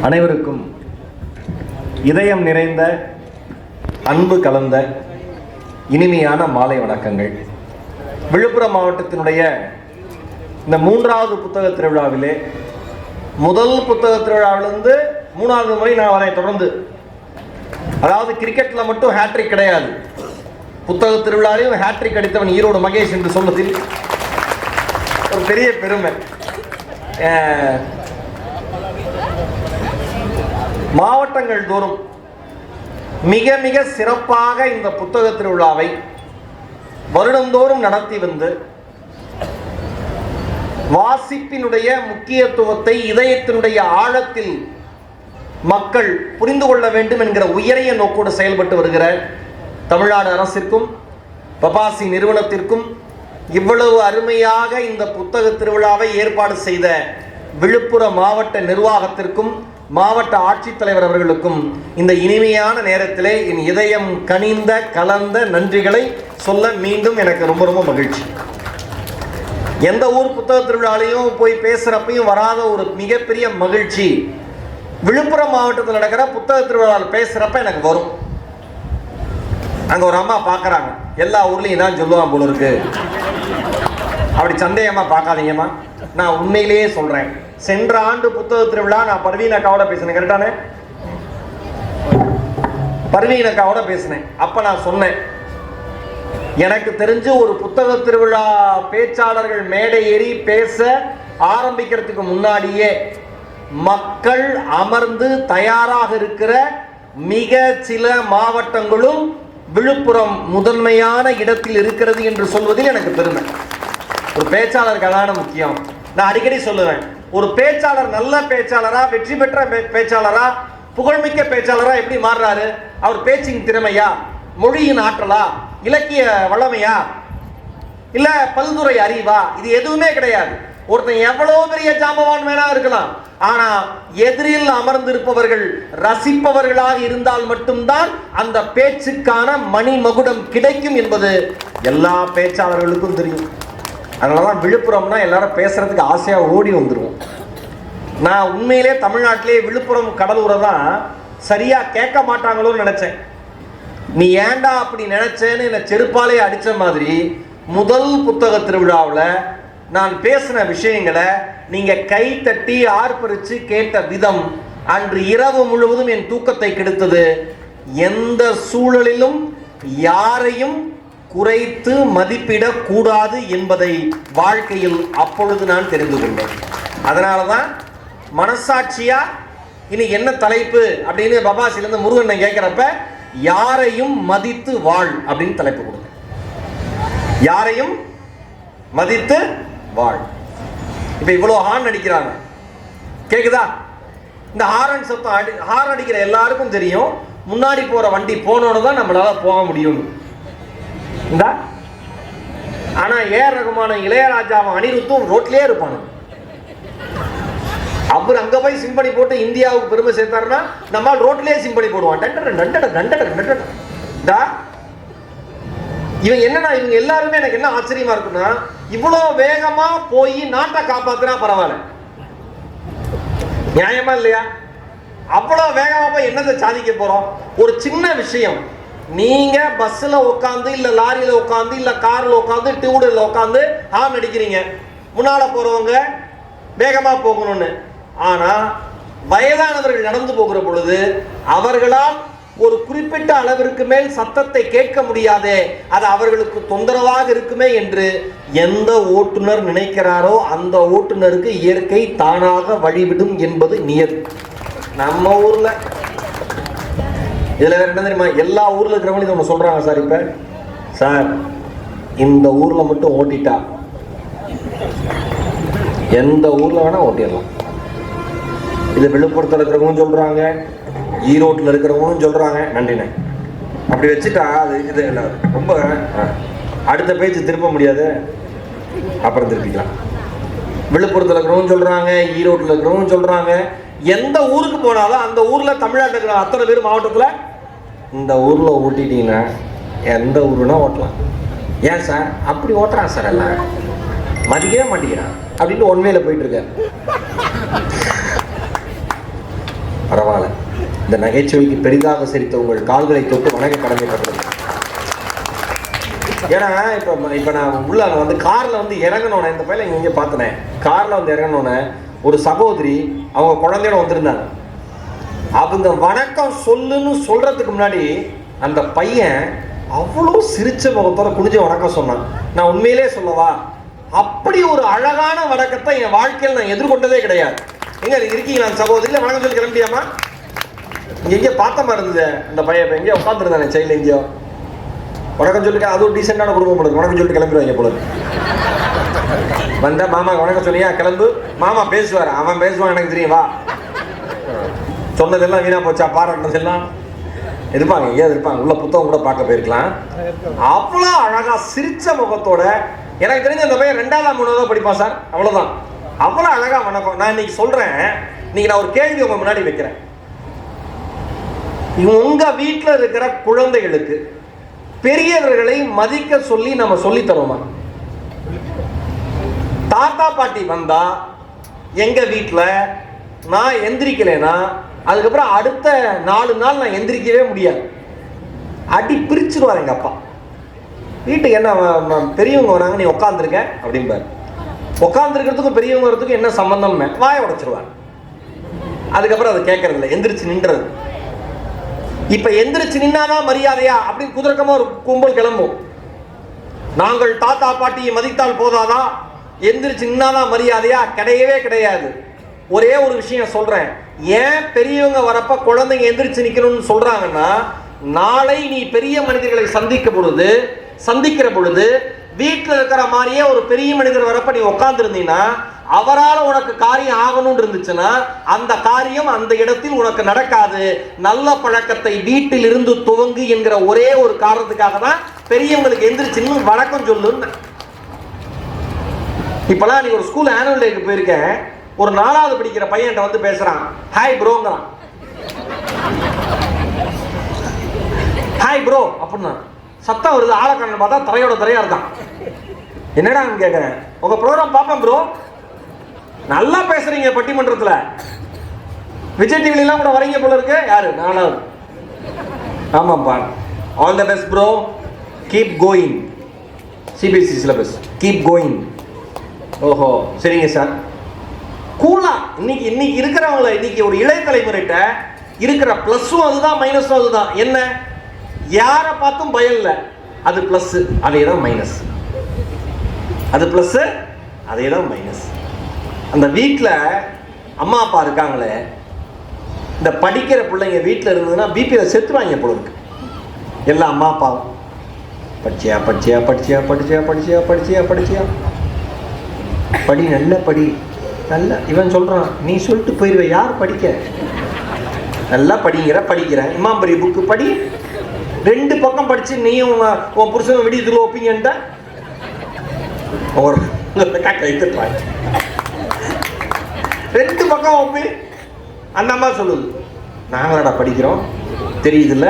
அனைவருக்கும் இதயம் நிறைந்த அன்பு கலந்த இனிமையான மாலை வணக்கங்கள். விழுப்புரம் மாவட்டத்தினுடைய இந்த 3வது புத்தக திருவிழாவிலே முதல் புத்தக திருவிழாவிலிருந்து 3வது முறை நான் வரேன் தொடர்ந்து. அதாவது கிரிக்கெட்டில் மட்டும் ஹேட்ரிக் கிடையாது, புத்தக திருவிழாவிலையும் ஹேட்ரிக் அடித்தவன் ஈரோடு மகேஷ் என்று சொல்வதில் ஒரு பெரிய பெருமை. மாவட்டங்கள் தோறும் மிக மிக சிறப்பாக இந்த புத்தக திருவிழாவை வருடந்தோறும் நடத்தி வந்து வாசிப்பினுடைய முக்கியத்துவத்தை இதயத்தினுடைய ஆழத்தில் மக்கள் புரிந்து கொள்ள வேண்டும் என்கிற உயரிய நோக்கோடு செயல்பட்டு வருகிற தமிழ்நாடு அரசிற்கும் பபாசி நிறுவனத்திற்கும் இவ்வளவு அருமையாக இந்த புத்தக திருவிழாவை ஏற்பாடு செய்த விழுப்புரம் மாவட்ட நிர்வாகத்திற்கும் மாவட்ட ஆட்சித்தலைவர் அவர்களுக்கும் இந்த இனிமையான நேரத்திலே என் இதயம் கனிந்த கலந்த நன்றிகளை சொல்ல மீண்டும் எனக்கு ரொம்ப ரொம்ப மகிழ்ச்சி. எந்த ஊர் புத்தக திருவிழாலையும் போய் பேசுகிறப்பையும் வராத ஒரு மிகப்பெரிய மகிழ்ச்சி விழுப்புரம் மாவட்டத்தில் நடக்கிற புத்தக திருவிழாவில் பேசுகிறப்ப எனக்கு வரும். அங்கே ஒரு அம்மா பார்க்குறாங்க, எல்லா ஊர்லேயும் தான் சொல்லுவான் போல இருக்கு. அப்படி சந்தேகமாக பார்க்காதீங்கம்மா, நான் உண்மையிலேயே சொல்கிறேன். சென்ற ஆண்டு புத்தக திருவிழா நான் பர்வீன் அக்காவோட பேசினேன், கரெக்டானே? பர்வீன் அக்காவோட பேசினேன். அப்ப நான் சொன்னேன், எனக்கு தெரிஞ்சு ஒரு புத்தக திருவிழா பேச்சாளர்கள் மேடை ஏறி பேச ஆரம்பிக்கிறதுக்கு முன்னாடியே மக்கள் அமர்ந்து தயாராக இருக்கிற மிக சில மாவட்டங்களும் விழுப்புரம் முதன்மையான இடத்தில் இருக்கிறது என்று சொல்வதில் எனக்கு பெருமை. ஒரு பேச்சாளருக்கு அதான முக்கியம். நான் அடிக்கடி சொல்லுவேன், ஒரு பேச்சாளர் நல்ல பேச்சாளரா, வெற்றி பெற்ற பேச்சாளரா, புகழ்மிக்க பேச்சாளரா எப்படி மாறுறாரு? அவர் பேச்சின் திறமையா, மொழியின் ஆற்றலா, இலக்கிய வல்லமையா, இல்ல பல்துறை அறிவா? இது எதுவுமே கிடையாது. ஒருத்தன் எவ்வளவு பெரிய ஜாம்பவான் வேணா இருக்கலாம், ஆனா எதிரில் அமர்ந்திருப்பவர்கள் ரசிப்பவர்களாக இருந்தால் மட்டும்தான் அந்த பேச்சுக்கான மணிமகுடம் கிடைக்கும் என்பது எல்லா பேச்சாளர்களுக்கும் தெரியும். அதனாலதான் விழுப்புரம்னா எல்லாரும் பேசுறதுக்கு ஆசையா ஓடி வந்துடுவோம். நான் உண்மையிலே தமிழ்நாட்டிலே விழுப்புரம் கடலூரை தான் சரியா கேட்க மாட்டாங்களோன்னு நினைச்சேன். நீ ஏண்டா அப்படி நினைச்சேன்னு என்னை செருப்பாலே அடிச்ச மாதிரி முதல் புத்தக திருவிழாவில் நான் பேசின விஷயங்களை நீங்க கை தட்டி ஆர்ப்பரிச்சு கேட்ட விதம் அன்று இரவு முழுவதும் என் தூக்கத்தை கெடுத்தது. எந்த சூழலிலும் யாரையும் குறைத்து மதிப்பிடக்கூடாது என்பதை வாழ்க்கையில் அப்பொழுது நான் தெரிந்து கொண்டேன். அதனாலதான் மனசாட்சியா இனி என்ன தலைப்பு அப்படின்னு பபாசிலிருந்து முருகன் கேட்கிறப்ப யாரையும் மதித்து வாழ் அப்படின்னு தலைப்பு கொடுங்க. யாரையும் மதித்து வாழ். இப்ப இவ்வளவு ஹார்ன் அடிக்கிறாங்க, கேக்குதா? இந்த ஹாரன் சத்தம் ஹார்ன் அடிக்கிற எல்லாருக்கும் தெரியும், முன்னாடி போற வண்டி போனோன்னு தான் நம்மளால போக முடியும். ஆனா ஏஆர் ரகுமான, இளையராஜாவும் அனிருத்தும் ரோட்லயே இருப்பாங்க. அவர் அங்க போய் சிம்பனி போட்டு இந்தியாவுக்கு பெருமை சேர்த்தாருன்னா நம்ம ரோட்லயே சிம்பனி போடுவான். இவங்க என்னன்னா, இவங்க எல்லாருமே எனக்கு என்ன ஆச்சரியமா இருக்குன்னா, இவ்வளவு வேகமா போய் நாட்டை காப்பாத்துனா பரவாயில்ல, நியாயமா இல்லையா? அவ்வளவு வேகமா போய் என்னத்தை சாதிக்க போறோம்? ஒரு சின்ன விஷயம், நீங்க பஸ்ல உட்காந்து இல்ல லாரியில உட்காந்து இல்ல கார்ல உட்காந்து டூ வீலர்ல உட்காந்து ஹார்ன் அடிக்கிறீங்க, முன்னால போறவங்க வேகமா போகணும்னு. ஆனா வயதானவர்கள் நடந்து போகிற பொழுது அவர்களால் ஒரு குறிப்பிட்ட அளவிற்கு மேல் சத்தத்தை கேட்க முடியாதே, அது அவர்களுக்கு தொந்தரவாக இருக்குமே என்று எந்த ஓட்டுநர் நினைக்கிறாரோ அந்த ஓட்டுநருக்கு இயற்கை தானாக வழிவிடும் என்பது நியதி. நம்ம ஊர்ல இதுல வேற என்ன தெரியுமா, எல்லா ஊர்ல இருக்கிறவங்களும் ஒன்று சொல்றாங்க, சார் இப்ப சார் இந்த ஊர்ல மட்டும் ஓட்டிட்டா எந்த ஊர்ல வேணா ஓட்டிடலாம். இது விழுப்புரத்தில் இருக்கிறவங்களும் சொல்றாங்க, ஈரோட்டில் இருக்கிறவங்களும் சொல்றாங்க. நன்றிண்ணே. அப்படி வச்சுட்டா அது இது ரொம்ப அடுத்த பேச்சு திருப்ப முடியாது, அப்புறம் திருப்பிக்கலாம். விழுப்புரத்தில் இருக்கிறவங்க சொல்றாங்க, ஈரோட்டில் இருக்கிறவங்க சொல்றாங்க. எந்த ஊருக்கு போனாலும் அந்த ஊர்ல தமிழ்நாட்டில் இருக்கிற அத்தனை பேர் மாவட்டத்தில் இந்த ஊர்ல ஓட்டிட்டீங்கன்னா எந்த ஊருன்னா ஓட்டலாம். ஏன் சார் அப்படி ஓட்டுறான் சார், எல்லாம் மதிக்கவே மாட்டேங்கிறான் அப்படின்னு ஒன்வேல போயிட்டு இருக்க. பரவாயில்ல. இந்த நகைச்சுவைக்கு பெரிதாக சிரித்த உங்கள் கால்களை தொட்டு வணங்க கடமைப்பட்டது. ஏன்னா இப்போ நான் உள்ள வந்து காரில் வந்து இறங்கணுன்னே, இந்த பையன் இங்கே பார்த்தனேன், காரில் வந்து இறங்கணுன்னே ஒரு சகோதரி அவங்க குழந்தையோட வந்திருந்தாங்க. அவங்க வணக்கம் சொல்லுன்னு சொல்றதுக்கு முன்னாடி அந்த பையன் அவ்வளோ சிரிச்ச முகத்தோட குடிஞ்ச வணக்கம் சொன்னான். நான் உண்மையிலே சொல்லவா, அப்படி ஒரு அழகான வணக்கத்தை என் வாழ்க்கையில் நான் எதிர்கொண்டதே கிடையாது. எங்க இருக்கீங்களா சகோதரி? வணக்கம் சொல்லி கிளம்பியாமா? இங்க எங்கேயோ பார்த்த மாதிரி இருந்தது அந்த பையன். எங்கேயோ உட்காந்துருந்தானே சைல்டு, எங்கேயோ வணக்கம் சொல்லிட்டு, அது ஒரு டீசெண்டான குடும்பம் போல வணக்கம் சொல்லிட்டு கிளம்பிடுவாங்க போல. வந்தா மாமா வணக்கம் சொல்லியா கிளம்பு, மாமா பேசுவார், அவன் பேசுவான் எனக்கு தெரியும், வா. சொன்னதெல்லாம் வீணா போச்சா, பாராட்டினதெல்லாம் இருப்பாங்க, எங்கேயாவது இருப்பாங்க, உள்ள புத்தகம் கூட பார்க்க போயிருக்கலாம். அவ்வளோ அழகா சிரிச்ச முகத்தோட, எனக்கு தெரிஞ்ச அந்த பையன் 2ஆவது 3ஆவது படிப்பான் சார், அவ்வளோதான். அவ்வளோ அழகா வணக்கம். நான் இன்னைக்கு சொல்றேன், இன்னைக்கு நான் ஒரு கேள்வி உங்க முன்னாடி வைக்கிறேன். உங்க வீட்டில் இருக்கிற குழந்தைகளுக்கு பெரியவர்களை மதிக்க சொல்லி நம்ம சொல்லி தரோமா? தாத்தா பாட்டி வந்தா எங்க வீட்டில் நான் எந்திரிக்கலைன்னா அதுக்கப்புறம் அடுத்த 4 நாள் நான் எந்திரிக்கவே முடியாது, அடி பிரிச்சுடுவார் எங்க அப்பா. வீட்டுக்கு என்ன பெரியவங்க வராங்க, நீ உட்காந்துருக்க அப்படிம்பாரு. உட்காந்துருக்கிறதுக்கும் பெரியவங்க வரதுக்கும் என்ன சம்பந்தம்? வாயை உடைச்சிருவார். அதுக்கப்புறம் அதை கேட்கறது இல்லை, எந்திரிச்சு நின்றது. இப்ப எந்திரிச்சு நின்னாதான் மரியாதையா அப்படின்னு குதிரக்கமா ஒரு கும்பல் கிளம்பும். நாங்கள் தாத்தா பாட்டியை மதித்தால் போதாதா, எந்திரிச்சு நின்னாதான் மரியாதையா? கிடையவே கிடையாது. ஒரே ஒரு விஷயம் சொல்றேன், ஏன் பெரியவங்க வரப்ப குழந்தைங்க எந்திரிச்சு நிக்கணும்னு சொல்றாங்கன்னா, நாளை நீ பெரிய மனிதர்களை சந்திக்கிற பொழுது வீட்டில் இருக்கிற மாதிரியே ஒரு பெரிய மனிதர் வரப்ப நீ உட்கார்ந்து இருந்தீங்கன்னா, அவரால் உனக்கு காரியம் ஆகணும்னு இருந்துச்சுன்னா அந்த காரியம் அந்த இடத்தில் உனக்கு நடக்காது. நல்ல பழக்கத்தை வீட்டில் இருந்து துவங்கு என்கிற ஒரே ஒரு காரணத்துக்காக தான் பெரியவங்களுக்கு எந்திரிச்சு வணக்கம் சொல்லுன்னு. இப்பெல்லாம் நீ ஒரு ஸ்கூல் ஆனுவல் டேக்கு போயிருக்கேன், ஒரு 4ஆவது படிக்கிற பையன் வந்து பேசுறான், ஹாய் ப்ரோங்கிறான். ஹாய் ப்ரோ அப்படின்னா சத்தம் வருது, ஆளக்கண்ணன் பார்த்தா தரையா இருக்கான். என்னடா கேட்கிறேன், உங்க ப்ரோக்ராம் பார்ப்பேன் ப்ரோ, நல்லா பேசுறீங்க பட்டிமன்றத்தில், விஜய் டிவிலாம் கூட வரீங்க போல இருக்கு. யாரு? 4ஆவது. ஆமாப்பா, all the best bro, keep going, CBSE syllabus, keep going. ஓஹோ சரிங்க சார். கூலா இன்னைக்கு இருக்கிறவங்கள, இன்னைக்கு ஒரு இளைய தலைமுறைகிட்ட இருக்கிற பிளஸும் அதுதான், மைனஸும் அதுதான். என்ன? யாரை பார்த்தும் பயம் இல்லை, அது பிளஸ், அதே தான் மைனஸ். அது பிளஸ், அதே தான் மைனஸ். அந்த வீட்டில் அம்மா அப்பா இருக்காங்களே, இந்த படிக்கிற பிள்ளைங்க வீட்டில் இருந்ததுன்னா பிபியில் செத்துருவாங்க போல இருக்கு. எல்லா அம்மா அப்பாவும் படிச்சியா படிச்சியா படிச்சியா படிச்சியா படிச்சியா படிச்சியா படிச்சியா படி, நல்ல படி, நல்ல. இவன் சொல்றான், நீ சொல்லிட்டு போயிருவ, யார் படிக்க? நல்லா படிக்கிறேன், இமாம் பெரிய புக்கு படி. 2 பக்கம் படிச்சு நீயும் உன் புருஷன் விடியதுல ஒப்பீங்கன்ட்ட ஒரு 2 பக்கம் ஒப்பி. அந்த அம்மா சொல்லுது, நாங்களடா படிக்கிறோம் தெரியுதுல்ல,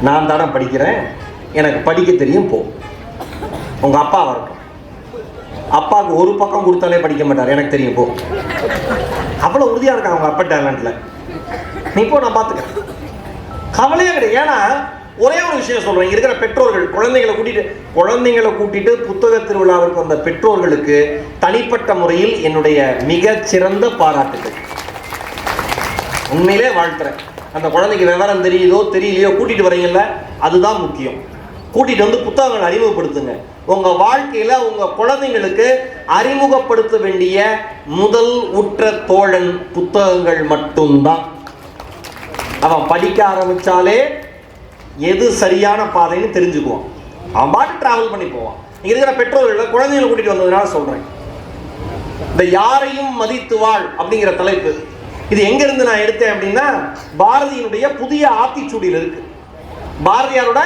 நான் தானே படிக்கிறேன், எனக்கு படிக்க தெரியும், போ. உங்க அப்பா வரட்டும், அப்பாவுக்கு ஒரு பக்கம் கொடுத்தாலே படிக்க மாட்டார், எனக்கு தெரியும், போ. அவ்வளோ உறுதியாக இருக்காங்க அவங்க அப்பா டேலண்ட்ல. நீ போ, நான் பார்த்துக்கிறேன், கவலையே கிடையாது. ஏன்னா ஒரே ஒரு விஷயம் சொல்றேன், இருக்கிற பெற்றோர்கள் குழந்தைங்களை கூட்டிட்டு புத்தக திருவிழாவிற்கு வந்த பெற்றோர்களுக்கு தனிப்பட்ட முறையில் என்னுடைய மிகச்சிறந்த பாராட்டுகள். உண்மையிலே வாழ்த்துறேன். அந்த குழந்தைக்கு விவரம் தெரியுதோ தெரியலையோ கூட்டிட்டு வரீங்கல்ல, அதுதான் முக்கியம். கூட்டிட்டு வந்து புத்தகங்கள் அறிமுகப்படுத்துங்க. உங்க வாழ்க்கையில உங்க குழந்தைங்களுக்கு அறிமுகப்படுத்த வேண்டிய முதல் உற்ற தோழன் புத்தகங்கள் மட்டும்தான். அவன் படிக்க ஆரம்பிச்சாலே எது சரியான பாதைன்னு தெரிஞ்சுக்குவான், அவன் பாட்டு டிராவல் பண்ணி போவான். இங்க இருக்கிற பெற்றோர்கள் குழந்தைகளை கூட்டிட்டு வந்ததுனால சொல்றேன், இந்த யாரையும் மதித்து வாழ் அப்படிங்கிற தலைப்பு இது எங்க இருந்து நான் எடுத்தேன் அப்படின்னா, பாரதியினுடைய புதிய ஆத்திச்சூடியில் இருக்கு. பாரதியாரோட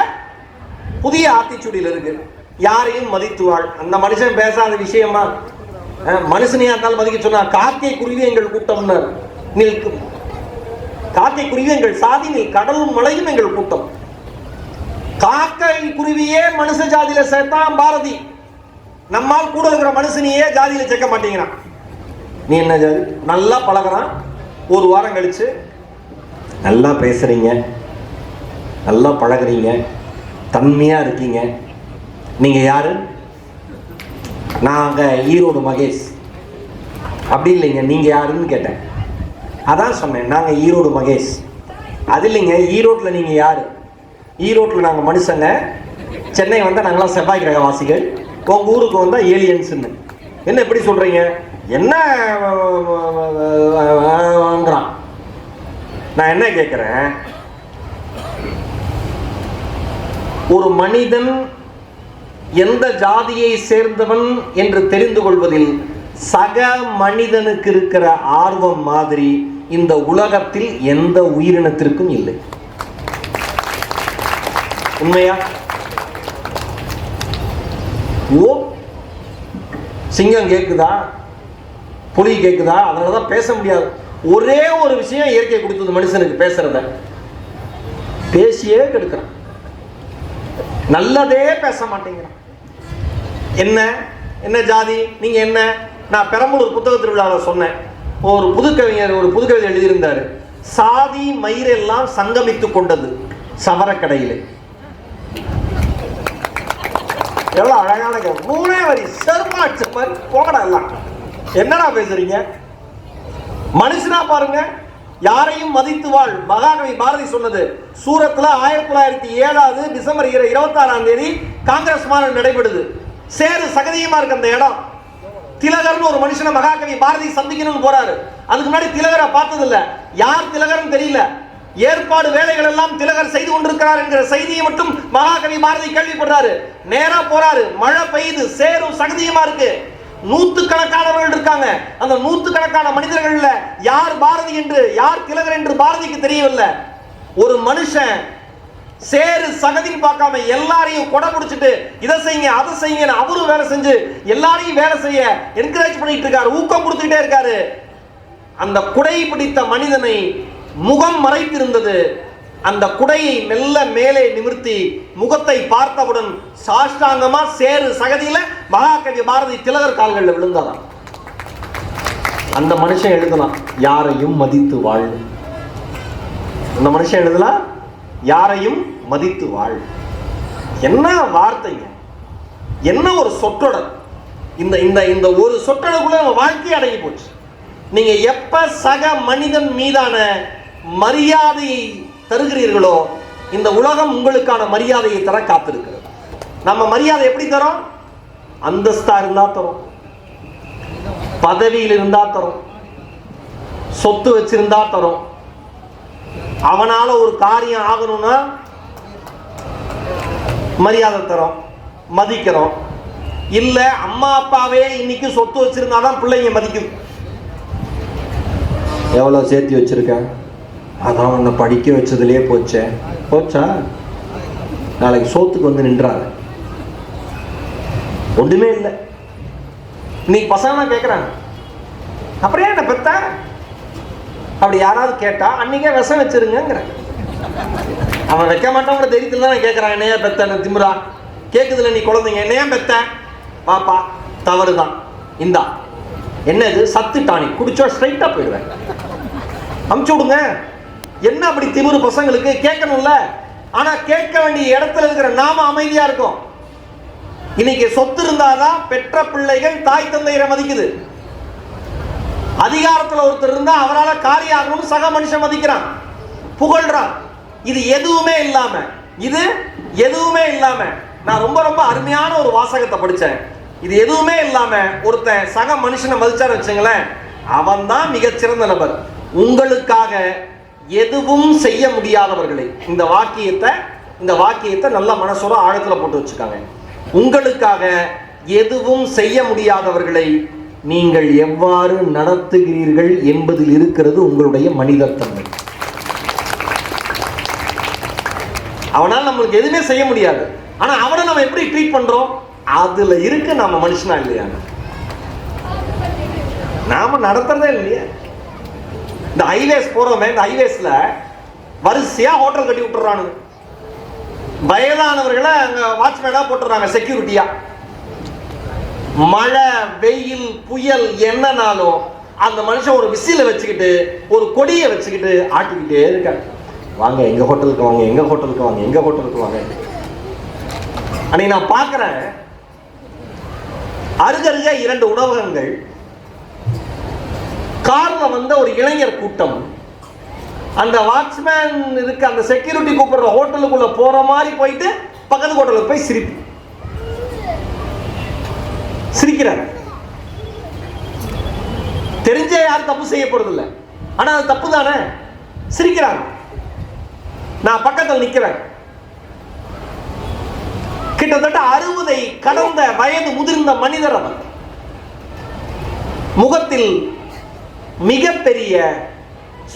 புதிய ஆத்திச்சூடியில் இருக்கு, யாரையும் மதித்து வாழ். அந்த மனுஷன் பேசாத விஷயமா? மனுஷனையா இருந்தாலும் மதிக்க சொன்னா, காக்கை குருவி எங்கள் கூட்டம்னு நிற்கும், காக்கை குருவி எங்கள் சாதி, நீ கடலும் மலையும் எங்கள் கூட்டம். காக்கை குருவியே மனுஷ ஜாதியில சேர்த்தான் பாரதி. நம்மால் கூட இருக்கிற மனுஷனையே ஜாதியில சேர்க்க மாட்டேங்கிறான். நீ என்ன ஜாதி? நல்லா பழகிறான், ஒரு வாரம் கழிச்சு நல்லா பேசுகிறீங்க, நல்லா பழகுறீங்க, தன்மையாக இருக்கீங்க. நீங்கள் யார்? நாங்கள் ஈரோடு மகேஷ். அப்படி இல்லைங்க, நீங்கள் யாருன்னு கேட்டேன். அதான் சொன்னேன், நாங்கள் ஈரோடு மகேஷ். அது இல்லைங்க, ஈரோட்டில் நீங்கள் யார்? ஈரோட்டில் நாங்கள் மனுஷங்க, சென்னை வந்தால் நாங்களாம் செவ்வாய் கிரகவாசிகள், உங்கள் ஊருக்கு வந்தால் ஏலியன்ஸுன்னு. என்ன எப்படி சொல்கிறீங்க? என்னங்கிறான். நான் என்ன கேட்குறேன், ஒரு மனிதன் எந்த ஜாதியை சேர்ந்தவன் என்று தெரிந்து கொள்வதில் சக மனிதனுக்கு இருக்கிற ஆர்வம் மாதிரி இந்த உலகத்தில் எந்த உயிரினத்திற்கும் இல்லை. உண்மையா? ஓ, சிங்கம் கேக்குதா, புலி கேக்குதா? அதனாலதான் பேச முடியாது. ஒரே ஒரு விஷயம் இயற்கை கொடுத்தது மனுஷனுக்கு, பேசுறத. பேசியே கெடுக்கிறான், நல்லதே பேச மாட்டேங்கிறான். என்ன என்ன ஜாதி, நீங்க என்ன? நான் பெரம்பலூர் புத்தக திருவிழாவில் சொன்னேன். ஒரு புதுக்கவிஞர் ஒரு புதுக்கவிதை எழுதியிருந்தாரு. சாதி மயிரெல்லாம் சங்கமித்துக் கொண்டது சவரக்கடையில். எவ்வளவு அழகான மூணே வரி செருமாச்சு மாதிரி போகடா. எல்லாம் என்னடா பேசுறீங்க? மனுஷனா பாருங்க, யாரையும் மதித்து வாழ். மகாகவி பாரதி சொன்னது. சூரத்துல 1907 டிசம்பர் 26 காங்கிரஸ் மாநாடு நடைபெறுது. சேரு சகதியமா இருக்கு அந்த இடம். திலகர்னு ஒரு மனுஷனை மகாகவி பாரதி சந்திக்கணும்னு போறாரு. அதுக்கு முன்னாடி திலகரை பார்த்தது இல்ல, யார் திலகர்னு தெரியல. ஏற்பாடு வேலைகள் எல்லாம் திலகர் செய்து கொண்டிருக்கிறார் என்கிற செய்தியை மட்டும் மகாகவி பாரதி கேள்விப்படுறாரு. நேரா போறாரு, மழை பெய்யுது, சேரும் சகதியமா இருக்கு, நூத்துக்கணக்கானவர்கள் இருக்காங்க. அந்த நூத்துக்கணக்கான மனிதர்கள்ல யார் பாரதி என்று யார் திலகர் என்று பாரதிக்கு தெரியவில்லை. ஒரு மனுஷன் சேரு சகதின்னு பார்க்காம எல்லாரையும் கொடை பிடிச்சிட்டு இதை செய்யுங்க அதை செய்யுங்க அவரும் வேலை செஞ்சு எல்லாரையும் வேலை செய்ய என்கரேஜ் பண்ணிட்டு இருக்காரு, ஊக்கம் கொடுத்துட்டே இருக்காரு. அந்த குடை பிடித்த மனிதனை முகம் மறைத்திருந்தது. அந்த குடையை மெல்ல மேலே நிமிர்த்தி முகத்தை பார்த்தவுடன் சாஷ்டாங்கமா சேரு சகதியில மகாகவி பாரதி திலகர் கால்களில் விழுந்தாராம். அந்த மனுஷன் எழுதலாம், யாரையும் மதித்து வாழ். அந்த மனுஷன் எழுதலாம், யாரையும் மதித்து வாழ். என்ன வார்த்தைங்க, என்ன ஒரு சொற்றொடர். இந்த இந்த இந்த ஒரு சொற்றொடருக்குள்ள வாழ்க்கை அடங்கி போச்சு. நீங்க எப்ப சக மனிதன் மீதான மரியாதையை தருகிறீர்களோ இந்த உலகம் உங்களுக்கான மரியாதையை தர காத்திருக்கிறது. நம்ம மரியாதை எப்படி தரோம்? அந்தஸ்தா இருந்தா தரும், பதவியில் இருந்தா தரும், சொத்து வச்சிருந்தா தரும். அவனால ஒரு காரியம் ஆகணும்னா மரியாதை தரோம், மதிக்கிறோம். இல்ல அம்மா அப்பாவே இன்னைக்கு சொத்து வச்சிருந்தாதான் பிள்ளைங்க மதிக்கும். எவ்வளவு சேர்த்து வச்சிருக்க, அதான் உன்னை படிக்க வச்சதுலயே போச்சே. போச்சா? நாளைக்கு சோத்துக்கு வந்து நின்றாங்க. ஒன்றுமே இல்லை. இன்னைக்கு பசங்க கேட்கறாங்க, அப்புறம் ஏன் என்ன பெத்த? அப்படி யாராவது கேட்டா அன்னைக்கே விஷம் வச்சிருங்கிற. அவன் வைக்க மாட்டான் தைரியத்தில் தான் கேட்கறான், என்னையா பெத்த திமுறா கேட்குதுல நீ குழந்தைங்க என்னையா பெத்த? பாப்பா தவறுதான், இந்தா என்ன இது சத்து டானிக் குடிச்சா ஸ்ட்ரைட்டா போயிடுவேன், அமுச்சு விடுங்க. என்ன அப்படி திமிரு பசங்களுக்கு? கேட்கணும்ல. ஆனா கேட்க வேண்டிய இடத்துல இருக்கிற நாம அமைதியா இருக்கும். இன்னைக்கு சொத்து இருந்தாதான் பெற்ற பிள்ளைகள் தாய் தந்தையரை மதிக்குது. அதிகாரத்தில் ஒருத்தர் இருந்தா அவரால் காரியம் ஆகணும்னு சக மனுஷன் மதிக்கிறான், புகழ்றான். இது எதுவுமே இல்லாம நான் ரொம்ப ரொம்ப அருமையான ஒரு வாசகத்தை படிச்சேன். இது எதுவுமே இல்லாம ஒருத்தன் சக மனுஷனை மதிச்சாரு வச்சுங்களேன், அவன் தான் மிகச்சிறந்த நபர். உங்களுக்காக எதுவும் செய்ய முடியாதவர்களை, இந்த வாக்கியத்தை நல்ல மனசோட ஆழத்துல போட்டு வச்சுக்காங்க. உங்களுக்காக எதுவும் செய்ய முடியாதவர்களை நீங்கள் எவ்வாறு நடத்துகிறீர்கள் என்பதில் இருக்கிறது உங்களுடைய மனிதத்தன்மை. அவனால் நம்மளுக்கு எதுவுமே செய்ய முடியாது, ஆனா அவனை நம்ம எப்படி ட்ரீட் பண்றோம் அதுல இருக்கு நம்ம மனுஷனா இல்லையா? நாம நடத்துறதே இல்லையா? இந்த ஹைவேஸ் போறோமே, இந்த ஹைவேஸ்ல வரிசையா ஹோட்டல் கட்டி விட்டுறானுங்க. வயதானவர்களை அங்க வாட்ச்மேனா போட்டுறாங்க செக்யூரிட்டியா. மழை வெயில் புயல் என்னனாலும் அந்த மனுஷன் ஒரு விசில வச்சுக்கிட்டு ஒரு கொடியை வச்சுக்கிட்டு ஆட்டிக்கிட்டே இருக்காங்க. வாங்க எங்க ஹோட்டலுக்கு வாங்க, எங்க ஹோட்டலுக்கு வாங்க, எங்க ஹோட்டலுக்கு வாங்க. அன்னைக்கு நான் பார்க்கிறேன், அருகருகே 2 உணவகங்கள், கார்ல வந்த ஒரு இளைஞர் கூட்டம், அந்த வாட்ச்மேன் இருக்கு அந்த செக்யூரிட்டி கூப்பிடுற ஹோட்டலுக்குள்ள போற மாதிரி போயிட்டு பக்கத்து ஹோட்டலுக்கு போய் சிரிக்கிறாங்க. தெரிஞ்சே யாரும் தப்பு செய்ய போறது இல்லை, ஆனா அது தப்பு தானே. சிரிக்கிறாங்க. நான் பக்கத்தில் நிக்கிறேன். கிட்டத்தட்ட 60 கடந்த வயது முதிர்ந்த மனிதர். அவர் முகத்தில் மிகப்பெரிய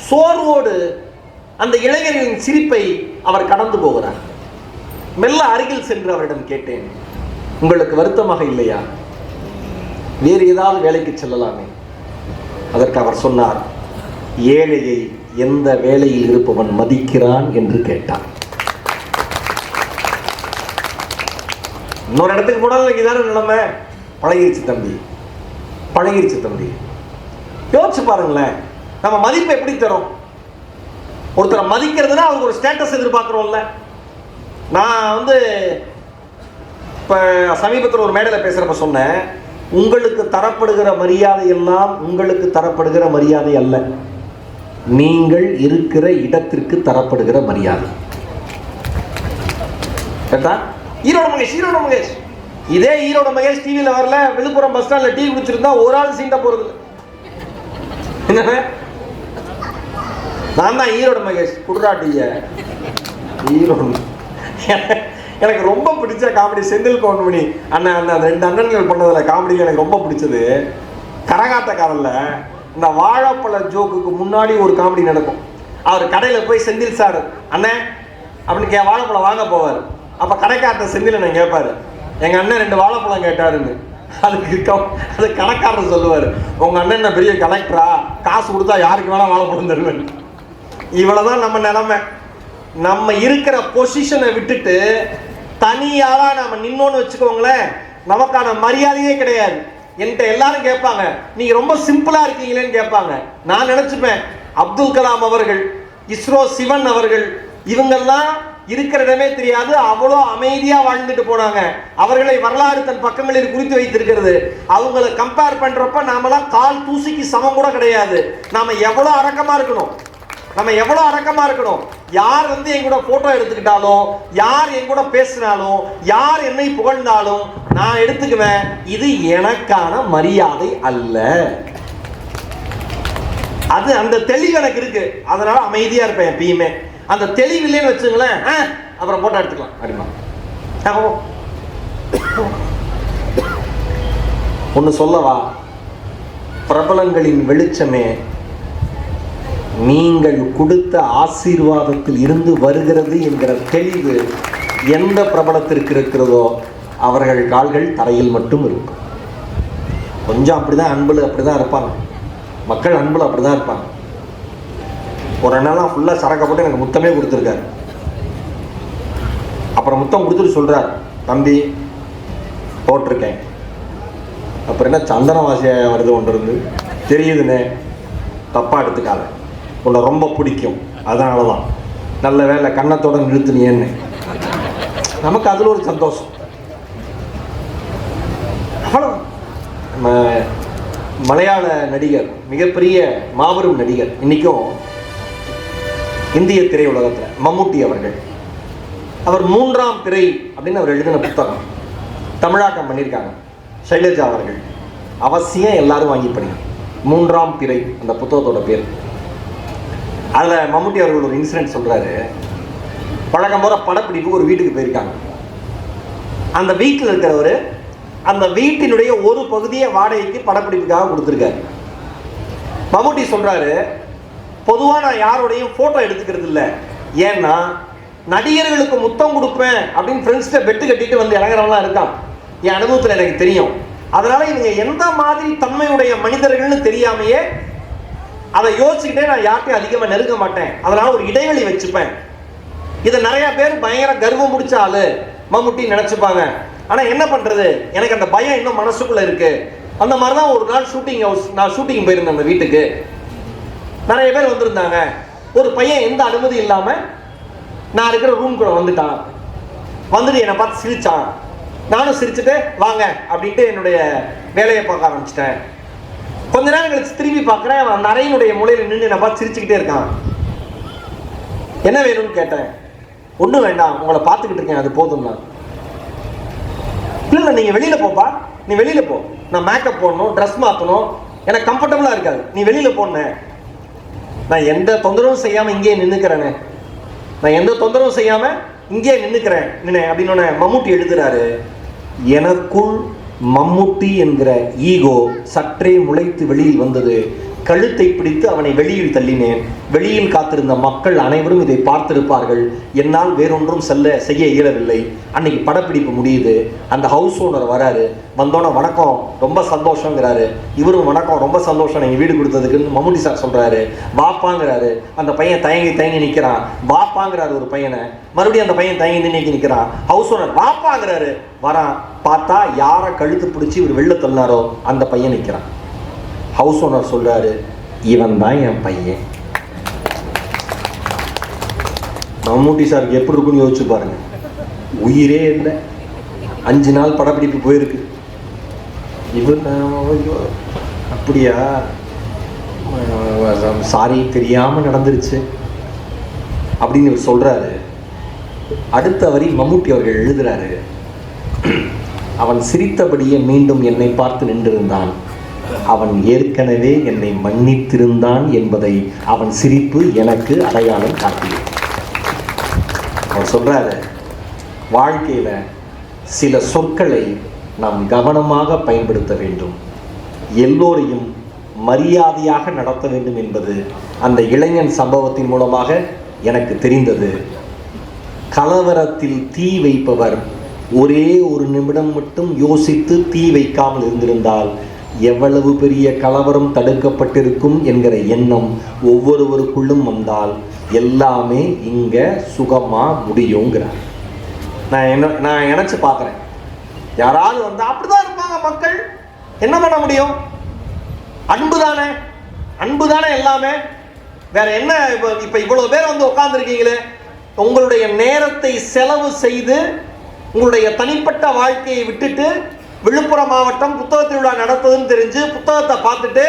சோர்வோடு அந்த இளைஞர்களின் சிரிப்பை அவர் கடந்து போகிறார். மெல்ல அருகில் சென்று அவரிடம் கேட்டேன், உங்களுக்கு வருத்தமாக இல்லையா? வேறு ஏதாவது வேலைக்கு செல்லலாமே. அதற்கு அவர் சொன்னார், ஏழையை எந்த வேலையில் இருப்பவன் மதிக்கிறான் என்று கேட்டார். இன்னொரு இடத்துக்கு போனாலும் இதான நிலைமை. பழகிருச்சு தம்பி, பழகிருச்சு தம்பி. யோசிச்சு பாருங்களேன், நம்ம மதிப்பு எப்படி தரும்? ஒருத்தரை மதிக்கிறதுனா அவருக்கு ஒரு ஸ்டேட்டஸ் எதிர்பார்க்கிறோம்ல. நான் இப்போ சமீபத்தில் ஒரு மேடையில் பேசுகிறப்ப சொன்னேன், உங்களுக்கு தரப்படுகிற மரியாதை எல்லாம் உங்களுக்கு தரப்படுகிற மரியாதை அல்ல, நீங்கள் இருக்கிற இடத்திற்கு தரப்படுகிற மரியாதை. ஈரோடு மகேஷ் இதே ஈரோடு மகேஷ் டிவியில் வரல, விழுப்புரம் பஸ் ஸ்டாண்ட்ல டீ குடிச்சிருந்தா ஒரு ஆள் சீண்ட போறது. நான் தான் ஈரோடு மகேஷ் குடுறாட்டிய ஈரோடு. எனக்கு ரொம்ப பிடிச்ச காமெடி செந்தில் கவுண்டமணி அண்ணன் அந்த 2 அண்ணன்கள் பண்ணதுல காமெடி எனக்கு ரொம்ப பிடிச்சது. கரகாட்ட காதல்ல இந்த வாழைப்பழ ஜோக்குக்கு முன்னாடி ஒரு காமெடி நடக்கும். அவர் கடையில் போய் செந்தில் சார் அண்ணன் அப்படின்னு வாழைப்பழம் வாங்க போவார். அப்ப கடைக்காட்ட செந்தில் அண்ணன் கேட்பாரு, எங்க அண்ணன் 2 வாழைப்பழம் கேட்டாருன்னு. அது கணக்காரர் சொல்லுவாரு, உங்க அண்ணன் என்ன பெரிய கலெக்டரா, காசு கொடுத்தா யாருக்கு வேணா வாழைப்பழம் தருவேன். இவ்வளவுதான் நம்ம நிலைமை. நம்ம இருக்கிற பொசிஷனை விட்டுட்டு தனியாரா நம்ம நின்னோன்னு வச்சுக்கோங்களேன், நமக்கான மரியாதையே கிடையாது. என்கிட்ட எல்லாரும் கேட்பாங்க, நீங்க ரொம்ப சிம்பிளா இருக்கீங்களேன்னு கேட்பாங்க. நான் நினைச்சுப்பேன், அப்துல் கலாம் அவர்கள், இஸ்ரோ சிவன் அவர்கள், இவங்கெல்லாம் இருக்கிற இடமே தெரியாது, அவ்வளோ அமைதியா வாழ்ந்துட்டு போனாங்க. அவர்களை வரலாறு தன் பக்கங்களில் குறித்து வைத்திருக்கிறது. அவங்களை கம்பேர் பண்றப்ப நாமெல்லாம் கால் தூசிக்கு சமம் கூட கிடையாது. நாம எவ்வளோ அடக்கமா இருக்கணும், நம்ம எவ்வளோ அடக்கமா இருக்கணும். யார் என் கூட போட்டோ எடுத்துக்கிட்டாலும், யார் என் கூட பேசினாலும், யார் என்னை புகழ்ந்தாலும் நான் எடுத்துக்குவேன், இது எனக்கான மரியாதை அல்ல. அது அந்த தெளிவு எனக்கு இருக்கு, அதனால அமைதியா இருப்பேன் எப்பயுமே. அந்த தெளிவு இல்லைன்னு வச்சுங்களேன், அப்புறம் போட்டோ எடுத்துக்கலாம் அப்படிமா. ஒன்னு சொல்லவா, பிரபலங்களின் வெளிச்சமே நீங்கள் கொடுத்த ஆசீர்வாதத்தில் இருந்து வருகிறது என்கிற தெளிவு எந்த பிரபலத்திற்கு இருக்கிறதோ அவர்கள் கால்கள் தரையில் மட்டும் இருக்கும். கொஞ்சம் அப்படிதான் அன்புல அப்படிதான் இருப்பாங்க மக்கள், அன்புல அப்படிதான் இருப்பாங்க. ஒரு நாளாக ஃபுல்லாக சரக்கப்பட்டு எனக்கு முத்தமே கொடுத்துருக்காரு. அப்புறம் முத்தம் கொடுத்துட்டு சொல்றார், தம்பி போட்டிருக்கேன். அப்புறம் என்ன சந்தனவாசியாக வருது ஒன்று இருந்து தெரியுதுன்னு தப்பா எடுத்துக்காத, உன்னை ரொம்ப பிடிக்கும், அதனால தான் நல்ல வேலை கண்ணத்தோட நிறுத்தினேன்னு. நமக்கு அதில் ஒரு சந்தோஷம். அவ்வளோ மலையாள நடிகர், மிகப்பெரிய மாபெரும் நடிகர், இன்னைக்கும் இந்திய திரையுலகத்தில் மம்முட்டி அவர்கள், அவர் 3ஆம் பிறை அப்படின்னு அவர் எழுதின புத்தகம் தமிழாக்கம் பண்ணியிருக்காங்க. சைலஜா அவர்கள் அவசியம் எல்லாரும் வாங்கி படிங்க. 3ஆம் பிறை அந்த புத்தகத்தோட பேர். அதில் மம்முட்டி அவர்கள் ஒரு இன்சிடென்ட் சொல்றாரு. பழக்கம் போற படப்பிடிப்பு ஒரு வீட்டுக்கு போயிருக்காங்க. அந்த வீட்டில் இருக்கிறவர் அந்த வீட்டினுடைய ஒரு பகுதியை வாடகைக்கு படப்பிடிப்புக்காக கொடுத்துருக்காரு. மம்முட்டி சொல்றாரு, பொதுவாக நான் யாரோடையும் போட்டோ எடுத்துக்கிறது இல்லை, ஏன்னா நடிகர்களுக்கு முத்தம் கொடுப்பேன் அப்படின்னு ஃப்ரெண்ட்ஸ்கிட்ட பெட்டு கட்டிட்டு வந்து இறங்குறவங்களாம் இருக்கான், என் அனுபவத்தில் எனக்கு தெரியும். அதனால இவங்க எந்த மாதிரி தன்மையுடைய மனிதர்கள்னு தெரியாமையே அதை யோசிச்சுக்கிட்டே நான் யார்ட்டையும் அதிகமாக நெருங்க மாட்டேன், அதனால ஒரு இடைவெளி வச்சுப்பேன். இதை நிறைய பேர் பயங்கர கர்வம் முடிச்ச ஆளு மம்முட்டி நினைச்சுப்பாங்க. ஆனா என்ன பண்றது, எனக்கு அந்த பயம் இன்னும் மனசுக்குள்ள இருக்கு, அந்த மாதிரி தான் ஒரு நாள் நான் ஷூட்டிங் போயிருந்தேன் அந்த வீட்டுக்கு. நிறைய பேர் வந்திருந்தாங்க. ஒரு பையன் எந்த அனுமதி இல்லாமல் நான் இருக்கிற ரூம்குள்ள வந்துட்டான். வந்துட்டு என்னை பார்த்து சிரிச்சான். நானும் சிரிச்சுட்டு வாங்க அப்படின்ட்டு என்னுடைய வேலையை பார்க்க ஆரம்பிச்சிட்டேன். கொஞ்ச நேரம் கழிச்சு திரும்பி பார்க்குறேன். அவன் அறையினுடைய மூலையில் நின்று என்னை பார்த்து சிரிச்சுக்கிட்டே இருக்கான். என்ன வேணும்னு கேட்டேன். ஒன்றும் வேண்டாம், உங்களை பார்த்துக்கிட்டு இருக்கேன், அது போதும் தான். இல்லை நீங்கள் வெளியில் போப்பா, நீ வெளியில் போ, நான் மேக்கப் போடணும், ட்ரெஸ் மாற்றணும், எனக்கு கம்ஃபர்டபுளாக இருக்காது, நீ வெளியில் போனேன். நான் எந்த தொந்தரவும் செய்யாமல் இங்கேயே நின்றுக்கிறேனே, நான் எந்த தொந்தரவும் செய்யாமல் இங்கேயே நின்றுக்கிறேன் அப்படின்னு மம்முட்டி எழுதுறாரு. எனக்குள் மம்முட்டி என்கிற ஈகோ சற்றே முளைத்து வெளியில் வந்தது. கழுத்தை பிடித்து அவனை வெளியில் தள்ளினேன். வெளியில் காத்திருந்த மக்கள் அனைவரும் இதை பார்த்திருப்பார்கள். என்னால் வேறொன்றும் செய்ய இயலவில்லை. அன்னைக்கு படப்பிடிப்பு முடியுது. அந்த ஹவுஸ் ஓனர் வராரு. வந்தோன்னே வணக்கம், ரொம்ப சந்தோஷங்கிறாரு. இவரும் வணக்கம், ரொம்ப சந்தோஷம் நீங்கள் வீடு கொடுத்ததுக்குன்னு மம்முட்டி சார் சொல்கிறாரு. வாப்பாங்கிறாரு. அந்த பையன் தயங்கி நிற்கிறான். வாப்பாங்கிறாரு ஒரு பையனை. மறுபடியும் அந்த பையன் தயங்கி நிற்கிறான். ஹவுஸ் ஓனர் வாப்பாங்கிறாரு. வரான். பார்த்தா யாரை கழுத்து பிடிச்சி இவர் வெளில தள்ளினாரோ அந்த பையன் நிற்கிறான். ஹவுஸ் ஓனர் சொல்றாரு, இவன் தான் என் பையன். மம்முட்டி சாருக்கு எப்படி இருக்குன்னு யோசிச்சு பாருங்க. உயிரே இல்லை. 5 நாள் படப்பிடிப்பு போயிருக்கு. இவர் அப்படியா, சாரி தெரியாம நடந்துருச்சு அப்படின்னு இவர் சொல்றாரு. அடுத்த வரி மம்முட்டி அவர்கள் எழுதுறாரு, அவன் சிரித்தபடியே மீண்டும் என்னை பார்த்து நின்றிருந்தான். அவன் ஏற்கனவே என்னை மன்னித்திருந்தான் என்பதை அவன் சிரிப்பு எனக்கு அடையாளம் காட்டியது. அவன் சொல்றாரு, வாழ்க்கையில சில சொற்களை நாம் கவனமாக பயன்படுத்த வேண்டும், எல்லோரையும் மரியாதையாக நடத்த வேண்டும் என்பது அந்த இளைஞன் சம்பவத்தின் மூலமாக எனக்கு தெரிந்தது. கலவரத்தில் தீ வைப்பவர் ஒரே ஒரு நிமிடம் மட்டும் யோசித்து தீ வைக்காமல் இருந்திருந்தால் எவ்வளவு பெரிய கலவரம் தடுக்கப்பட்டிருக்கும் என்கிற எண்ணம் ஒவ்வொருவருக்குள்ளும் வந்தால் எல்லாமே இங்க சுகமா முடியுங்கிறார். நான் நினைச்சு பார்க்குறேன். யாராவது வந்தா அப்படிதான் இருப்பாங்க மக்கள். என்ன பண்ண முடியும்? அன்பு தானே எல்லாமே. வேற என்ன? இப்ப இவ்வளவு பேர் வந்து உட்கார்ந்துருக்கீங்களே, உங்களுடைய நேரத்தை செலவு செய்து உங்களுடைய தனிப்பட்ட வாழ்க்கையை விட்டுட்டு விழுப்புரம் மாவட்டம் புத்தக திருவிழா நடத்துதுன்னு தெரிஞ்சு புத்தகத்தை பார்த்துட்டு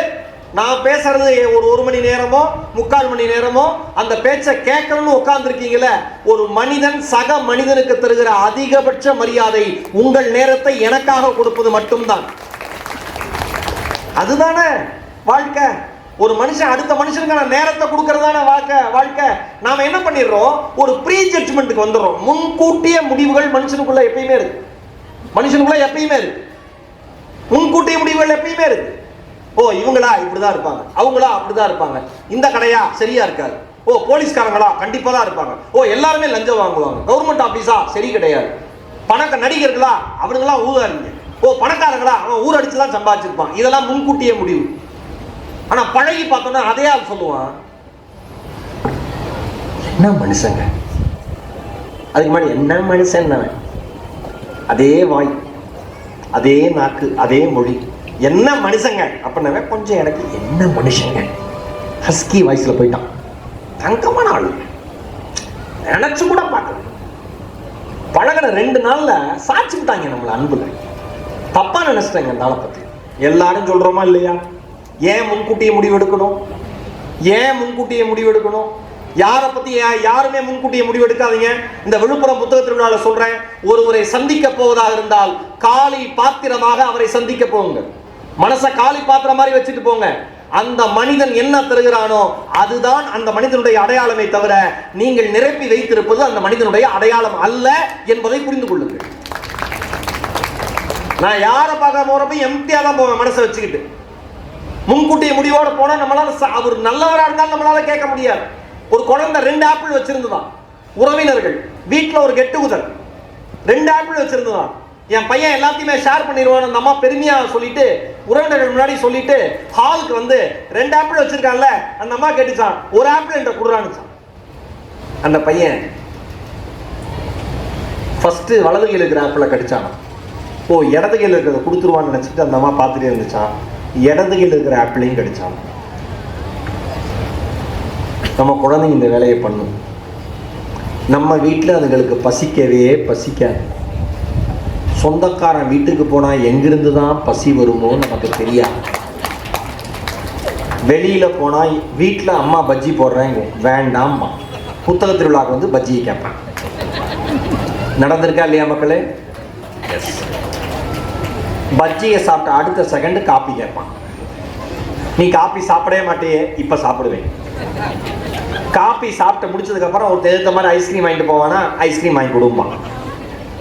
நான் பேசுறது ஒரு மணி நேரமோ 3/4 மணி நேரமோ அந்த பேச்சை கேட்கணும்னு உட்கார்ந்துருக்கீங்களே, ஒரு மனிதன் சக மனிதனுக்கு தருகிற அதிகபட்ச மரியாதை உங்கள் நேரத்தை எனக்காக கொடுப்பது மட்டும்தான். அதுதானே வாழ்க்கை. ஒரு மனுஷன் அடுத்த மனுஷனுக்கான நேரத்தை கொடுக்கறதான வாழ்க்கை. நாம என்ன பண்ணிடுறோம்? ஒரு ப்ரீ ஜட்ஜ்மெண்ட்டுக்கு வந்துடுறோம். முன்கூட்டிய முடிவுகள் மனுஷனுக்குள்ள எப்பயுமே இருக்கு. முன்கூட்டிய முடிவுகள் எப்பயுமே இருக்கு. ஓ, இவங்களா இப்படிதான் இருப்பாங்க, அவங்களா அப்படிதான் இருப்பாங்க, இந்த கடையா சரியா இருக்காது, ஓ போலீஸ்காரங்களா கண்டிப்பா தான் இருப்பாங்க, ஓ எல்லாருமே லஞ்சம் வாங்குவாங்க, கவர்மெண்ட் ஆபீஸா சரி கிடையாது, நடிகர்களா அவனுங்களா ஊதாரிங்க, ஓ பணக்காரங்களா அவன் ஊரடிச்சுதான் சம்பாதிச்சிருப்பான். இதெல்லாம் முன்கூட்டிய முடிவு. ஆனா பழகி பார்த்தோம்னா அதே ஆள் சொல்லுவான், என்ன மனுஷங்க, அதுக்கு முன்னாடி என்ன மனுஷன், அதே வாய், அதே நாக்கு, அதே மொழி, என்ன மனுஷங்க அப்படின்னா கொஞ்சம் எனக்கு என்ன மனுஷங்க ஹஸ்கி வாய்ஸ்ல போயிட்டான். தங்கமான ஆளு நினைச்சு கூட பார்க்கல. பழகின 2 நாள்ல சாட்சிட்டாங்க நம்மள அன்புல. தப்பா நினைச்சிட்டாங்க அந்த ஆளை பத்தி. எல்லாரும் சொல்றோமா இல்லையா? ஏன் முன்கூட்டிய முடிவெடுக்கணும்? யாரை பத்தி யாருமே முன்கூட்டிய முடிவெடுக்காதீங்க. இந்த விழுப்புரம் புத்தக திருவிழாவில் சொல்றேன், ஒருவரை சந்திக்க போவதாக இருந்தால் காலி பாத்திரமாக அவரை சந்திக்க போங்க. மனசை காலி பாத்திரம் மாதிரி வச்சுட்டு போங்க. அந்த மனிதன் என்ன தருகிறானோ அதுதான் அந்த மனிதனுடைய அடையாளமே தவிர நீங்கள் நிரப்பி வைத்திருப்பது அந்த மனிதனுடைய அடையாளம் அல்ல என்பதை புரிந்து கொள்ளுங்கள். நான் யாரை பார்க்க போறப்ப எம்டியா தான் போவேன் மனசை வச்சுக்கிட்டு. முன்கூட்டிய முடிவோட போனா நம்மளால, அவர் நல்லவரா இருந்தாலும் நம்மளால கேட்க முடியாது. ஒரு குழந்தை 2 ஆப்பிள் வச்சிருந்துதான், உறவினர்கள் வீட்டுல ஒரு கெட் டுகெதர் 2 ஆப்பிள் வச்சிருந்துதான். என் பையன் எல்லாத்தையுமே ஷேர் பண்ணிடுவான் அந்த அம்மா பெருமையா சொல்லிட்டு உறவினர்கள் முன்னாடி சொல்லிட்டு ஹாலுக்கு வந்து 2 ஆப்பிள் வச்சிருக்கான்ல, அந்த அம்மா கேட்டுச்சான், 1 ஆப்பிள் என்ற குடுறான்னு. அந்த பையன் ஃபர்ஸ்ட் வலது கையில் இருக்கிற ஆப்பிளை கடிச்சான். இடது கையில் இருக்கிறத கொடுத்துருவான்னு நினச்சிட்டு அந்த அம்மா பார்த்துட்டே இருந்துச்சான். இடது கையில் இருக்கிற ஆப்பிளையும் கிடைச்சான். நம்ம குழந்தைங்க இந்த வேலையை பண்ணும். நம்ம வீட்டில் அதுங்களுக்கு பசிக்கவே பசிக்காது. சொந்தக்காரன் வீட்டுக்கு போனால் எங்கிருந்து தான் பசி வருமோ நமக்கு தெரியாது. வெளியில் போனால் வீட்டில் அம்மா பஜ்ஜி போடுறேங்க, வேண்டாம்மா. புத்தக திருவிழாவுக்கு வந்து பஜ்ஜியை கேட்பேன். நடந்திருக்கா இல்லையா மக்களே? எஸ். பஜ்ஜியை சாப்பிட்ட அடுத்த செகண்ட் காப்பி கேட்பான். நீ காப்பி சாப்பிடவே மாட்டேயே, இப்போ சாப்பிடுவேன். காப்பி சாப்பிட்டு முடிச்சதுக்கப்புறம் ஒரு தெரிந்த மாதிரி ஐஸ்கிரீம் வாங்கிட்டு போவானா, ஐஸ்கிரீம் வாங்கி கொடுப்பான்.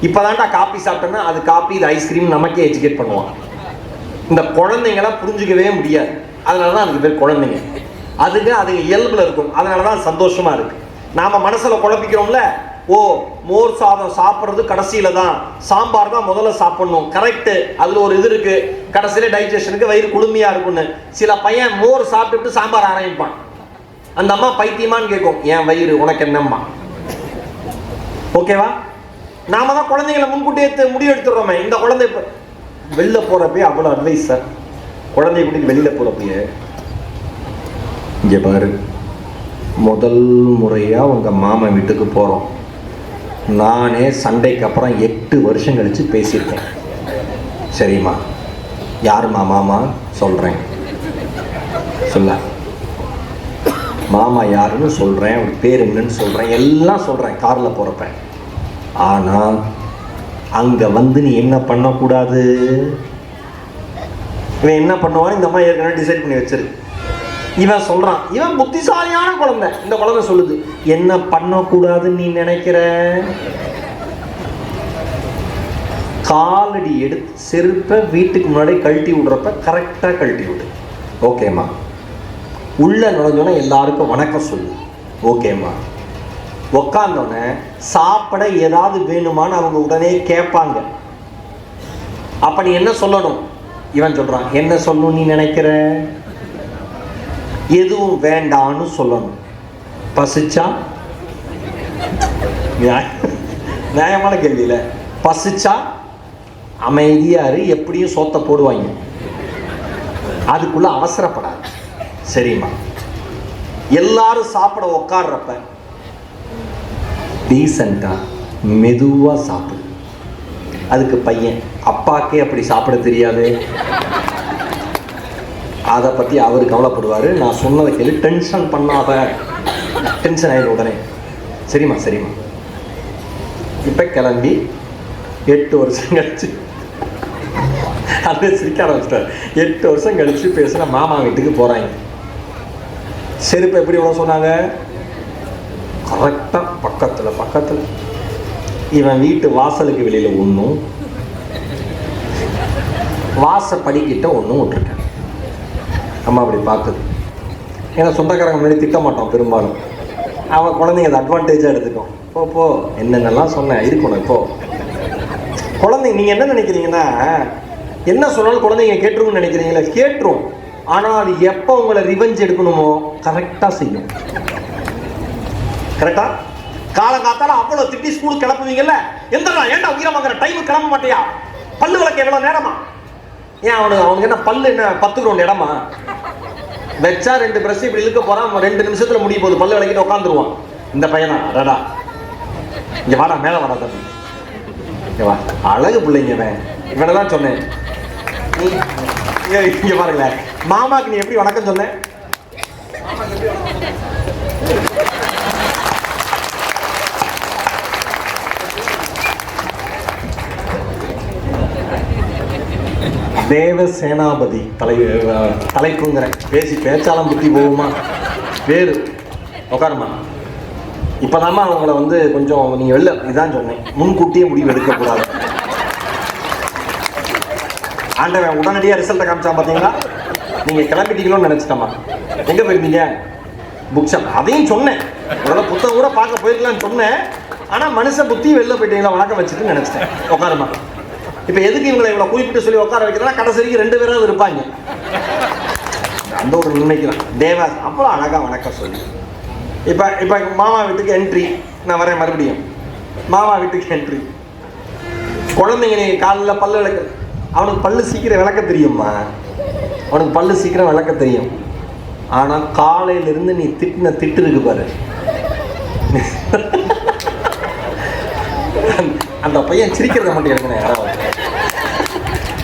இப்போதான்டா காப்பி சாப்பிட்டேன்னா அது காப்பி, இது ஐஸ்கிரீம் நமக்கே எஜுகேட் பண்ணுவான். இந்த குழந்தைங்களாம் புரிஞ்சுக்கவே முடியாது. அதனால தான் அதுக்கு பேர் குழந்தைங்க. அதுங்க இயல்பில் இருக்கும். அதனால தான் சந்தோஷமாக இருக்குது. நாம் மனசில் குழப்பிக்கிறோம்ல, மோர் சாதம் சாப்பிட்றது கடைசியில் தான், சாம்பார் தான் முதல்ல சாப்பிட்ணும். கரெக்டு. அதில் ஒரு இது இருக்குது, கடைசியில் டைஜஷனுக்கு வயிறு குளுமையாக இருக்குன்னு. சில பையன் மோர் சாப்பிட்டுட்டு சாம்பார் ஆரம்பிப்பான். அந்த அம்மா பைத்தியமான்னு கேட்கும், என் வயிறு உனக்கு என்னம்மா? ஓகேவா? நாம தான் குழந்தைங்களை முன்கூட்டியே முடிவு எடுத்துடுறோமே. இந்த குழந்தை இப்போ வெளில போகிறப்பே அவ்வளோ அட்வைஸ் சார். குழந்தைய கூட்டிட்டு வெளியில் போகிறப்பயே, இங்கே பாரு, முதல் முறையாக உங்கள் மாமா வீட்டுக்கு போகிறோம். நானே சண்டைக்கு அப்புறம் 8 வருஷம் கழித்து பேசியிருக்கேன். சரிம்மா, யாரும்மா மாமா? சொல்கிறேன். சொல்ல மாமா யாருன்னு சொல்கிறேன், உன் பேர் என்னன்னு சொல்கிறேன், எல்லாம் சொல்கிறேன் காரில் போகிறப்ப. ஆனால் அங்கே வந்து நீ என்ன பண்ணக்கூடாது. இவன் என்ன பண்ணுவான்னு இந்த அம்மா ஏற்கனவே டிசைட் பண்ணி வச்சிருக்கு. இவன் சொல்கிறான், இவன் புத்திசாலியான குழந்தை. இந்த குழந்தை சொல்லுது, என்ன பண்ணக்கூடாதுன்னு நீ நினைக்கிற? காலடி எடுத்து செருப்பை வீட்டுக்கு முன்னாடி கழட்டி விடுறப்ப கரெக்டாக கழட்டி விடு. ஓகேம்மா. உள்ள நுழைஞ்சோன்னா எல்லாருக்கும் வணக்கம் சொல்லு. ஓகேம்மா. உக்காந்தோடனே சாப்பிட ஏதாவது வேணுமான்னு அவங்க உடனே கேட்பாங்க. அப்ப நீ என்ன சொல்லணும்? இவன் சொல்றான், என்ன சொல்லணும் நீ நினைக்கிற? எதுவும் வேண்டான்னு சொல்லணும். பசிச்சா, நியாயமான கேள்வியில, பசிச்சா அமைதியாரு, எப்படியும் சோத்த போடுவாங்க. அதுக்குள்ள அவசரப்படாது. சரிம்மா. எல்லாரும் சாப்பிட உட்கார்றப்ப டீசெண்டா மெதுவா சாப்பிடு. அதுக்கு பையன், அப்பாக்கே அப்படி சாப்பிட தெரியாது, அதை பற்றி அவர் கவலைப்படுவார், நான் சொன்னதை கேள்வி, டென்ஷன் பண்ணாத. டென்ஷன் ஆயிடும் உடனே. சரிம்மா சரிம்மா. இப்போ கிளம்பி 8 வருஷம் கழிச்சு, அது சிரிக்க ஆரம்பிச்சிட்டார். 8 வருஷம் கழிச்சு பேசுகிற மாமா வீட்டுக்கு போகிறாங்க. செருப்பு எப்படி உள்ள சொன்னாங்க? கரெக்டாக பக்கத்தில். இவன் வீட்டு வாசலுக்கு வெளியில் ஒன்றும், வாசப்படிக்கிட்ட ஒன்றும் விட்டுருக்கேன். அம்மா அப்படி பார்க்குது. ஏன்னா சொந்தக்காரங்க முன்னாடி திட்ட மாட்டோம் பெரும்பாலும். அவன் குழந்தைங்க அதை அட்வான்டேஜாக எடுத்துக்கும். போ என்னென்னலாம் சொன்னேன் இருக்கணும். இப்போது குழந்தைங்க நீங்கள் என்ன நினைக்கிறீங்கன்னா, என்ன சொன்னாலும் குழந்தைங்க கேட்டுருன்னு நினைக்கிறீங்களா? கேட்டுரும். ஆனால் அது எப்போ உங்களை ரிவெஞ்ச் எடுக்கணுமோ கரெக்டாக செய்யும். கரெக்டா? காலங்காத்தால அவ்வளோ திட்டி ஸ்கூலுக்கு கிளப்புவீங்கல்ல, எந்தடா ஏன்டா உயிரமாங்கிற டைமுக்கு கிளம்ப மாட்டியா? பல்லு விளக்க எவ்வளோ நேரமா? ஏன் அவனுக்கு என்ன பல்லு என்ன 10 கிரவுண்ட் இடமா? வச்சா 2 பிரஷ் இப்படி இழுக்க போறான், 2 நிமிஷத்துல முடிய போகுது, பல்லு விளக்கிட்டு உட்காந்துருவான். இந்த பையனா ரடா, இங்க வாடா, மேல வாடா தம்பி, இங்க வா, அழகு பிள்ளைங்க. இவனை தான் சொன்னேன். இங்க பாருங்களேன், மாமாக்கு நீ எப்படி வணக்கம் சொன்ன? தேவ சேனாபதி தலைப்புங்கிற பேச்சாலம் புத்தி போகுமா? வேறு உட்காருமா. இப்போதாம்மா அவங்கள வந்து கொஞ்சம் நீங்கள் வெளில இதான் சொன்னேன், முன்கூட்டியே முடிவு எடுக்கக்கூடாது. ஆண்டவன் உடனடியாக ரிசல்ட்டை காமிச்சான் பார்த்தீங்களா? நீங்கள் கிளம்பிட்டீங்களோன்னு நினச்சிட்டம்மா. எங்கே போயிருந்தீங்க? Book shop. அதையும் சொன்னேன், உடனே புத்தகம் கூட பார்க்க போயிருக்கலான்னு சொன்னேன். ஆனால் மனுஷ புத்தி வெளில போயிட்டீங்களா வணக்கம் வச்சுட்டு நினச்சிட்டேன். உட்காருமா. இப்போ எதுக்கு இவங்களை இவ்வளோ குறிப்பிட்டு சொல்லி உட்கார வைக்கிறேன்னா, கடைசிக்கு 2 பேராவது இருப்பாங்க. அந்த ஒரு நினைக்கலாம். தேவா அப்புறம் அழகாக வணக்கம் சொல்லி, இப்போ மாமா வீட்டுக்கு என்ட்ரி. நான் வரேன் மறுபடியும். மாமா வீட்டுக்கு என்ட்ரி. குழந்தைங்க நீ காலையில் பல்லு விளக்க, அவனுக்கு பல்லு சீக்கிரம் விளக்க தெரியும்மா, அவனுக்கு பல்லு சீக்கிரம் விளக்க தெரியும். ஆனால் காலையிலிருந்து நீ திட்டின திட்டு இருக்கு பாரு, அந்த பையன் சிரிக்கிறத மட்டும் எடுக்கணும் யாராவது.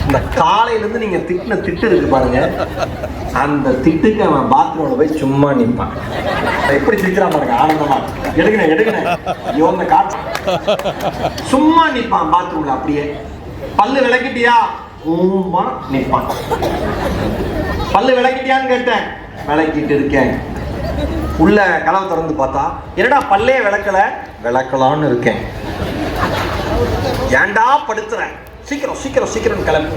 இந்த காலையிலேருந்து நீங்கள் திட்டின திட்டு இருக்கு பாருங்க, அந்த திட்டுக்கு அவன் பாத்ரூமில் போய் சும்மா நிற்பான். எப்படி சிரிக்கிறான் பாருங்க, ஆனந்தமா எடுக்கணும் யோன காற்று சும்மா நிற்பான் பாத்ரூமில். அப்படியே பல்லு விளக்கிட்டியா நிற்பான். பல்லு விளக்கிட்டியான்னு கேட்டேன், விளக்கிட்டு இருக்கேன். உள்ள கதவை திறந்து பார்த்தா என்னடா பல்லே விளக்கலான்னு இருக்கேன். ஏண்டா படுத்துறேன், சீக்கிரம் சீக்கிரம் சீக்கிரம் கிளம்பு.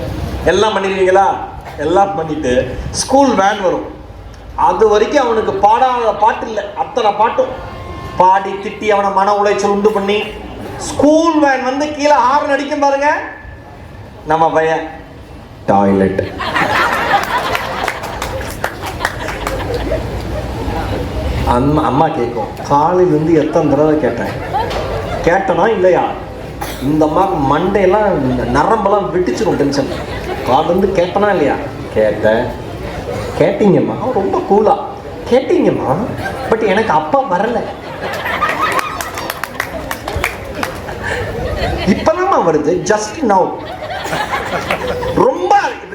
எல்லாம் பண்ணிடுவீங்களா? எல்லாம் பண்ணிட்டு ஸ்கூல் வேன் வரும். அது வரைக்கும் அவனுக்கு பாடாத பாட்டு இல்லை, அத்தனை பாட்டும் பாடி திட்டி அவனை மன உளைச்சல் உண்டு பண்ணி ஸ்கூல் வேன் வந்து கீழே ஹார்ன் அடிக்கும் பாருங்க, நம்ம பையன் டாய்லெட். அம்மா கேட்கும், காலையிலேருந்து எத்தனை தடவை கேட்டனா இல்லையா? இந்த அம்மா மண்டையெல்லாம் நரம்பெல்லாம் வெட்டிச்சிடும் டென்ஷன். காலிலேருந்து கேட்டனா இல்லையா? கேட்டீங்கம்மா, ரொம்ப கூலா கேட்டீங்கம்மா, பட் எனக்கு அப்பா வரல. இப்பதாம்மா வருது, ஜஸ்ட் நவ். ரொம்ப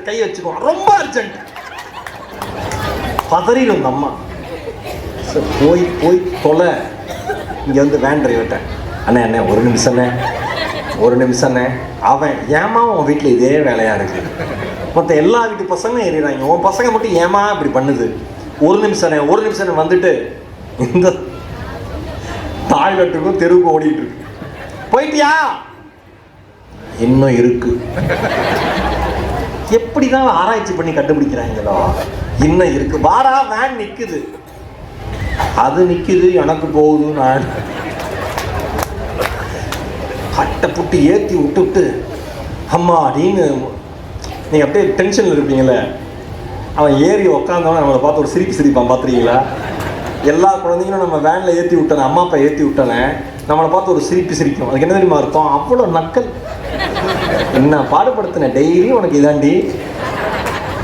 கை வச்சுக்கோ, ரொம்ப அர்ஜென்ட். பதறிடும் இந்த அம்மா. போய் போய் தொலை. இங்கே வந்து வேன் டிரைவர்கிட்ட, அண்ணே ஒரு நிமிஷம்ண்ணே. அவன் ஏமா உன் வீட்டில் இதே வேலையாக இருக்குது, மற்ற எல்லா வீட்டு பசங்களும் ஏறிடுறாங்க, உன் பசங்க மட்டும் ஏமா இப்படி பண்ணுது? ஒரு நிமிஷம் வந்துட்டு இந்த டாய்லெட்டுக்கும் தெருவுக்கு ஓடிட்டு இருக்கு. போயிட்டியா? இன்னும் இருக்கு. எப்படிதான் ஆராய்ச்சி பண்ணி கண்டுபிடிக்கிறாங்களோ, இன்னும் இருக்கு. வாரா வேன் நிக்குது, அது நிக்குது, எனக்கு போகுது. நான் கட்டை புட்டி ஏற்றி விட்டுவிட்டு அம்மா அப்படின்னு நீங்கள் அப்படியே டென்ஷனில் இருப்பீங்களே. அவன் ஏறி உக்காந்தவன நம்மளை பார்த்து ஒரு சிரிப்பான். பார்த்துருக்கீங்களா? எல்லா குழந்தைங்களும் நம்ம வேனில் ஏற்றி விட்டானே, அம்மா அப்பா ஏற்றி விட்டானே, நம்மளை பார்த்து ஒரு சிரிக்கும். அதுக்கு என்ன தெரியுமா அர்த்தம்? அவ்வளோ நக்கல். என்ன பாடுபடுத்தின டெய்லி உனக்கு இதாண்டி,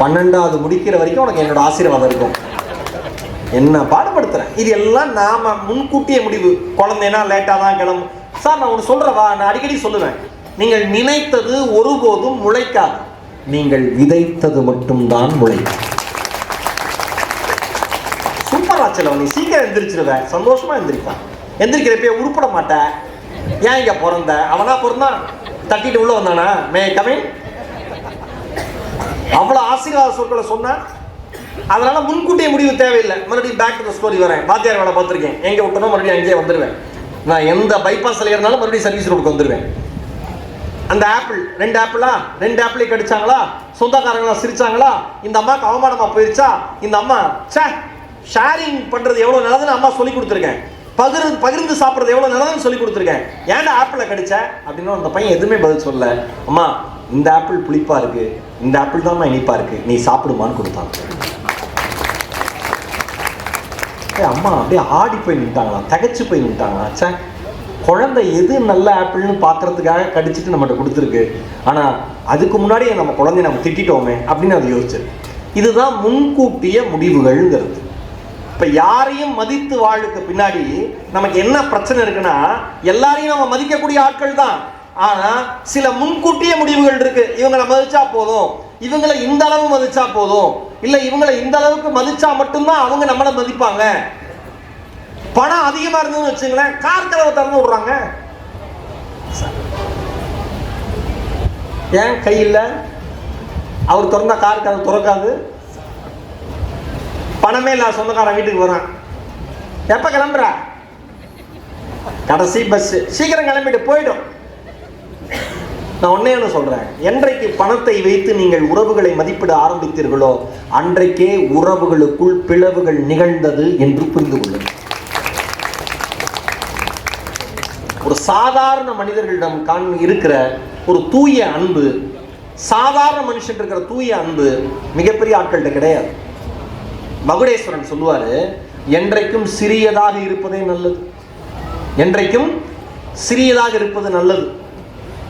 12வது முடிக்கிற வரைக்கும் உனக்கு என்னோட ஆசீர்வாதம் இருக்கும். என்ன பாடுபடுத்துறேன். இது எல்லாம் நாம முன்கூட்டிய முடிவு. குழந்தைனா லேட்டாக தான் கிளம்பும். சார் நான் ஒன்று சொல்கிறவா, நான் அடிக்கடி சொல்லுவேன், நீங்கள் நினைத்தது ஒருபோதும் முளைக்காது, நீங்கள் விதைத்தது மட்டும்தான் முளைக்கும். சூப்பரா செலவு. நீ சீக்கிரம் எந்திரிச்சிருவேன், சந்தோஷமா எந்திரிப்பான். எந்திரிக்கிறப்ப உருப்பட மாட்டேன். ஏன் இங்க பிறந்த? அவனா பிறந்தான், தட்டிட்டு உள்ள வந்தானா? May coming. அவ்வளோ ஆசீர்வாத சொற்களை சொன்ன. அதனால முன்கூட்டிய முடிவு தேவையில்லை. மறுபடியும் பேக் டு த ஸ்டோரி வரேன். வாத்தியார் வேலை பார்த்துருக்கேன், எங்கே விட்டனோ மறுபடியும் அங்கேயே வந்துடுவேன். நான் எந்த பைபாஸில் ஏறினாலும் மறுபடியும் சர்வீஸ் ரோடுக்கு வந்துடுவேன். அந்த ஆப்பிள் 2 ஆப்பிளா, 2 ஆப்பிளை கடிச்சாங்களா, சொந்தக்காரங்களா சிரிச்சாங்களா, இந்த அம்மாவுக்கு அவமானமா போயிருச்சா, இந்த அம்மா ஷேரிங் பண்றது எவ்வளவு நல்லதுன்னு அம்மா சொல்லி கொடுத்துருக்கேன், பகிர்ந்து சாப்பிட்றது எவ்வளவு நல்லதுன்னு சொல்லி கொடுத்துருக்கேன், ஏன்டா ஆப்பிளை கடிச்ச அப்படின்னு அந்த பையன் எதுவுமே பதில் சொல்ல. அம்மா இந்த ஆப்பிள் புளிப்பா இருக்கு, இந்த ஆப்பிள் தான் இனிப்பா இருக்கு, நீ சாப்பிடுமான்னு கொடுத்தாங்க. அம்மா அப்படியே ஆடி போய் நின்ட்டாங்களா, தகைச்சு போய் நின்ட்டாங்களா. சே, குழந்தை எது நல்ல ஆப்பிள்னு பார்க்கறதுக்காக கடிச்சிட்டு நம்மகிட்ட கொடுத்துருக்கு, ஆனால் அதுக்கு முன்னாடியே நம்ம குழந்தைய நம்ம திட்டோமே அப்படின்னு அதை யோசிச்சு. இதுதான் முன்கூட்டிய முடிவுகள்ங்கிறது. இப்போ யாரையும் மதித்து வாழுக்கு பின்னாடி நமக்கு என்ன பிரச்சனை இருக்குன்னா, எல்லாரையும் நம்ம மதிக்கக்கூடிய ஆட்கள் தான், ஆனால் சில முன்கூட்டிய முடிவுகள் இருக்கு. இவங்களை மதிச்சா போதும், இவங்களை இந்த அளவு மதிச்சா போதும், இல்லை இவங்களை இந்த அளவுக்கு மதிச்சா மட்டும்தான் அவங்க நம்மளை மதிப்பாங்க. பணம் அதிகமா இருந்ததுன்னு வச்சுங்களேன், கார் கதவை திறந்து விடுறாங்க. ஏன் கையில் அவர் திறந்தா கார் கதவு திறக்காது? பணமே இல்ல சொந்தக்காரன் வீட்டுக்கு வரான், எப்ப கிளம்புற? கடைசி பஸ், சீக்கிரம் கிளம்பிட்டு போயிடும். நான் ஒன்னே ஒன்று சொல்றேன், என்றைக்கு பணத்தை வைத்து நீங்கள் உறவுகளை மதிப்பிட ஆரம்பித்தீர்களோ அன்றைக்கே உறவுகளுக்குள் பிளவுகள் நிகழ்ந்தது என்று புரிந்து கொள்ளுங்கள். ஒரு சாதாரண மனிதர்களிடம் இருக்கிற ஒரு தூய அன்பு, சாதாரண மனுஷன் இருக்கிற தூய அன்பு மிகப்பெரிய ஆட்கள்கிட்ட கிடையாது. மகுடேஸ்வரன் சொல்லுவாரு, என்றைக்கும் சிறியதாக இருப்பதே நல்லது, என்றைக்கும் சிறியதாக இருப்பது நல்லது.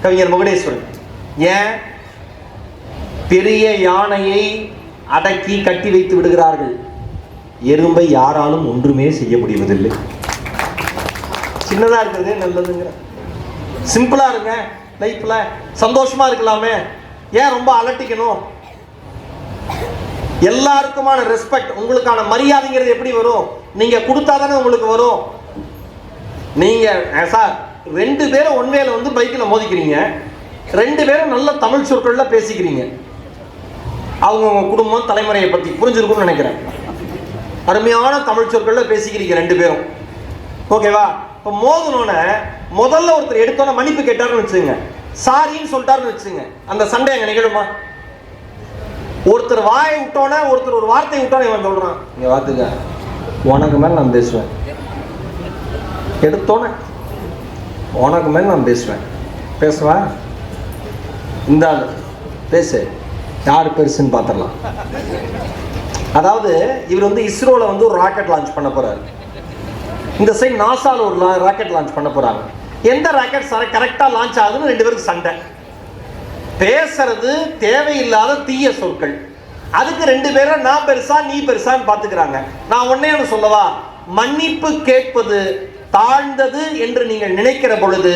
கவிஞர் முகடேஸ்வரன். ஏன்? பெரிய யானையை அடக்கி கட்டி வைத்து விடுகிறார்கள், எறும்பை யாராலும் ஒன்றுமே செய்ய முடிவதில்லை. சின்னதா இருக்கிறதே நல்லதுங்கிற. சிம்பிளா இருங்க, லைஃப்ல சந்தோஷமா இருக்கலாமே, ஏன் ரொம்ப அலட்டிக்கணும்? எல்லாருக்குமான ரெஸ்பெக்ட், உங்களுக்கான மரியாதைங்கிறது எப்படி வரும்? நீங்க கொடுத்தாதானே உங்களுக்கு வரும். நீங்க சார் 2 பேரும் ஒன்வேல வந்து பைக்கில் மோதிக்கிறீங்க, 2 பேரும் நல்ல தமிழ் சொற்கள்ல பேசிக்கிறீங்க, அவங்க குடும்பம் தலைமுறையை பத்தி புரிஞ்சிருக்கும்னு நினைக்கிறேன். அருமையான தமிழ் சொற்கள்ல பேசிக்கிறீங்க 2 பேரும், ஓகேவா? இப்போ மோதனோன்னு முதல்ல ஒருத்தர் எடுத்தோன்னே மன்னிப்பு கேட்டாருன்னு வச்சுங்க, சாரின்னு சொல்லிட்டாருன்னு வச்சுங்க, அந்த சண்டை அங்கே நிகழுமா? ஒருத்தர் வாயை விட்டோன்னே, ஒருத்தர் ஒரு வார்த்தையை விட்டோன்னே இவன் சொல்றான், இங்க வாத்துக்க உனக்கு மேல நான் பேசுவேன், எடுத்தோன்னே உனக்கு மேல நான் பேசுவேன், பேசுவா இந்த ஆள் பேசு, யார் பெருசுன்னு பார்த்துடலாம். அதாவது இவர் வந்து இஸ்ரோல வந்து ஒரு ராக்கெட் லான்ச் பண்ண போறாரு, இந்த சைடு நாசால ஒரு ராக்கெட் லான்ச் பண்ண போறாங்க. எந்த ராக்கெட் கரெக்டா லான்ச் ஆகுதுன்னு 2 பேருக்கு சண்டை. பேசுறது தேவையில்லாத தீய சொற்கள், அதுக்கு 2 பேரும் நான் பெருசா நீ பெருசான்னு பார்த்துக்கிறாங்க. நான் ஒன்னே ஒன்று சொல்லவா, மன்னிப்பு கேட்பது தாழ்ந்தது என்று நீங்கள் நினைக்கிற பொழுது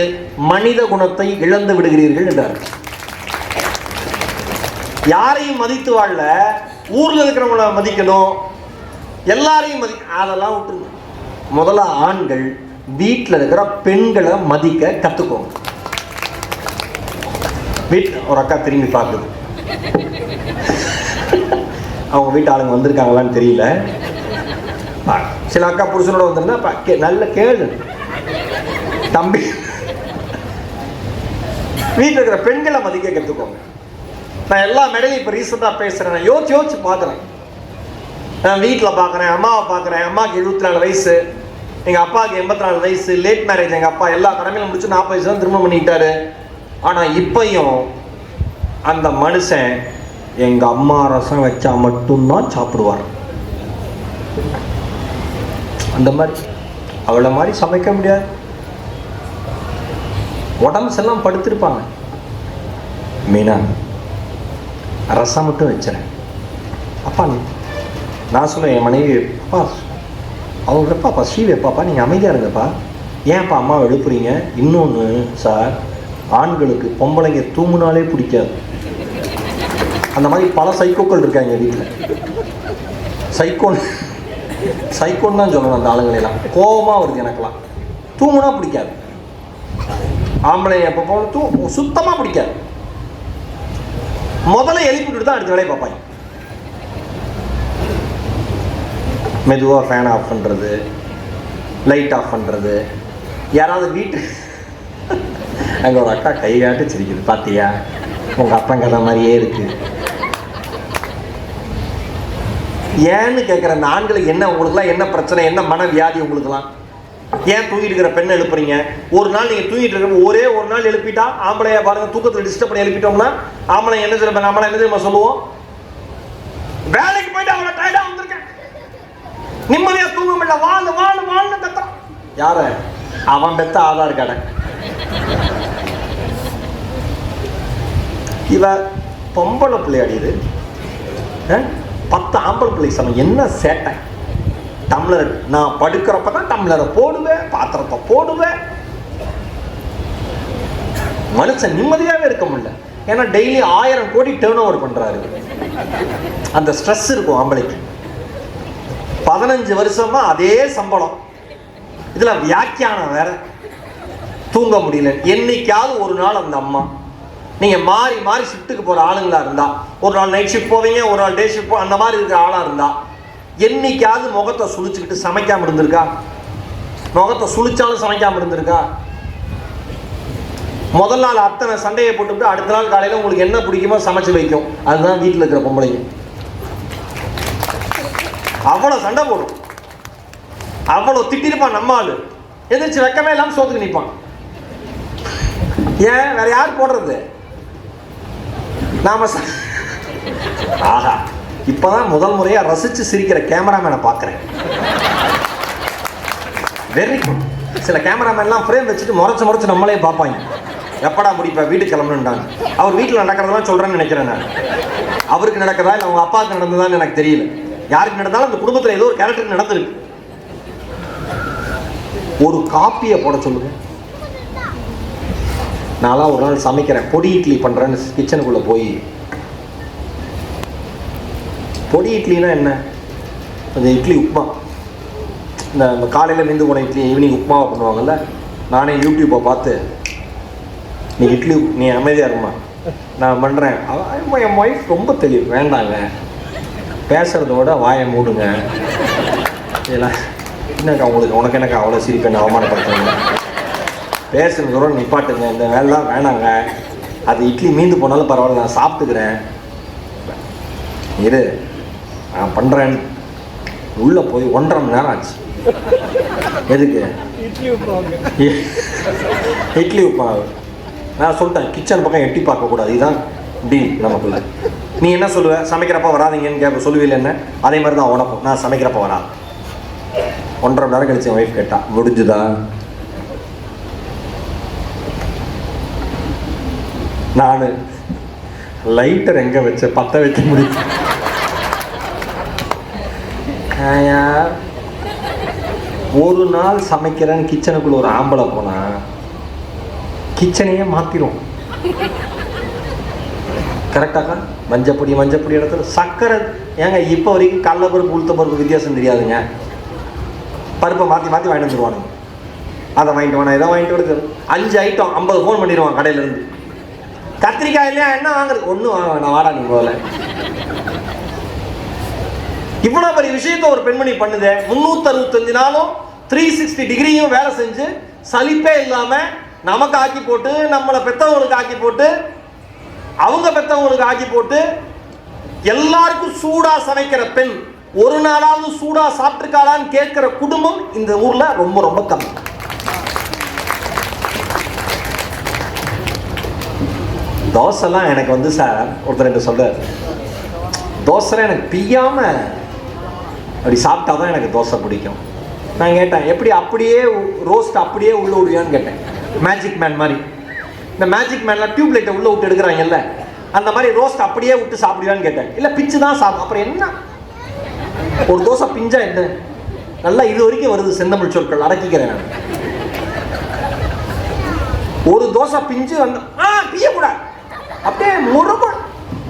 மனித குணத்தை இழந்து விடுகிறீர்கள் என்றார். யாரையும் மதித்து வாழல, ஊர்ல இருக்கிறவங்கள மதிக்கணும், எல்லாரையும் அதெல்லாம் விட்டுருங்க. முதல்ல ஆண்கள் வீட்டில் இருக்கிற பெண்களை மதிக்க கத்துக்கோங்க. வீட்டில் ஒரு அக்கா திரும்பி பார்க்குது, அவங்க வீட்டு ஆளுங்க வந்திருக்காங்களான்னு தெரியல. சில அக்கா புருஷனோட வந்திருந்தா நல்ல கேளு தம்பி. வீட்டில் இருக்கிற பெண்களை மதிக்க கற்றுக்கோங்க. நான் எல்லா மேடையும் இப்போ ரீசெண்டாக பேசுகிறேன், நான் யோசிச்சு பார்க்குறேன். நான் வீட்டில் பார்க்குறேன், அம்மாவை பார்க்குறேன். அம்மாவுக்கு 74 வயசு, எங்கள் அப்பாவுக்கு 84 வயசு, லேட் மேரேஜ். எங்கள் அப்பா எல்லா கடமையிலும் முடிச்சு 40 வயசு தான் திரும்ப பண்ணிக்கிட்டாரு. ஆனால் இப்பையும் அந்த மனுஷன் எங்கள் அம்மா ரசம் வச்சா மட்டும்தான் சாப்பிடுவார். அந்த மாதிரி அவளை மாதிரி சமைக்க முடியாது. உடம்பு செல்லாம் படுத்திருப்பாங்க. மீனா ரசம் மட்டும் வச்சுறேன். அப்பா நான் சொல்லுவேன் என் மனைவி, அப்பா அவங்க வைப்பாப்பா ஸ்ரீ வைப்பாப்பா, நீங்கள் அமைதியாக இருங்கப்பா, ஏன்ப்பா அம்மா எழுப்புறீங்க? இன்னொன்று சார், ஆண்களுக்கு பொம்பளைங்க தூங்குனாலே பிடிக்காது. அந்த மாதிரி பல சைக்கோக்கள் இருக்காங்க வீட்டில். சைக்கோன்னு தான் சொல்லணும் அந்த ஆளுங்களெல்லாம். கோபமாக வருது எனக்கெல்லாம். தூங்குனா பிடிக்காது, ஆம்பளை எப்போ போன சுத்தமாக பிடிக்காது. முதல்ல எழுப்பிட்டு தான் அடுத்த வேலையை பார்ப்பாங்க. மெதுவாக ஃபேன் ஆஃப் பண்ணுறது, லைட் ஆஃப் பண்ணுறது. யாராவது வீட்டு அங்கே ஒரு அக்கா கை காட்டு சிரிக்குது, பார்த்தியா உங்கள் அப்பங்கதை மாதிரியே இருக்கு. ஏன்னு கேட்குற அந்த ஆண்களுக்கு என்ன, உங்களுக்குலாம் என்ன பிரச்சனை, என்ன மன வியாதி உங்களுக்குலாம்? ஏன் தூங்கிட்டு இருக்கிற பெண்ணை எழுப்புறீங்க? ஒரு நாள் நீங்கள் தூங்கிட்டு இருக்க ஒரே ஒரு நாள் எழுப்பிட்டா, ஆம்பளைய பாருங்க தூக்கத்தில் டிஸ்டர்ப் பண்ணி எழுப்பிட்டோம்னா ஆம்பளை என்ன சொல்லுவேன், நம்மளை என்ன தெரியுமா சொல்லுவோம்? வேலைக்கு போயிட்டு அவளை டயர்டாக வந்திருக்கேன், நிம்மதியா தூங்க முடியல, வாழ்னு கத்துறான். யார? அவன் பெத்த ஆதார் கார்டை. இவ பொம்பளை பிள்ளையாடிது, 10 ஆம்பளை பிள்ளை சமம் என்ன சேட்டை. டம்ளர் நான் படுக்கிறப்ப தான் டம்ளரை போடுவேன், பாத்திரத்தை போடுவேன். மனுஷன் நிம்மதியாவே இருக்க முடியல. ஏன்னா டெய்லி 1000 கோடி டேர்ன் ஓவர் பண்றாரு. அந்த ஸ்ட்ரெஸ் இருக்கும் ஆம்பளைக்கு. 15 வருஷமா அதே சம்பளம், இதுல வியாக்கியானம் வேற, தூங்க முடியல. என்னைக்காவது ஒரு நாள் அந்த அம்மா, நீங்க மாறி மாறி ஷிஃப்ட்டுக்கு போற ஆளுங்களா இருந்தா, ஒரு நாள் நைட் ஷிஃப்ட் போவீங்க, ஒரு நாள் டே ஷிஃப்ட், அந்த மாதிரி இருக்கிற ஆளா இருந்தா, என்னைக்காவது முகத்தை சுழிச்சுக்கிட்டு சமைக்காம இருந்திருக்கா? முகத்தை சுழிச்சாலும் சமைக்காம இருந்திருக்கா? முதல் நாள் அத்தனை சண்டையை போட்டுவிட்டு அடுத்த நாள் காலையில உங்களுக்கு என்ன பிடிக்குமோ சமைச்சு வைக்கும். அதுதான் வீட்டில் இருக்கிற பொம்பளைங்க. அவ்வளவு சண்டை போடும், அவ்வளவு திட்டிருப்பான். நம்ம ஆளு எதிர்த்து வெக்கமே இல்லாம சோத்துக்கு நிற்பான். ஏன் வேற யார் போடுறது? நாம ஆஹா, இப்பதான் முதல் முறையா ரசிச்சு சிரிக்கிற கேமராமேனை பார்க்கிறேன். Very good. சில கேமராமேன்லாம் ஃப்ரேம் வச்சுட்டு முறைச்சு நம்மளே பார்ப்பாங்க. எப்படா முடிப்ப வீட்டுக்கு கிளம்பணுன்ட்டாங்க. அவர் வீட்டில் நடக்கிறதெல்லாம் சொல்கிறேன்னு நினைக்கிறேன் நான். அவருக்கு நடக்கிறதா இல்லை அவங்க அப்பாவுக்கு நடந்ததான்னு எனக்கு தெரியல. யாருக்கு நடந்தாலும் அந்த குடும்பத்தில் ஏதோ ஒரு கேரக்டர் நடந்திருக்கு. ஒரு காப்பியை போட சொல்லுங்க. நான்லாம் ஒரு நாள் சமைக்கிறேன், பொடி இட்லி பண்ணுறேன்னு கிச்சனுக்குள்ளே போய், பொடி இட்லினா என்ன, அந்த இட்லி உப்புமா, இந்த காலையில் மீந்து போன இட்லி ஈவினிங் உப்புமாவை பண்ணுவாங்கல்ல, நானே யூடியூப்பை பார்த்து நீ இட்லி நீ அமைதியாக இருமா நான் பண்ணுறேன். என் ஒய்ஃப் ரொம்ப தெளிவு, வேண்டாங்க பேசுகிறதோட வாயை மூடுங்க, இதெல்லாம் என்னக்கா உங்களுக்கு உனக்கு எனக்கு அவ்வளோ சிரிப்பு என்ன அவமானப்படுத்துங்க, பேசுகிறதோட நிப்பாட்டுங்க, இந்த வேலைலாம் வேணாங்க, அது இட்லி மீந்து போனாலும் பரவாயில்ல நான் சாப்பிட்டுக்கிறேன், இரு நான் பண்ணுறேன். உள்ளே போய் 1.5 மணி நேரம் ஆச்சு. எதுக்கு? இட்லி உப்புமாவு. நான் சொல்லிட்டேன் கிச்சன் பக்கம் எட்டி பார்க்கக்கூடாது, இதுதான் டீல் நமக்குள்ள. நீ என்ன சொல்லுவ, சமைக்கிறப்ப வராதிங்கன்னு கேட்ப சொல்லுவீல்ல என்ன, அதே மாதிரி தான் உனக்கும், நான் சமைக்கிறப்ப வரா. 1.5 மணி நேரம் கழிச்சு என் ஒய்ஃப் கேட்டா முடிஞ்சுதா, நான் லைட்டர் எங்கே வச்ச பற்ற வைக்க முடியும். ஒரு நாள் சமைக்கிறேன்னு கிச்சனுக்குள்ள ஒரு ஆம்பளை போனா கிச்சனையே மாத்திரும். கரெக்டாக்கா? மஞ்சப்பொடி இடத்துல சக்கரை, ஏங்க இப்போ வரைக்கும் கடலைப்பருப்பு உளுத்த பருப்பு வித்தியாசம் தெரியாதுங்க. பருப்பை மாற்றி மாற்றி வாங்கிட்டு வந்துடுவானுங்க. அதை வாங்கிட்டு வாங்க, இதை வாங்கிட்டு வருது, 5 ஐட்டம் 50 ஃபோன் பண்ணிடுவான் கடையிலேருந்து. கத்திரிக்காய் இல்லையா என்ன வாங்குறது, ஒன்றும் வாங்க நான் வாடா நீ முதல்ல. இவ்வளோ பெரிய விஷயத்த ஒரு பெண்மணி பண்ணுது. 365 நாளும் 360 டிகிரியும் வேலை செஞ்சு சலிப்பே இல்லாமல் நமக்கு ஆக்கி போட்டு, நம்மளை பெற்றவங்களுக்கு ஆக்கி போட்டு, அவங்க பெற்றவங்களுக்கு ஆக்கி போட்டு, எல்லாருக்கும் சூடா சமைக்கிற பெண் ஒரு நாளாவது சூடா சாப்பிட்டுருக்காளான்னு கேட்கிற குடும்பம் இந்த ஊர்ல ரொம்ப ரொம்ப கம்மி. தோசைலாம் எனக்கு வந்து சார் ஒருத்தர் சொல்றாரு, தோசை எனக்கு பிய்யாம அப்படி சாப்பிட்டா தான் எனக்கு தோசை பிடிக்கும். நான் கேட்டேன் எப்படி அப்படியே ரோஸ்ட் அப்படியே உள்ள விடுவியான்னு கேட்டேன். மேஜிக் மேன் மாதிரி, இந்த மேஜிக் மேன்லாம் டியூப் லைட்டை உள்ள விட்டு எடுக்கிறாங்கல்ல, அந்த மாதிரி ரோஸ்ட் அப்படியே விட்டு சாப்பிடுவான்னு கேட்டேன். இல்லை பிச்சு தான் சாப்பிடும். அப்புறம் என்ன, ஒரு தோசை பிஞ்சா என்ன, நல்லா இது வரைக்கும் வருது செந்தமிழ் சொற்கள் அடக்கிக்கிறேன் நான். ஒரு தோசை பிஞ்சு வந்து பிய்யக்கூடாது, அப்படியே முருக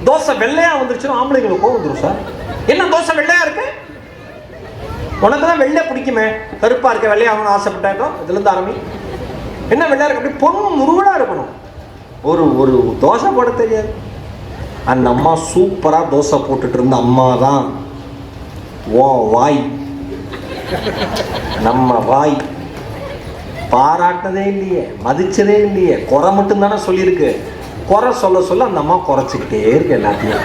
தோசை வெள்ளையா வந்துருச்சுன்னா ஆம்பளைங்களுக்கு கோவம் வந்துடும். சார் என்ன தோசை வெள்ளையா இருக்கு, உனக்கு தான் வெள்ளை பிடிக்குமே, கருப்பா இருக்க வெள்ளையாகணும்னு ஆசைப்பட்டோம், இதுலேருந்து ஆரம்பி என்ன வெள்ளையா இருக்கு, அப்படி பொண்ணு முருகலா இருக்கணும். ஒரு ஒரு தோசை போட தெரியாது. அந்த அம்மா சூப்பரா தோசை போட்டுட்டு இருந்த அம்மா தான் ஓ வாய், நம்ம வாய் பாராட்டினதே இல்லையே, மதிச்சதே இல்லையே, குறை மட்டும் தானே சொல்லியிருக்கு. குறை சொல்ல சொல்ல அந்த அம்மா குறைச்சிக்கிட்டே இருக்கு எல்லாத்தையும்.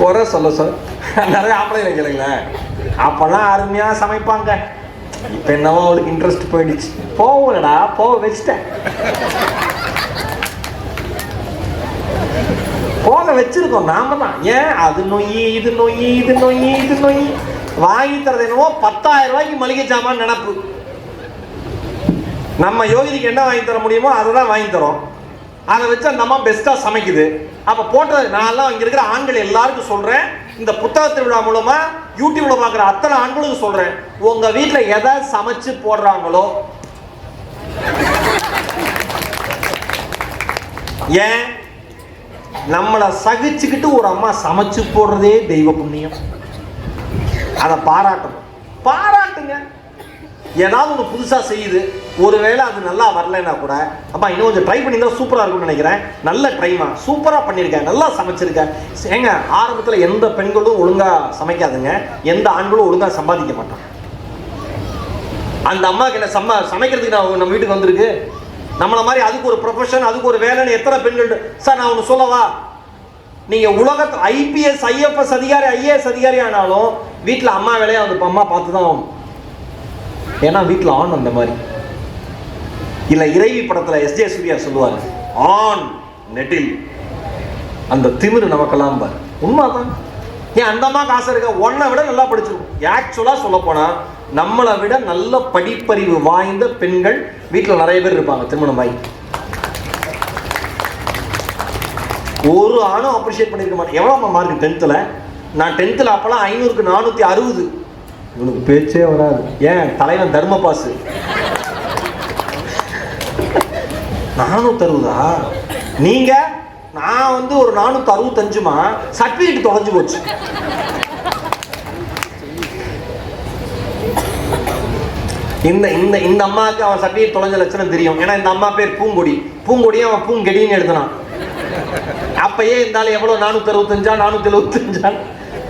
குறை சொல்ல சொல்ல நிறைய ஆம்பளை வைக்கலைங்களேன், அப்பெல்லாம் அருமையா சமைப்பாங்க. இப்ப என்னவோ அவளுக்கு இன்ட்ரெஸ்ட் போயிடுச்சு. போகலடா போக வச்சுட்டேன், போக வச்சிருக்கோம் நாம தான். ஏன் அது நொய் இது நொய் இது நொய் இது நொய், வாங்கி தரது என்னவோ 10,000 ரூபாய்க்கு மளிகை சாமான் நினப்பு. நம்ம யோகிதிக்கு என்ன வாங்கி தர முடியுமோ அதை தான் வாங்கி தரோம். அதை வச்சு அந்த அம்மா பெஸ்டா சமைக்குது. அப்ப போட்டது நான் இங்க இருக்கிற ஆண்கள் எல்லாருக்கும் சொல்றேன், இந்த புத்தக திருவிழா மூலமா யூடியூப்ல பாக்குற அத்தனை ஆண்களுக்கு சொல்றேன், உங்க வீட்டுல எதை சமைச்சு போடுறாங்களோ, ஏன் நம்மளை சகிச்சுக்கிட்டு ஒரு அம்மா சமைச்சு போடுறதே தெய்வ புண்ணியம். அதை பாராட்டணும், பாராட்டுங்க. ஏதாவது ஒன்று புதுசாக செய்யுது, ஒருவேளை அது நல்லா வரலைன்னா கூட அம்மா இன்னும் கொஞ்சம் ட்ரை பண்ணி தான் சூப்பராக இருக்கும்னு நினைக்கிறேன், நல்ல ட்ரைமா, சூப்பராக பண்ணியிருக்கேன், நல்லா சமைச்சிருக்கேன். ஏங்க ஆரம்பத்தில் எந்த பெண்களும் ஒழுங்காக சமைக்காதுங்க, எந்த ஆண்களும் ஒழுங்காக சம்பாதிக்க மாட்டாங்க. அந்த அம்மாவுக்கு என்ன சமைக்கிறதுக்கு நான் நம்ம வீட்டுக்கு வந்திருக்கு, நம்மளை மாதிரி அதுக்கு ஒரு ப்ரொஃபஷன் அதுக்கு ஒரு வேலைன்னு எத்தனை பெண்கள். சார் நான் ஒன்று சொல்லவா, நீங்கள் உலகத்தில் ஐபிஎஸ் ஐஎஃப்எஸ் அதிகாரி ஐஏஎஸ் அதிகாரி ஆனாலும் வீட்டில் அம்மா வேலையை அந்த அம்மா பார்த்து தான் ஆகும். ஏன்னா வீட்டில் ஆண் அந்த மாதிரி இல்லை. இறைவி படத்தில் எஸ்ஜே சூர்யா சொல்லுவார், ஆண் நெட்டில் அந்த திமிரு நமக்கெல்லாம் பார். உண்மைதான். ஏன் அந்த அம்மா காசு இருக்க ஒன்றை விட நல்லா படிச்சிருக்கும். ஆக்சுவலாக சொல்ல போனால் நம்மளை விட நல்ல படிப்பறிவு வாய்ந்த பெண்கள் வீட்டில் நிறைய பேர் இருப்பாங்க. திருமணமாகி ஒரு ஆணும் அப்ரிஷியேட் பண்ணியிருக்க மாட்டேன். எவ்வளோ மார்க் 10th? நான் 10th அப்போலாம் 500க்கு 460. இவனுக்கு பேச்சே வராது. ஏன் தலைவன் தர்ம பாசு. 460? நீங்க நான் வந்து ஒரு 465மா சர்டிஃபிகேட் தொலைஞ்சு போச்சு. இந்த இந்த இந்த அம்மாவுக்கு அவன் சர்டிஃபிகேட் தொலைஞ்ச லட்சணம் தெரியும். ஏன்னா இந்த அம்மா பேர் பூங்கொடி. பூங்கொடியும் அவன் பூங்கெடின்னு எழுதினான். அப்பயே இருந்தாலும் எவ்வளோ 465 475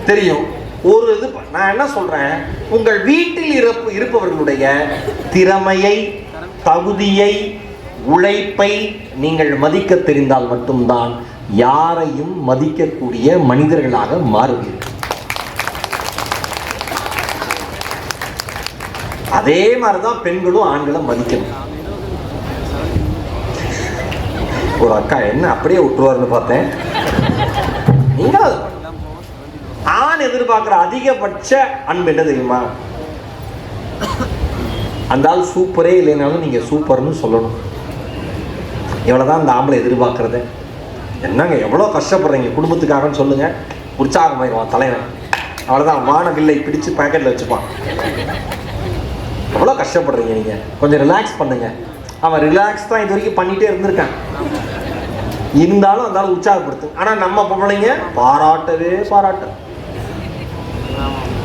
தெரியும். ஒரு இது நான் என்ன சொல்றேன், உங்கள் வீட்டில் இருப்பவர்களுடைய திறமையை, தகுதியை, உழைப்பை நீங்கள் மதிக்க தெரிந்தால் மட்டும்தான் யாரையும் மதிக்கக்கூடிய மனிதர்களாக மாறுவீர்கள். அதே மாதிரிதான் பெண்களும் ஆண்களும் மதிக்கணும். ஒரு அக்கா என்ன அப்படியே விட்டுருவாருன்னு பார்த்தேன். நீங்க ஆண் எதிர்பார்க்கிற அதிகபட்ச அன்பு என்ன தெரியுமா? அந்த ஆள் சூப்பரே இல்லைனாலும் நீங்க சூப்பர்னு சொல்லணும். இவ்வளவுதான் அந்த ஆம்பளை எதிர்பார்க்கறது. என்னங்க எவ்வளோ கஷ்டப்படுறீங்க குடும்பத்துக்காகன்னு சொல்லுங்க, உற்சாகமாயிருவான் தலைவன். அவ்வளோதான், வானவில்லை பிடிச்சு பேக்கெட்டில் வச்சுப்பான். எவ்வளோ கஷ்டப்படுறீங்க நீங்க, கொஞ்சம் ரிலாக்ஸ் பண்ணுங்க. அவன் ரிலாக்ஸ் தான் இது வரைக்கும் பண்ணிட்டே இருந்திருக்கான். இருந்தாலும் அந்த ஆள் உற்சாகப்படுத்து. ஆனால் நம்ம பொம்பளைங்க பாராட்டவே பாராட்ட.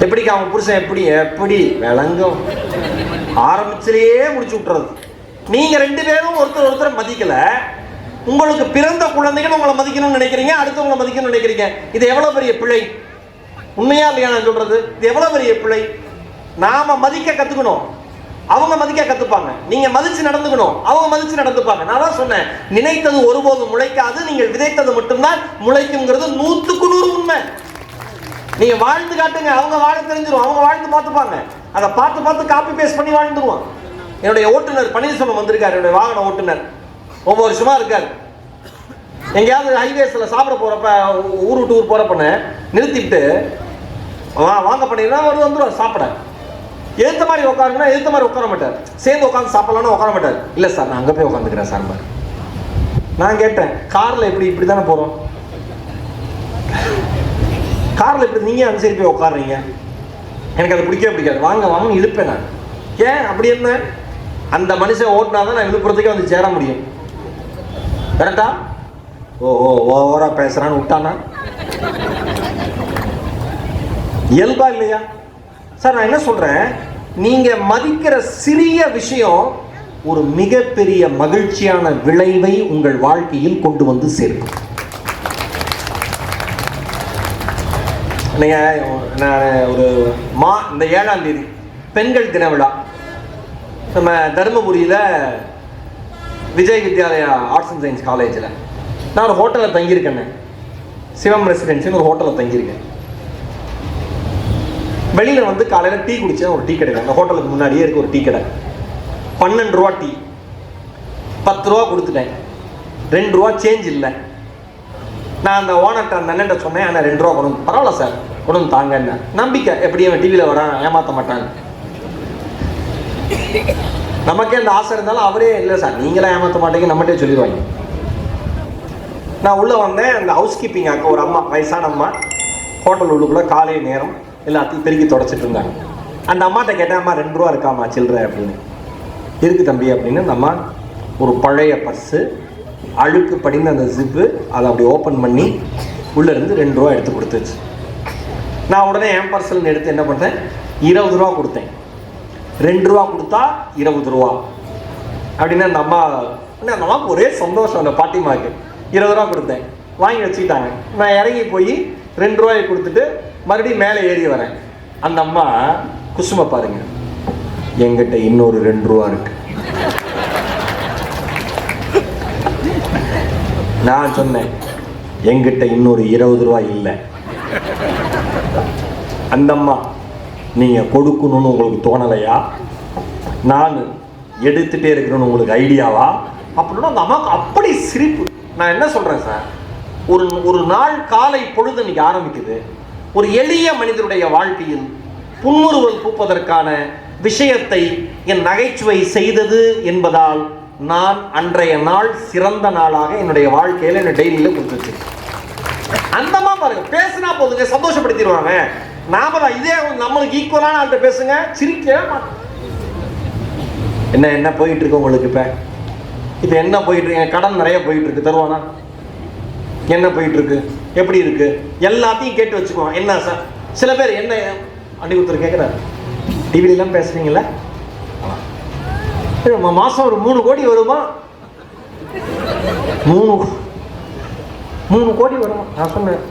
எப்படிக்கா அவன் புருஷன் எப்படி எப்படி விளங்கும் ஆரம்பிச்சிலேயே முடிச்சு விட்டுறது. நீங்க 2 பேரும் ஒருத்தர் மதிக்கல. உங்களுக்கு பிறந்த குழந்தைகள் உங்களை மதிக்கணும்னு நினைக்கிறீங்க, அடுத்தவங்களை மதிக்கணும்னு நினைக்கிறீங்க. இது எவ்வளவு பெரிய பிழை. உண்மையா இல்லையா நான் சொல்றது? இது எவ்வளவு பெரிய பிழை. நாம மதிக்க கத்துக்கணும், அவங்க மதிக்க கத்துப்பாங்க. நீங்க மதிச்சு நடந்துக்கணும், அவங்க மதிச்சு நடந்துப்பாங்க. நான் தான் சொன்னேன், நினைத்தது ஒருபோதும் முளைக்காது, நீங்கள் விதைத்தது மட்டும்தான் முளைக்கும்ங்கிறது 100க்கு 100 உண்மை. நீங்க வாழ்ந்து காட்டுங்க, அவங்க வாழ தெரிஞ்சிடும், அவங்க வாழ்ந்து பார்த்துப்பாங்க. அதை பார்த்து பார்த்து காப்பி பேஸ்ட் பண்ணி வாழ்ந்துருவான். என்னுடைய ஓட்டுநர் பன்னீர்செல்வம் வந்திருக்காரு, என்னுடைய வாகன ஓட்டுநர். ஒவ்வொரு வருஷமா இருக்காரு. எங்கேயாவது ஹைவேஸ்ல சாப்பிட போறப்ப, ஊர் விட்டு ஊர் போறப்ப நிறுத்திட்டு வாங்க பண்ணிருந்தா அவர் வந்துடுவார் சாப்பிட. எழுத்த மாதிரி உட்காருன்னா எழுத்த மாதிரி உட்கார மாட்டார். சேர்ந்து உட்காந்து சாப்பிடலாம்னு உட்கார மாட்டார். இல்லை சார் நான் அங்கே போய் உட்காந்துக்கிறேன் சார். நான் கேட்டேன், காரில் இப்படி தானே போகிறோம், காரில் இப்படி நீங்கள் அந்த சைடு போய் உட்காடுறீங்க, எனக்கு அது பிடிக்காது. வாங்க இழுப்பேன் நான். ஏன் அப்படி என்ன? அந்த மனுஷன் ஓட்டினா தான் நான் விழுப்புரத்துக்கே வந்து சேர முடியும். கரெக்டா? ஓவரா பேசுறான்னு விட்டானா இயல்பா இல்லையா சார்? நான் என்ன சொல்றேன், நீங்க மதிக்கிற சிறிய விஷயம் ஒரு மிகப்பெரிய மகிழ்ச்சியான விளைவை உங்கள் வாழ்க்கையில் கொண்டு வந்து சேர்க்கும். ஒரு இந்த 7ஆம் தேதி பெண்கள் தின விழா நம்ம தருமபுரியில் Vijay Vidyalaya arts and science காலேஜில் நான் ஒரு ஹோட்டலில் தங்கியிருக்கேன். சிவம் ரெசிடென்சின்னு ஒரு ஹோட்டலில் தங்கியிருக்கேன். வெளியில் வந்து காலையில் டீ குடித்தேன். ஒரு டீ கடை, அந்த ஹோட்டலுக்கு முன்னாடியே இருக்க ஒரு டீ கடை. 12 ரூபா டீ. 10 ரூபா கொடுத்துட்டேன். 2 ரூபா சேஞ்ச் இல்லை. நான் அந்த ஓனர்கிட்ட அந்த அண்ணன்ட்ட சொன்னேன், ஆனால் 2 ரூபா கொண்டு பரவாயில்ல சார் கொண்டு வந்து தாங்க. என்ன நம்பிக்கை, எப்படி அவன் டிவியில் வரான், ஏமாற்ற மாட்டான். நமக்கே அந்த ஆசை இருந்தாலும் அவரே இல்லை சார் நீங்களே ஏமாற்ற மாட்டீங்க நம்மகிட்டே சொல்லிடுவாங்க. நான் உள்ளே வந்தேன். அந்த ஹவுஸ் கீப்பிங் அக்கா, ஒரு அம்மா, வயசான அம்மா, ஹோட்டல் உள்ளுக்குள்ளே காலை நேரம் எல்லாத்தையும் பெருக்கி தொடச்சிட்டு இருந்தாங்க. அந்த அம்மாட்ட கேட்டேன், அம்மா 2 ரூபா இருக்காம்மா சில்லற அப்படின்னு. இருக்கு தம்பி அப்படின்னு. அந்த அம்மா ஒரு பழைய பர்ஸு, அழுக்கு படிந்த அந்த ஜிப்பு, அதை அப்படி ஓப்பன் பண்ணி உள்ளே இருந்து 2 ரூபா எடுத்து கொடுத்துச்சு. நான் உடனே என் பர்சல்னு எடுத்து என்ன பண்ணேன், 20 ரூபா கொடுத்தேன். 2 ரூபா கொடுத்தா 20 ரூபா அப்படின்னு அந்த அம்மாவுக்கு ஒரே சந்தோஷம். அந்த பாட்டிமாவுக்கு 20 ரூபா கொடுத்தேன், வாங்கி வச்சுக்கிட்டாங்க. நான் இறங்கி போய் 2 ரூபாயை கொடுத்துட்டு மறுபடியும் மேலே ஏறி வரேன். அந்த அம்மா குசுமை பாருங்க, எங்கிட்ட இன்னொரு 2 ரூபா இருக்கு. நான் சொன்னேன், எங்கிட்ட இன்னொரு 20 ரூபா இல்லை. அந்த அம்மா, நீங்க கொடுக்கணும்னு உங்களுக்கு தோணலையா, நான் எடுத்துட்டே இருக்கணும்னு உங்களுக்கு ஐடியாவா அப்படின்னா அந்த அம்மாவுக்கு அப்படி சிரிப்பு. நான் என்ன சொல்றேன் சார், ஒரு நாள் காலை பொழுது இன்னைக்கு ஆரம்பிக்குது. ஒரு எளிய மனிதருடைய வாழ்க்கையில் புன்முறுவல் பூப்பதற்கான விஷயத்தை என் நகைச்சுவை செய்தது என்பதால் நான் அன்றைய நாள் சிறந்த நாளாக என்னுடைய வாழ்க்கையில் என்ன டெய்லியில் கொடுத்துச்சு. அந்தமா பாருங்க, பேசுனா போதுங்க, சந்தோஷப்படுத்திடுவாங்க. நாம தான் இதே நம்மளுக்கு ஈக்குவலான ஆள்கிட்ட பேசுங்க, சிரிக்கவே மாட்டோம். என்ன போயிட்டு இருக்கு உங்களுக்கு? இப்ப என்ன போயிட்டு இருக்கு? கடன் நிறைய போயிட்டு இருக்கு, தருவானா? என்ன போயிட்டு இருக்கு, எப்படி இருக்கு, எல்லாத்தையும் கேட்டு வச்சுக்குவோம். என்ன சார், சில பேர் என்ன அடி ஒருத்தர் கேட்கிறாரு, டிவிலாம் பேசுறீங்களா, மாசம் ஒரு 3 கோடி வருமா? 3 கோடி வருமா? நான் சொன்னேன்,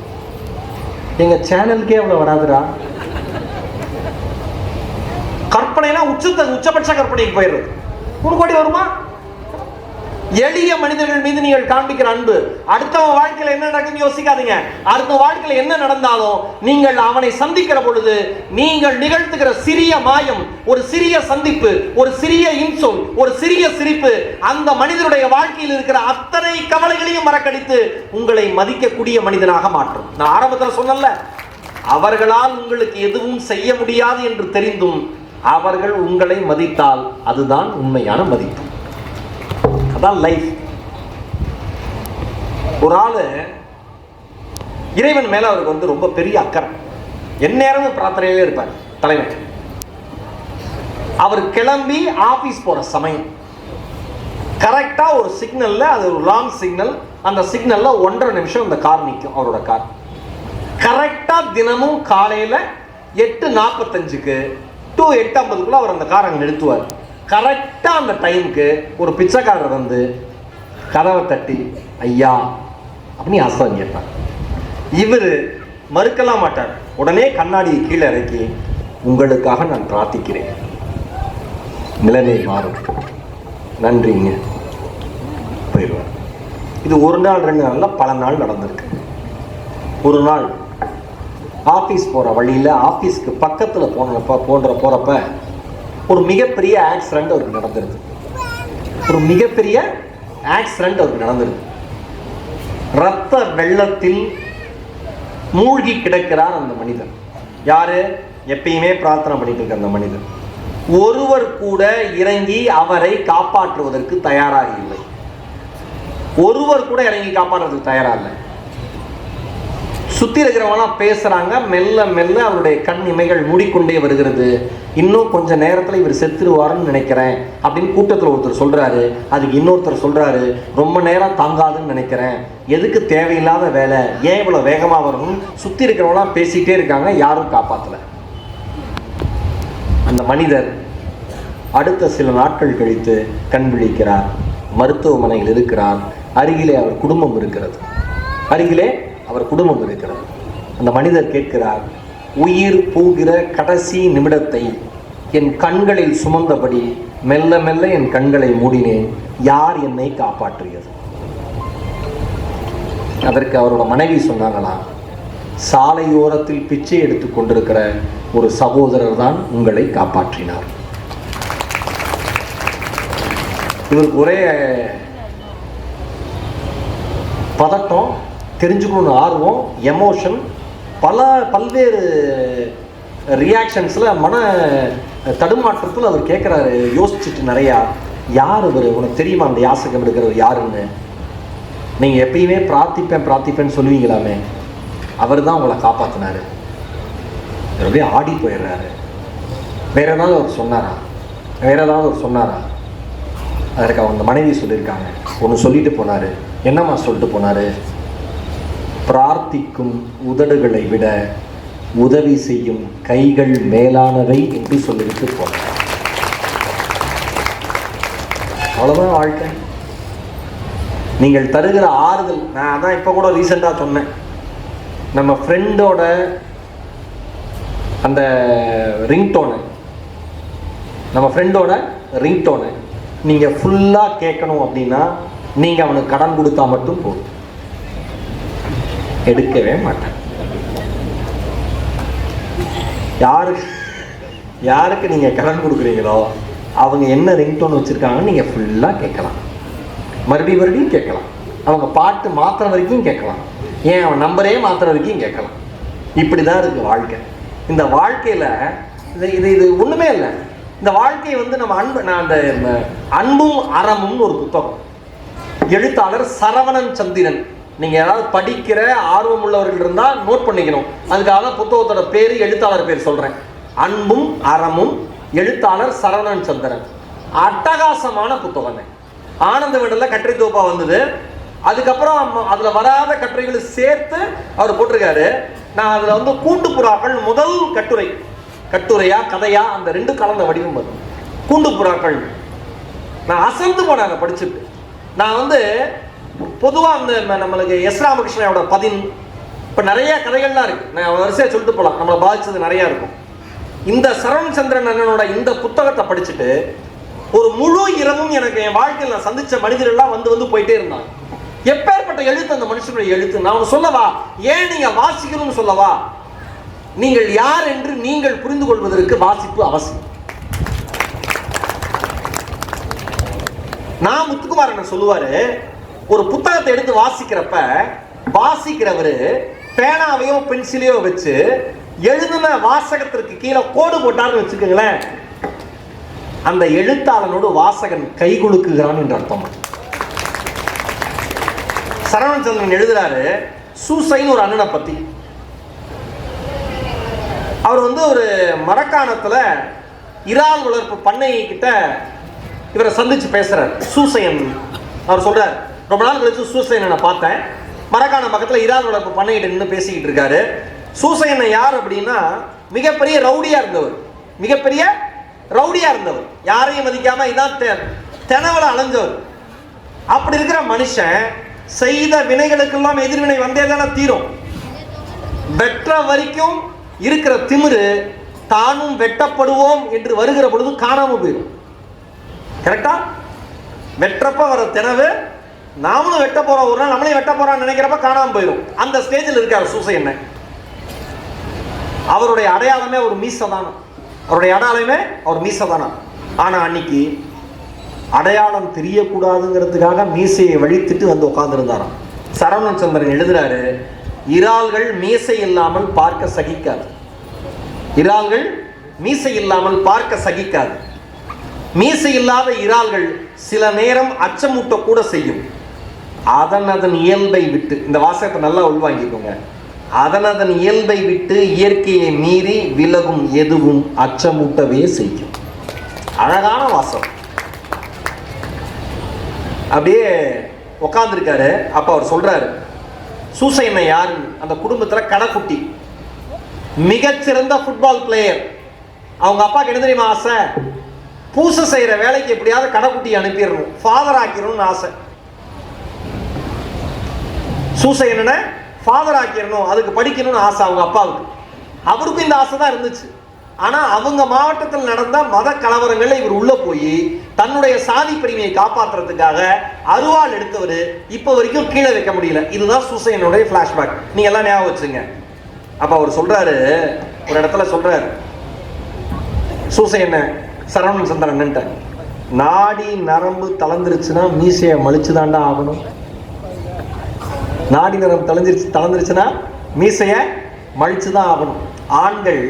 எங்க சேனலுக்கே அவ்வளவு வராதுடா. கற்பனைனா உச்சபட்ச கற்பனைக்கு போயிடுறது. 3 கோடி வருமா? எளிய மனிதர்கள் மீது நீங்கள் காண்பிக்கிற அன்பு. அடுத்தவன் வாழ்க்கையில் என்ன நடக்குன்னு யோசிக்காதீங்க. அடுத்த வாழ்க்கையில் என்ன நடந்தாலும் நீங்கள் அவனை சந்திக்கிற பொழுது நீங்கள் நிகழ்த்துகிற சிறிய மாயம், ஒரு சிறிய சந்திப்பு, ஒரு சிறிய இன்சொல், ஒரு சிறிய சிரிப்பு அந்த மனிதனுடைய வாழ்க்கையில் இருக்கிற அத்தனை கவலைகளையும் மறக்கடித்து உங்களை மதிக்கக்கூடிய மனிதனாக மாற்றும். நான் ஆரம்பத்தில் சொன்னல, அவர்களால் உங்களுக்கு எதுவும் செய்ய முடியாது என்று தெரிந்தும் அவர்கள் உங்களை மதித்தால் அதுதான் உண்மையான மதிப்பு. அதான் லைஃப். ஒரு ஆளு இறைவன் மேல அவருக்கு ரொம்ப பெரிய அக்கறை, எந்நேரமும் பிரார்த்தனையிலே இருப்பார் தலைவர். அவர் கிளம்பி ஆபீஸ் போற சமயம் கரெக்டா ஒரு சிக்னல்ல, அது ஒரு லாங் சிக்னல், அந்த சிக்னல்ல 1.5 நிமிஷம் அந்த கார் நிற்கும், அவரோட கார். கரெக்டா தினமும் காலையில 8:45க்கு to 8:50 அவர் அந்த காரை நிறுத்துவார். கரெக்டா அந்த டைமுக்கு ஒரு பிச்சைக்காரர் வந்து கதவை தட்டி ஐயா அப்படின்னு ஆசீர்வாதம் கேட்பார். இவர் மறுக்கலாம் மாட்டார். உடனே கண்ணாடியை கீழே இறக்கி உங்களுக்காக நான் பிரார்த்திக்கிறேன், நிலைமை மாறும், நன்றிங்க, போயிடுவார். இது 1 நாள் 2 நாள்ல பல நாள் நடந்திருக்கு. ஒரு நாள் ஆஃபீஸ் போகிற வழியில் ஆஃபீஸ்க்கு பக்கத்தில் போகிறப்ப ஒரு மிகப்பெரிய ஆக்சிடென்ட் அவருக்கு நடந்துருது. ரத்த வெள்ளத்தில் மூழ்கி கிடக்கிறார் அந்த மனிதன். யாரு? எப்பயுமே பிரார்த்தனை பண்ணிட்டு இருக்க அந்த மனிதன். ஒருவர் கூட இறங்கி அவரை காப்பாற்றுவதற்கு தயாராக இல்லை. சுத்தி இருக்கிறவங்களாம் பேசுறாங்க. மெல்ல மெல்ல அவருடைய கண் இமைகள் மூடிக்கொண்டே வருகிறது. இன்னும் கொஞ்ச நேரத்தில் இவர் செத்துருவாருன்னு நினைக்கிறேன் அப்படின்னு கூட்டத்தில் ஒருத்தர் சொல்றாரு. அதுக்கு இன்னொருத்தர் சொல்றாரு, ரொம்ப நேரம் தாங்காதுன்னு நினைக்கிறேன், எதுக்கு தேவையில்லாத வேலை, ஏன் இவ்வளவு வேகமா வரணும், சுத்தி இருக்கிறவங்களாம் பேசிட்டே இருக்காங்க, யாரும் காப்பாத்தல. அந்த மனிதர் அடுத்த சில நாட்கள் கழித்து கண் விழிக்கிறார், மருத்துவமனையில் இருக்கிறார். அருகிலே அவர் குடும்பம் இருக்கிறது. அந்த மனிதர் கேட்கிறார், உயிர் போகிற கடைசி நிமிடத்தை என் கண்களில் சுமந்தபடி மெல்ல மெல்ல என் கண்களை மூடினேன், யார் என்னை காப்பாற்றியது? அதற்கு அவரோட மனைவி சொன்னாங்களாம், சாலையோரத்தில் பிச்சை எடுத்துக் கொண்டிருக்கிற ஒரு சகோதரர் தான் உங்களை காப்பாற்றினார். இவருக்கு ஒரே பதட்டம், தெரிஞ்சுக்கணும்னு ஆர்வம், எமோஷன், பல்வேறு ரியாக்ஷன்ஸில், மன தடுமாற்றத்தில் அவர் கேட்குறாரு. யோசிச்சுட்டு நிறையா, யார் இவர், உனக்கு தெரியுமா அந்த யாசகம் எடுக்கிறவர் யாருன்னு? நீங்கள் எப்பயுமே பிரார்த்திப்பேன்னு சொல்லுவீங்களாமே, அவர் தான் உங்களை காப்பாற்றினாரு. அப்படியே ஆடி போயிடுறாரு. வேற ஏதாவது அவர் சொன்னாரா? அதற்கு அவங்க மனைவி சொல்லியிருக்காங்க, ஒன்று சொல்லிட்டு போனார். என்னம்மா சொல்லிட்டு போனார்? பிரார்த்திக்கும் உதடுகளை விட உதவி செய்யும் கைகள் மேலானவை என்று சொல்லிவிட்டு போனார். அவ்வளோதான் வாழ்க்கை. நீங்கள் தருகிற ஆறுதல். நான் அதான் இப்போ கூட ரீசெண்டாக சொன்னேன், நம்ம ஃப்ரெண்டோட அந்த ரிங்டோனை நீங்கள் ஃபுல்லாக கேட்கணும் அப்படின்னா நீங்கள் அவனுக்கு கடன் கொடுத்தா மட்டும் போதும், எடுக்கவே மாட்டேன். யாருக்கு நீங்கள் கடன் கொடுக்குறீங்களோ அவங்க என்ன ரிங்டோன் வச்சுருக்காங்கன்னு நீங்கள் ஃபுல்லாக கேட்கலாம், மறுபடியும் கேட்கலாம். அவங்க பாட்டு மாத்திர வரைக்கும் கேட்கலாம், ஏன் அவன் நம்பரே மாத்திர வரைக்கும் கேட்கலாம். இப்படி தான் இருக்குது வாழ்க்கை. இந்த வாழ்க்கையில் இது ஒன்றுமே இல்லை. இந்த வாழ்க்கையை வந்து நம்ம நான் அந்த அன்பும் அறமும்னு ஒரு புத்தகம், எழுத்தாளர் சரவணன் சந்திரன். நீங்க யாராவது படிக்கிற ஆர்வம் உள்ளவர்கள் இருந்தால் நோட் பண்ணிக்கணும். அதுக்காக புத்தகத்தோட பேரு, எழுத்தாளர் பேர் சொல்றேன். அன்பும் அறமும், எழுத்தாளர் சரவணன் சந்திரன். அட்டகாசமான புத்தகம். ஆனந்த விடல கட்டுரை தொகுப்பா வந்தது. அதுக்கப்புறம் அதுல வராத கட்டுரைகளை சேர்த்து அவர் போட்டிருக்காரு. நான் அதுல வந்து கூண்டு புறாக்கள் முதல் கட்டுரை, கட்டுரையா கதையா அந்த ரெண்டு கலந்த வடிவம் வரும். கூண்டு புறாக்கள் நான் அசந்து போனேன் அதை படிச்சுட்டு. நான் வந்து பொதுவாக அந்த நம்மளுக்கு எஸ் ராமகிருஷ்ணனோட 10 இப்போ நிறைய கதைகள்லாம் இருக்கு. நான் வரிசையாக சொல்லிட்டு போகலாம், நம்மளை பாதிச்சது நிறையா இருக்கும். இந்த சரவணன் சந்திரன் அண்ணனோட இந்த புத்தகத்தை படிச்சுட்டு ஒரு முழு இரவும் எனக்கு என் வாழ்க்கையில் நான் சந்திச்ச மனிதர்கள்லாம் வந்து வந்து போயிட்டே இருந்தாங்க. எப்பேற்பட்ட எழுத்து அந்த மனுஷனுடைய எழுத்து! நான் சொல்லவா, ஏன் நீங்க வாசிக்கணும்னு சொல்லவா, நீங்கள் யார் என்று நீங்கள் புரிந்து கொள்வதற்கு வாசிப்பு அவசியம். நான் முத்துக்குமார் என்ன சொல்லுவாரு, ஒரு புத்தகத்தை எடுத்து வாசிக்கிறப்ப வாசிக்கிறவரு பேனாவையோ பென்சிலையோ வச்சு எழுதின வாசகத்திற்கு கீழே கோடு போட்டார்னு வச்சுக்கோங்களேன், அந்த எழுத்தாளனோடு வாசகன் கை குலுக்குகிறான் என்று அர்த்தம். சரவணன் சந்திரன் எழுதுறாரு சூசைன்னு ஒரு அண்ணனை பத்தி. அவர் வந்து ஒரு மரக்காணத்துல இறால் வளர்ப்பு பண்ணை கிட்ட இவரை சந்திச்சு பேசுறாரு. சூசையன் அவர் சொல்றாரு, ரொம்ப நாள் கழிச்சு சூசையனை பார்த்தேன், மரக்காணம் பக்கத்துல இறால் வளர்ப்பு பண்ணைகிட்ட நின்று பேசிக்கிட்டு இருக்காரு. சூசையன் யார் அப்படின்னா மிகப்பெரிய ரவுடியா இருந்தவர், மிகப்பெரிய ரவுடியா இருந்தவர், யாரையும் மதிக்காம இதான் தெனவல அலைஞ்சவர். அப்படி இருக்கிற மனுஷன் செய்த வினைகளுக்கெல்லாம் எதிர்வினை வந்தே தானே தீரும். வெற்ற வரைக்கும் இருக்கிற திமிரு தானும் வெட்டப்படுவோம் என்று வருகிற பொழுது காணாம போயிடும். கரெக்டா? வெற்றப்ப வர தினவு நாமளும் வெட்ட போறோம், ஒரு நாள் நம்மளையும் வெட்ட போறான்னு நினைக்கிறப்ப காணாம போயிடும். அந்த ஸ்டேஜில் இருக்காரு சூசையன். அவருடைய அடையாளமே ஒரு மீசதானம், அவருடைய அடையாளமே அவர் மீசதானம். ஆனா அன்னைக்கு அடையாளம் தெரியக்கூடாதுங்கிறதுக்காக மீசையை வழித்துட்டு வந்து உட்கார்ந்துருந்தாராம். சரவணன் சந்திரன் எழுதுறாரு, இறால்கள் மீசை இல்லாமல் பார்க்க சகிக்காது, இறால்கள் மீசை இல்லாமல் பார்க்க சகிக்காது. மீசை இல்லாத இறால்கள் சில நேரம் அச்சமூட்ட கூட செய்யும். அதன் இயல்பை விட்டு, இந்த வாசகத்தை நல்லா உள்வாங்கிக்கோங்க, அதன் இயல்பை விட்டு இயற்கையை மீறி விலகும் எதுவும் அச்சமூட்டவே செய்யும். அழகான வாசகம். அப்படியே உட்கார்ந்துருக்காரு. அப்ப அவர் சொல்றாரு, சூசையன் யாரு, அந்த குடும்பத்துல கடைக்குட்டி, மிகச்சிறந்த ஃபுட்பால் பிளேயர். அவங்க அப்பாக்கு என்ன தெரியுமா ஆசை, பூசை செய்யற வேலைக்கு எப்படியாவது கடைக்குட்டி அனுப்பிடணும், ஃபாதர் ஆக்கிடணும்னு ஆசை. சூசையன் ஃபாதர் ஆக்கிடணும், அதுக்கு படிக்கணும்னு ஆசை அவங்க அப்பாவுக்கு. அவருக்கும் இந்த ஆசை தான் இருந்துச்சு. ஆனா அவங்க மாவட்டத்தில் நடந்த மத கலவரங்கள்ல இவர் உள்ள போய் தன்னுடைய சாதி பெருமையை காப்பாற்றுறதுக்காக அருவாள் எடுத்தவர் இப்ப வரைக்கும் கீழே வைக்க முடியல. இதுதான் சூசையனுடைய பிளாஷ்பேக். நீங்க எல்லாம் ஞாபகம் வச்சுங்க. அப்ப அவர் சொல்றாரு, ஒரு இடத்துல சொல்றாரு சூசையன் சரவணன் சந்திரன், நாடி நரம்பு தளர்ந்துருச்சுன்னா மீசையை மலிச்சுதாண்டா ஆகணும். நாடி நரம்பு தளர்ந்துருச்சுன்னா மீசையை மலிச்சுதான் ஆகணும். ஆண்கள்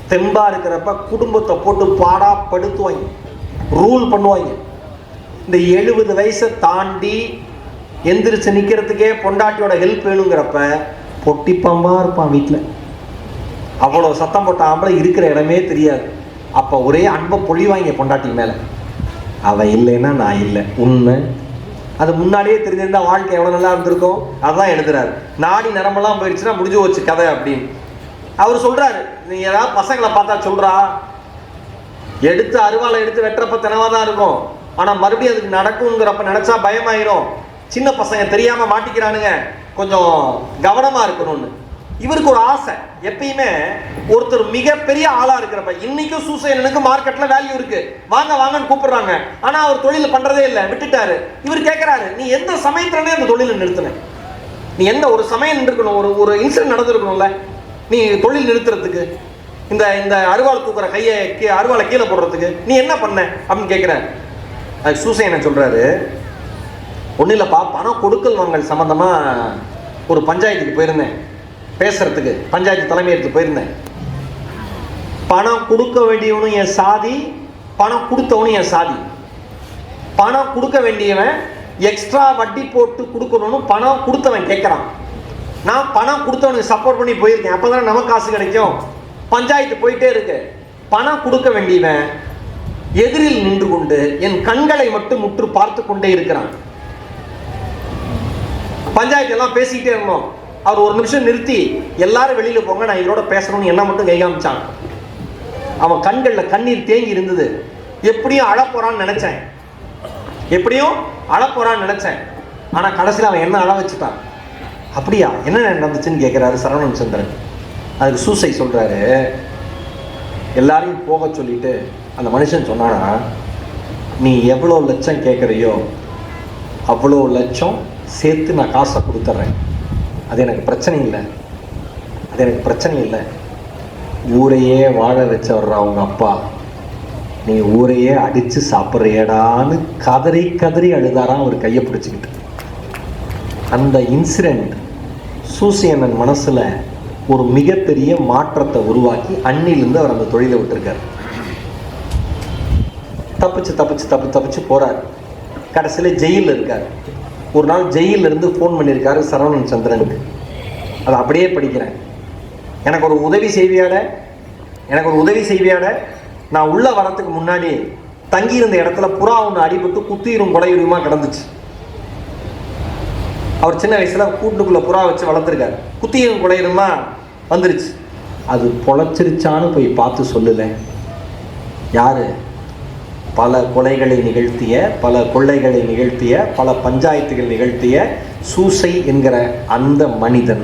தெம்பா இருக்கிறப்ப குடும்பத்தை போட்டு பாடா படுத்துவாங்க, ரூல் பண்ணுவாங்க. இந்த 70 வயசை தாண்டி எந்திரிச்சு நிக்கிறதுக்கே பொண்டாட்டியோட ஹெல்ப் வேணுங்கிறப்ப பொட்டிப்பம்பா இருப்பான் வீட்டில். அவ்வளோ சத்தம் போட்ட ஆம்பளை இருக்கிற இடமே தெரியாது. அப்போ ஒரே அன்பை பொழிவாங்க பொண்டாட்டி மேலே. அவ இல்லைன்னா நான் இல்லை, உண்மை. அது முன்னாடியே தெரிஞ்சிருந்தா வாழ்க்கை எவ்வளோ நல்லா இருந்திருக்கும். அதான் எழுதுறாரு, நாடி நரம்பெல்லாம் போயிடுச்சுன்னா முடிஞ்சு வச்சு கதை அப்படின்னு அவர் சொல்றாரு. நீ ஏதாவது பசங்களை பார்த்தா சொல்றா, எடுத்து அருவாளை எடுத்து வெட்டுறப்ப தினவா தான் இருக்கும், ஆனா மறுபடியும் அதுக்கு நடக்குங்கிறப்ப நினைச்சா பயமாயிரும். சின்ன பசங்க தெரியாம மாட்டிக்கிறானுங்க, கொஞ்சம் கவனமா இருக்கணும்னு. இவருக்கு ஒரு ஆசை, எப்பயுமே ஒருத்தர் மிகப்பெரிய ஆளா இருக்கிறப்ப, இன்னைக்கும் சூசையனுக்கு மார்க்கெட்ல வேல்யூ இருக்கு, வாங்க வாங்கன்னு கூப்பிடுறாங்க. ஆனா அவர் தொழில் பண்றதே இல்லை, விட்டுட்டாரு. இவர் கேட்கிறாரு, நீ எந்த சமயத்திலே அந்த தொழிலை நிறுத்தின? நீ எந்த ஒரு சமயம் நின்றுக்கணும், ஒரு இன்சிடென்ட் நடந்திருக்கணும்ல நீ தொழில் நிறுத்துறதுக்கு, இந்த அருவாள் தூக்குற கையை அருவாளை கீழே போடுறதுக்கு நீ என்ன பண்ண அப்படின்னு கேட்கிறாரு. அது சூசையன் சொல்றாரு, ஒன்றும் இல்லைப்பா, பணம் கொடுக்கல் வாங்கல் சம்பந்தமா ஒரு பஞ்சாயத்துக்கு போயிருந்தேன் பேசுறதுக்கு, பஞ்சாயத்து தலைமையேற்று போயிருந்தேன். பணம் கொடுக்க வேண்டியவனும் என் சாதி, பணம் கொடுத்தவனும் என் சாதி. பணம் கொடுக்க வேண்டியவன் எக்ஸ்ட்ரா வட்டி போட்டு கொடுக்கணும்னு பணம் கொடுத்தவன் கேட்குறான். நான் பணம் கொடுத்தவனுக்கு சப்போர்ட் பண்ணி போயிருக்கேன், அப்போ தானே நமக்கு காசு கிடைக்கும். பஞ்சாயத்து போயிட்டே இருக்கு. பணம் கொடுக்க வேண்டியவன் எதிரில் நின்று கொண்டு என் கண்களை மட்டும் முற்று பார்த்து கொண்டே இருக்கிறான். பஞ்சாயத்து எல்லாம் பேசிக்கிட்டே இருந்தோம். அவர் ஒரு நிமிஷம் நிறுத்தி எல்லாரும் வெளியில போங்க, நான் இவரோட பேசணும்னு என்ன மட்டும் கை காமிச்சான். அவன் கண்களில் கண்ணீர் தேங்கி இருந்தது. எப்படியும் அழப்போறான்னு நினைச்சேன், எப்படியும் அழப்போறான்னு நினைச்சேன். ஆனா கடைசியில் அவன் என்ன அழ வச்சுட்டான். அப்படியா, என்ன நடந்துச்சுன்னு கேட்கிறாரு சரவணன் சந்திரன். அதுக்கு சூசை சொல்றாரு, எல்லாரையும் போக சொல்லிட்டு அந்த மனுஷன் சொன்னானா, நீ எவ்வளோ லட்சம் கேட்குறியோ அவ்வளோ லட்சம் சேர்த்து நான் காசை கொடுத்துட்றேன். அது எனக்கு பிரச்சனை இல்லை, அது எனக்கு பிரச்சனை இல்லை. ஊரையே வாழ வச்சவர்றா அவங்க அப்பா, நீ ஊரையே அடித்து சாப்பிட்றியடான்னு கதறி கதறி அழுதாராம் அவர் கையை பிடிச்சிக்கிட்டு. அந்த இன்சிடெண்ட் சூசியண்ணன் மனசில் ஒரு மிகப்பெரிய மாற்றத்தை உருவாக்கி அன்னிலிருந்து அவர் அந்த தொழிலை விட்டுருக்கார். தப்பிச்சு போறார். கடைசியில் ஜெயிலில் இருக்கார். ஒரு நாள் ஜெயிலில் இருந்து ஃபோன் பண்ணியிருக்காரு சரவணன் சந்திரனுக்கு. அதை அப்படியே படிக்கிறேன். எனக்கு ஒரு உதவி செய்வியாட, நான் உள்ள வரத்துக்கு முன்னாடி தங்கியிருந்த இடத்துல புறா ஒன்று அடிபட்டு குத்திரும் கொலையுரிமா கிடந்துச்சு. அவர் சின்ன வயசுல கூட்டுக்குள்ள புறா வச்சு வளர்த்துருக்காரு. குத்தியும் கொலையுரிமா வந்துருச்சு. அது பொழைச்சிருச்சான்னு போய் பார்த்து சொல்லல. யாரு? பல கொலைகளை நிகழ்த்திய, பல கொள்ளைகளை நிகழ்த்திய, பல பஞ்சாயத்துகள் நிகழ்த்திய சூசை என்கிற அந்த மனிதன்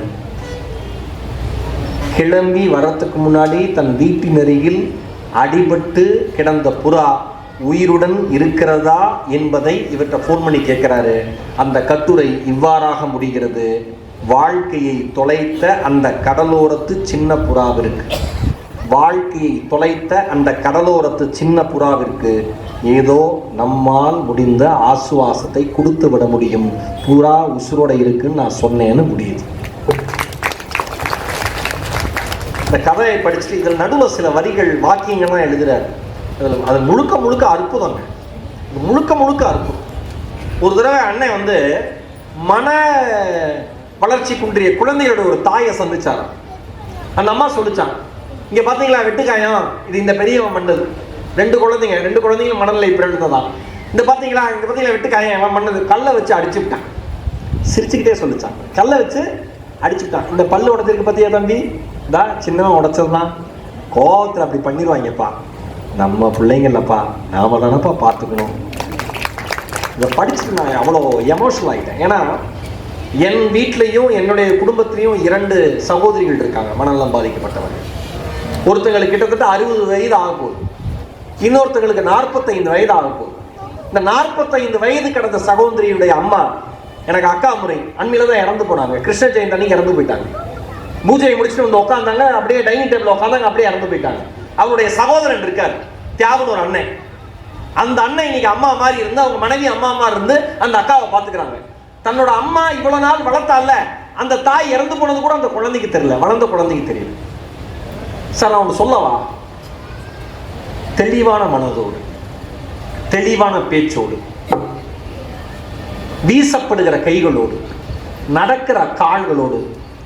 கிளம்பி வரத்துக்கு முன்னாடி தன் வீட்டின் அருகில் அடிபட்டு கிடந்த புறா உயிருடன் இருக்கிறதா என்பதை இவர்கிட்ட ஃபோன் பண்ணி கேட்கிறாரு. அந்த கட்டுரை இவ்வாறாக முடிகிறது: வாழ்க்கையை தொலைத்த அந்த கடலோரத்து சின்ன புறாவிற்கு, வாழ்க்கையை தொலைத்த அந்த கடலோரத்து சின்ன புறாவிற்கு ஏதோ நம்மால் முடிந்த ஆசுவாசத்தை கொடுத்து விட முடியும். புறா உசுரோட இருக்குன்னு நான் சொன்னேன்னு முடியுது. இந்த கதையை படிச்சுட்டு இதில் நடுவில் சில வரிகள் வாக்கியங்கள்லாம் எழுதுறாரு. அது முழுக்க அற்புதங்க. முழுக்க அற்புதம். ஒரு தடவை அண்ணன் மன வளர்ச்சி குன்றிய குழந்தையோட ஒரு தாயை சந்திச்சாராம். அந்த அம்மா சொல்லிச்சான், இங்க பாத்தீங்களா வெட்டுக்காயம், இது இந்த பெரியவன் பண்ணது. ரெண்டு குழந்தைங்களும் மனநிலை பிறந்ததான். இங்க பாத்தீங்களா வெட்டுக்காயம் அவன் பண்ணது. கல்லை வச்சு அடிச்சு விட்டான். சிரிச்சுக்கிட்டே சொல்லிச்சான், கல்லை வச்சு அடிச்சுட்டான். இந்த பல்லு உடைச்சிருக்கு பத்தியா தம்பி, இதா சின்னவன் உடைச்சதுதான். கோவத்தில் அப்படி பண்ணிடுவாங்கப்பா, நம்ம பிள்ளைங்களப்பா, நாம தானப்பா பார்த்துக்கணும். இதை படிச்சுட்டு நான் அவ்வளோ எமோஷனல் ஆகிட்டேன். ஏன்னா என் வீட்லேயும் என்னுடைய குடும்பத்திலையும் 2 சகோதரிகள் இருக்காங்க மனநலம் பாதிக்கப்பட்டவர்கள். ஒருத்தங்களுக்கு கிட்டத்தட்ட 60 வயது ஆக போகுது, இன்னொருத்தங்களுக்கு 45 வயது ஆக போகுது. இந்த 45 வயது கடந்த சகோதரியுடைய அம்மா எனக்கு அக்கா முறை அண்மையில தான் இறந்து போனாங்க. கிருஷ்ண ஜெயந்தி அன்னைக்கு இறந்து போயிட்டாங்க. பூஜையை முடிச்சுட்டு உட்காந்தாங்க, அப்படியே டைனிங் டேபிள் உட்காந்தாங்க, அப்படியே இறந்து போயிட்டாங்க. அவருடைய சகோதரன் இருக்கார், தியாகன் ஒரு அண்ணன். அந்த அண்ணன் இன்னைக்கு அம்மா மாதிரி இருந்து, அவங்க மனைவி அம்மா மாதிரி இருந்து அந்த அக்காவை பார்த்துக்கிறாங்க. தன்னோட அம்மா இவ்வளவு நாள் வளர்த்தால, அந்த தாய் இறந்து போனது கூட அந்த குழந்தைக்கு தெரியல, வளர்ந்த குழந்தைக்கு தெரியல. சார் நான் ஒன்று சொல்லவா? தெளிவான மனதோடு, தெளிவான பேச்சோடு, வீசப்படுகிற கைகளோடு, நடக்கிற கால்களோடு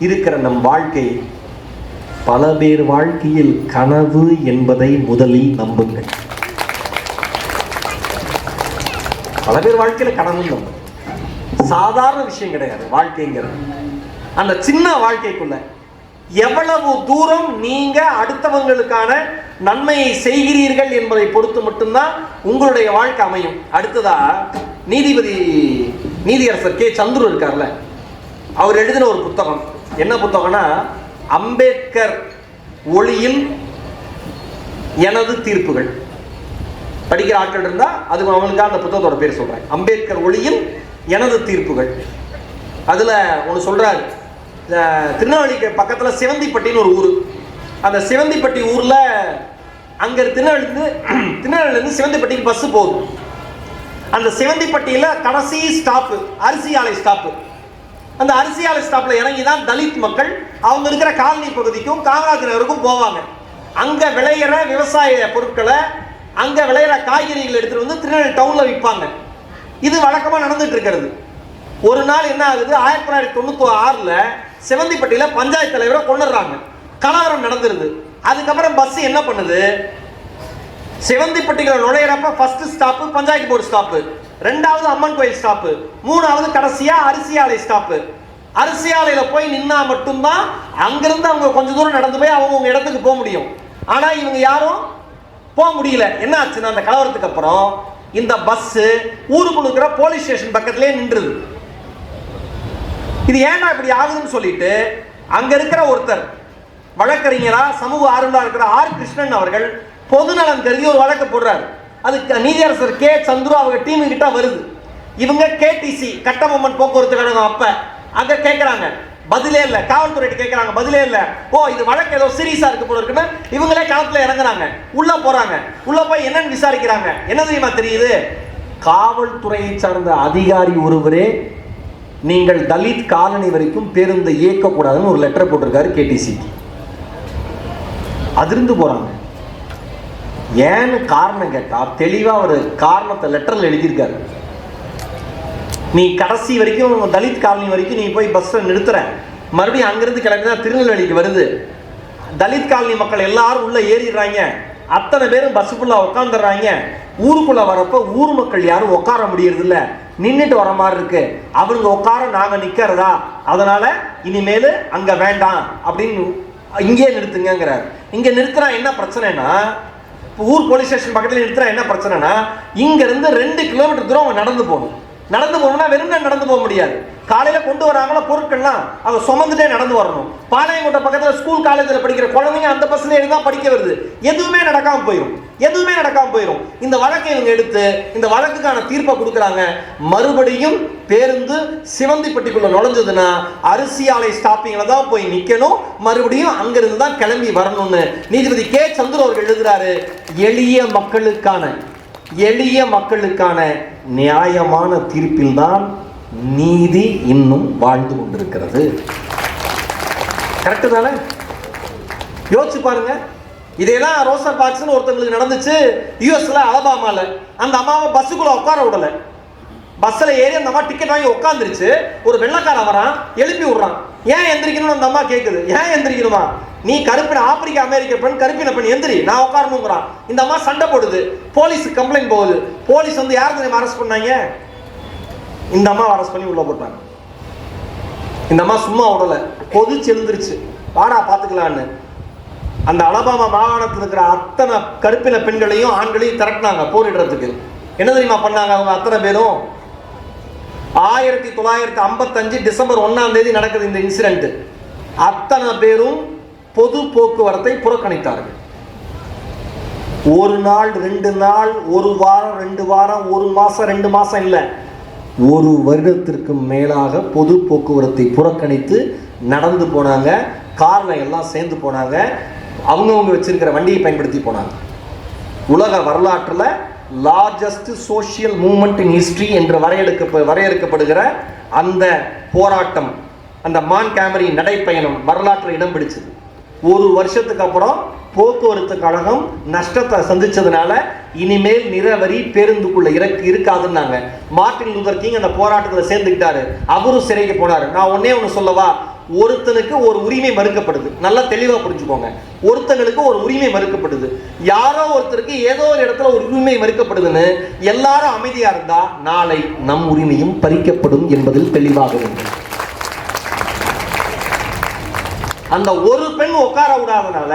இருக்கிற நம் வாழ்க்கை பல பேர் வாழ்க்கையில் கனவு என்பதை முதலில் நம்புங்கள். பல பேர் வாழ்க்கையில கனவு நம்புங்க. சாதாரண விஷயம் கிடையாது வாழ்க்கைங்கிறது. அந்த சின்ன வாழ்க்கைக்குள்ள எவ்வளவு தூரம் நீங்க அடுத்தவங்களுக்கான நன்மையை செய்கிறீர்கள் என்பதை பொறுத்து மட்டும்தான் உங்களுடைய வாழ்க்கை அமையும். அடுத்ததா நீதியரசர் கே சந்துரு இருக்கார்ல, அவர் எழுதின ஒரு புத்தகம். என்ன புத்தகம்னா, அம்பேத்கர் ஒளியில் எனது தீர்ப்புகள். படிக்கிற ஆட்கள் இருந்தா அது அவங்களுக்காக அந்த புத்தகத்தோட பேர் சொல்றேன். அம்பேத்கர் ஒளியில் எனது தீர்ப்புகள். அதுல ஒன்று சொல்றாரு, திருநெல்வேலிக்கு பக்கத்துல சிவந்திப்பட்டின்னு ஒரு ஊர். அந்த சிவந்திப்பட்டி ஊர்ல அங்க திருநெல்வேலியிலிருந்து சிவந்திப்பட்டிக்கு பஸ் போகுது. அந்த சிவந்திப்பட்டியில கடைசி ஸ்டாப் அரிசி ஆலை ஸ்டாப். அந்த அரிசி ஆலை ஸ்டாப்ல இறங்கி தான் தலித் மக்கள் அவங்க இருக்கிற காலனி பகுதிக்கும் காமராஜ் நகருக்கும் போவாங்க. அங்க விளையிற விவசாய பொருட்களை, அங்க விளையிற காய்கறிகள் எடுத்துட்டு வந்து திருநெல்வேலி டவுன்ல விற்பாங்க. இது வழக்கமா நடந்துட்டு இருக்கிறது. ஒரு நாள் என்ன ஆகுது, 1996ல செவந்திப்பட்டியில பஞ்சாயத்து தலைவரை கொண்டுறாங்க. கலவரம் நடந்துருது. அதுக்கப்புறம் பஸ் என்ன பண்ணுது, செவந்திப்பட்டிகளை நுழையிறப்ப first stop panchayat board stop, ரெண்டாவது அம்மன் கோயில் ஸ்டாப், மூணாவது கடைசியா அரிசி ஆலை ஸ்டாப். அரிசி ஆலையில போய் நின்னா மட்டும்தான் அங்கிருந்து அவங்க கொஞ்சம் தூரம் நடந்து போய் அவங்க இடத்துக்கு போக முடியும். ஆனா இவங்க யாரும் போக முடியல. என்ன ஆச்சுன்னா, அந்த கலவரத்துக்கு அப்புறம் இந்த பஸ் ஊருக்குள்ள இருக்கிற போலீஸ் ஸ்டேஷன் பக்கத்திலே நின்றுது. இது ஏன்னா இப்படி ஆகுதுன்னு சொல்லிட்டு அங்க இருக்கிற ஒருத்தர் வழக்கறிஞரா சமூக ஆர்வலா இருக்கிற ஆர் கிருஷ்ணன் அவர்கள் பொதுநலன் கருதி ஒரு வழக்கு போடுறாரு. அதுக்கு நீதியரசர் கே சந்துரு அவங்க டீம் கிட்ட வருது. இவங்க கேடிசி கட்டபொம்மன் போக்குவரத்து கழகம் அப்ப அங்க கேட்கறாங்க, பதிலே இல்ல. காவல்துறை கேட்கறாங்க, பதிலே இல்ல. ஓ, இது வழக்கு ஏதோ சீரியஸா இருக்கு போல இருக்குன்னு இவங்களே களத்துல இறங்குறாங்க. உள்ள போறாங்க. உள்ள போய் என்னன்னு விசாரிக்கிறாங்க. என்ன தெரியுமா தெரியுது, காவல்துறையை சார்ந்த அதிகாரி ஒருவரே நீங்கள் தலித் காலனி வரைக்கும் பேருந்து இயக்கக்கூடாதுன்னு ஒரு லெட்டர் போட்டிருக்காரு கேடிசிக்கு. அதிர்ந்து போறாங்க. ஏன்னு காரணம் கேட்டா தெளிவா ஒரு காரணத்தை லெட்டர்ல எழுதியிருக்காரு. நீ கடைசி வரைக்கும் தலித் காலனி வரைக்கும் நீ போய் பஸ் நிறுத்துற, மறுபடியும் அங்கிருந்து கிளம்பினா திருநெல்வேலிக்கு வருது. தலித் காலனி மக்கள் எல்லாரும் உள்ள ஏறிடுறாங்க. அத்தனை பேரும் பஸ்ஸுக்குள்ள உட்காந்துடுறாங்க. ஊருக்குள்ள வரப்ப ஊர் மக்கள் யாரும் உட்கார முடியறது இல்ல, நின்றுட்டு வர மாதிரி இருக்கு. அவங்க உட்கார நாங்க நிக்கிறதா, அதனால இனிமேல் அங்க வேண்டாம் அப்படின்னு இங்கே நிறுத்துங்கிறார். இங்க நிறுத்தினா என்ன பிரச்சனைனா, ஊர் போலீஸ் ஸ்டேஷன் பக்கத்தில் நிறுத்தினா என்ன பிரச்சனைனா, இங்க இருந்து 2 கிலோமீட்டர் தூரம் நடந்து போகணும். நடந்து போகணும்னா வெறும் நடந்து போக முடியாது. காலையில கொண்டு வராங்களா பொருட்கள்லாம் அதை சுமந்துட்டே நடந்து வரணும். பாளையங்கோட்டை பக்கத்தில் ஸ்கூல் காலேஜில் படிக்கிற குழந்தைங்க அந்த பஸ்ல தான் படிக்க வருது. எதுவுமே நடக்காம போயிடும். இந்த வழக்கை இவங்க எடுத்து இந்த வழக்குக்கான தீர்ப்பை கொடுக்குறாங்க. மறுபடியும் பேருந்து சிவந்திப்பட்டிக்குள்ள நுழைஞ்சதுன்னா அரிசி ஆலை ஸ்டாப்பிங்ல தான் போய் நிக்கணும். மறுபடியும் அங்கிருந்து தான் கிளம்பி வரணும்னு நீதிபதி கே சந்துரு அவர்கள் எழுதுறாரு. எளிய மக்களுக்கான நியாயமான தீர்ப்பில் தான் நீதி இன்னும் வாழ்ந்து கொண்டிருக்கிறது. கரெக்டு தானே? யோசிச்சு பாருங்க. இதெல்லாம் ரோசா பார்க்ஸ்னு ஒருத்தங்களுக்கு நடந்துச்சு யூஎஸ்ல, அலபாமால. அந்த அம்மாவை பஸ்ஸுக்குள்ள உட்கார விடல. பஸ்ல ஏறி அந்த அம்மா டிக்கெட் வாங்கி உட்காந்துருச்சு. ஒரு வெள்ளக்காரன் வரான், எழுப்பி விடுறான். ஏன் எந்திரிக்கணும்னு அந்த அம்மா கேட்குது. ஏன் எந்திரிக்கணுமா, நீ கருப்பின ஆப்பிரிக்க அமெரிக்க பெண், கருப்பின பெண், எந்திரி, நான் உட்காரணுங்கிறான். இந்த அம்மா சண்டை போடுது. போலீஸுக்கு கம்ப்ளைண்ட் போகுது. போலீஸ் வந்து யார் தெரியுமா அரெஸ்ட் பண்ணாங்க, இந்த அம்மா அரெஸ்ட் பண்ணி உள்ள போட்டாங்க. இந்த அம்மா சும்மா விடல, கொதிச்சு எழுந்துருச்சு, வாடா பாத்துக்கலான்னு. அந்த அலபாமா மாகாணத்தில் இருக்கிற அத்தனை கருப்பின பெண்களையும் ஆண்களையும் திரட்டினாங்க போரிடுறதுக்கு. என்ன தெரியுமா பண்ணாங்க அவங்க அத்தனை பேரும்? 1955 டிசம்பர் 1ஆம் தேதி நடக்குது இந்த இன்சிடென்ட். அத்தனை பேரும் பொது போக்குவரத்தை புறக்கணித்தார்கள். ஒரு நாள் 2 நாள், ஒரு வாரம் 2 வாரம், ஒரு மாசம் 2 மாசம் இல்ல, ஒரு வருடத்திற்கு மேலாக பொது போக்குவரத்தை புறக்கணித்து நடந்து போனாங்க. கார்ல எல்லாம் சேர்ந்து போனாங்க. அவங்கவுங்க வச்சிருக்கிற வண்டியை பயன்படுத்தி போனாங்க. உலக வரலாற்றில் largest social movement in history என்று வரையறுக்கப்படுகிற அந்த போராட்டம், அந்த மான் கேமரி நடைப்பயணம் வரலாற்றில் இடம் பிடிச்சது. ஒரு வருஷத்துக்கு அப்புறம் போக்குவரத்து கழகம் நஷ்டத்தை சந்திச்சதுனால இனிமேல் நிறவரி பேருந்துக்குள்ள இருக்காதுன்னாங்க. மார்ட்டின் லூதர் கிங் அந்த போராட்டத்தில் சேர்ந்துக்கிட்டாரு. அவரும் சிறைக்கு போனாரு. நான் ஒன்னே ஒன்று சொல்லவா, ஒருத்தனுக்கு ஒரு உரிமை மறுக்கப்படுது. நல்லா தெளிவா புரிஞ்சுக்கோங்க. ஒருத்தங்களுக்கு ஒரு உரிமை மறுக்கப்படுது. யாரோ ஒருத்தருக்கு ஏதோ ஒரு இடத்துல ஒரு உரிமை மறுக்கப்படுதுன்னு எல்லாரும் அமைதியா இருந்தா நாளை நம் உரிமையும் பறிக்கப்படும் என்பதில் தெளிவாக வேண்டும். அந்த ஒரு பெண் உட்கார விடாதனால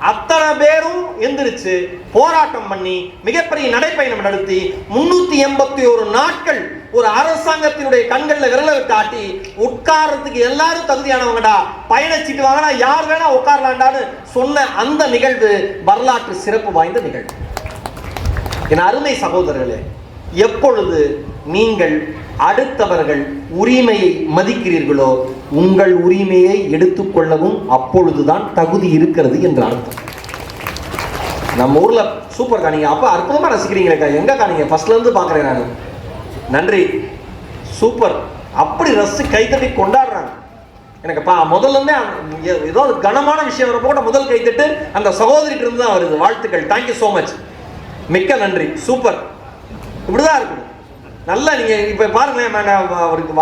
அத்தனை பேரும் எந்திரிச்சு போராட்டம் பண்ணி மிகப்பெரிய நடைப்பயணம் நடத்தி 381 நாட்கள் ஒரு அரசாங்கத்தினுடைய கண்கள்ல விரல காட்டி உட்கார்றதுக்கு எல்லாரும் தகுதியானவங்கடா, பயணச்சீட்டு வாங்கினா யார் வேணா உட்காரலாண்டான்னு சொன்ன அந்த நிகழ்வு வரலாற்று சிறப்பு வாய்ந்த நிகழ்வு. என் அருமை சகோதரர்களே, எப்பொழுது நீங்கள் அடுத்தவர்கள் உரிமையை மதிக்கிறீர்களோ உங்கள் உரிமையை எடுத்துக்கொள்ளவும் அப்பொழுதுதான் தகுதி இருக்கிறது என்று அர்த்தம். நம்ம ஊர்ல சூப்பர் காணிங்க, அப்ப அற்புதமா ரசிக்கிறீங்களேக்கா, எங்க காணிங்க, ஃபர்ஸ்ட்ல இருந்து பாக்குறேன் நான். நன்றி, சூப்பர், அப்படி ரசிச்சு கைத்தட்டி கொண்டாடுறாங்க. எனக்கு முதல்ல இருந்தே ஏதோ கனமான விஷயம் வரப்போ கூட முதல் கைத்தட்டு அந்த சகோதரிட்டு இருந்து தான் வருது. வாழ்த்துக்கள், தேங்க்யூ ஸோ மச், மிக்க நன்றி, சூப்பர். இப்படிதான் இருக்கணும். நல்லா நீங்க இப்ப பாருங்களேன், அவருக்கு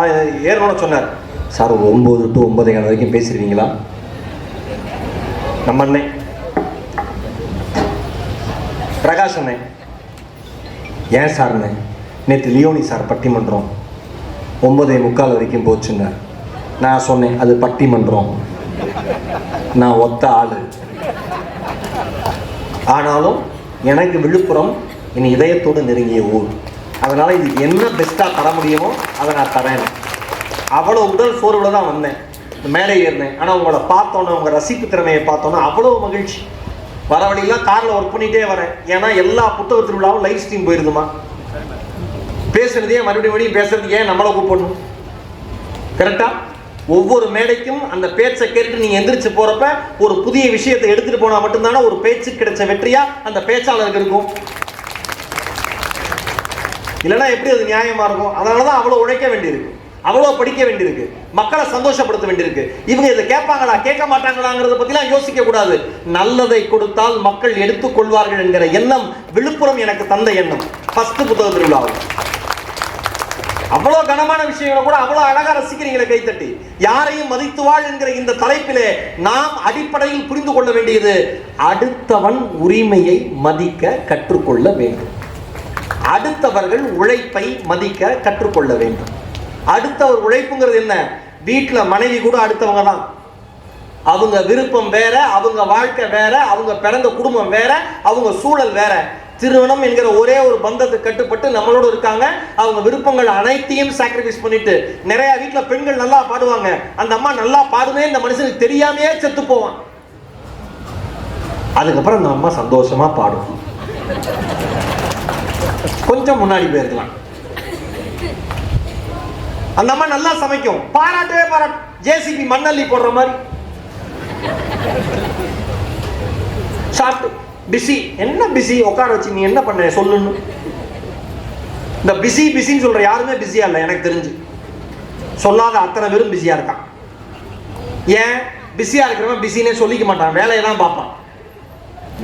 ஏற்கனவே சொன்னார் சார் 9 to 9:30 வரைக்கும் பேசிடுவீங்களா? நம்ம அண்ணன் பிரகாஷ் அண்ணன், ஏன் சார்ண்ணே நேற்று லியோனி சார் பட்டிமன்றம் 9:45 வரைக்கும் போச்சுங்க. நான் சொன்னேன் அது பட்டிமன்றம், நான் ஒத்த ஆளு. ஆனாலும் எனக்கு விழுப்புரம் என் இதயத்தோடு நெருங்கிய ஊர். அதனால இது என்ன பெஸ்ட்டாக தர முடியுமோ அதை நான் தரேன். அவ்வளோ உடல் சோர்வில் தான் வந்தேன், மேலே ஏறினேன். ஆனால் உங்களை பார்த்தோன்னே, உங்கள் ரசிப்பு திறமையை பார்த்தோன்னே அவ்வளோ மகிழ்ச்சி. வர வழியெல்லாம் காரில் ஒர்க் பண்ணிகிட்டே வரேன். ஏன்னா எல்லா புத்தக திருவிழாவும் லைவ் ஸ்ட்ரீம் போயிருதுமா. பேசுறதே மறுபடியும் பேசுறதுக்கு ஏன் நம்மளை கூப்பிடணும்? கரெக்டா? ஒவ்வொரு மேடைக்கும் அந்த பேச்சை கேட்டு நீங்க எந்திரிச்சு போறப்ப ஒரு புதிய விஷயத்தை எடுத்துட்டு போனா மட்டும்தானே ஒரு பேச்சு கிடைச்ச வெற்றியா அந்த பேச்சாளருக்கு இருக்கும். இல்லைன்னா எப்படி அது நியாயமா இருக்கும்? அதனாலதான் அவ்வளவு உழைக்க வேண்டியிருக்கு, அவ்வளவு படிக்க வேண்டியிருக்கு, மக்களை சந்தோஷப்படுத்த வேண்டியிருக்கு. இவங்க இதை கேட்பாங்களா கேட்க மாட்டாங்களாங்கிறத பத்திலாம் யோசிக்க கூடாது. நல்லதை கொடுத்தால் மக்கள் எடுத்துக்கொள்வார்கள் என்கிற எண்ணம் விழுப்புரம் எனக்கு தந்த எண்ணம். ஃபர்ஸ்ட் புத்தக திருவிழாவில் அவ்வளோ கனமான விஷயங்களை கூட அவ்வளோ அழகா ரசிக்கிறீங்களே கைத்தட்டி. யாரையும் மதித்து வாழ் என்கிற இந்த தலைப்பிலே நாம் அடிப்படையில் புரிந்து கொள்ள வேண்டியது, அடுத்தவன் உரிமையை மதிக்க கற்றுக்கொள்ள வேண்டும். அடுத்தவர்கள் உழைப்பை மதிக்க கற்றுக்கொள்ள வேண்டும். அடுத்தவர் உழைப்புங்கிறது என்ன? வீட்டில் மனைவி கூட அடுத்தவங்க தான். அவங்க விருப்பம் வேற, அவங்க வாழ்க்கை வேற, அவங்க பிறந்த குடும்பம் வேற, அவங்க சூழல் வேற. திருமணம் என்கிற ஒரே ஒரு பந்தத்துக்கு கட்டுப்பட்டு நம்மளோட இருக்காங்க. அவங்க விருப்பங்கள் அனைத்தையும் சாக்ரிஃபைஸ் பண்ணிட்டு, நிறைய வீட்டில் பெண்கள் நல்லா பாடுவாங்க, அந்த அம்மா நல்லா பாடுமே இந்த மனுஷனுக்கு தெரியாமையே செத்து போவான். அதுக்கப்புறம் அந்த அம்மா சந்தோஷமா பாடும். கொஞ்சம் முன்னாடி போயிருக்கலாம். அந்த அம்மா நல்லா சமைக்கும், பாராட்டவே பாராட்டும், ஜேசிபி மண்ணள்ளி போடுற மாதிரி. சாப்பிட்டு பிஸி, என்ன பிஸி, உட்கார வச்சு நீ என்ன பண்ண சொல்லணும். இந்த பிஸி பிஸின்னு சொல்ற யாருமே பிஸியா இல்லை எனக்கு தெரிஞ்சு. சொல்லாத அத்தனை பேரும் பிஸியா இருக்கான். ஏன் பிஸியா இருக்கிறவன் பிஸினே சொல்லிக்க மாட்டான், வேலையை தான் பார்ப்பான்.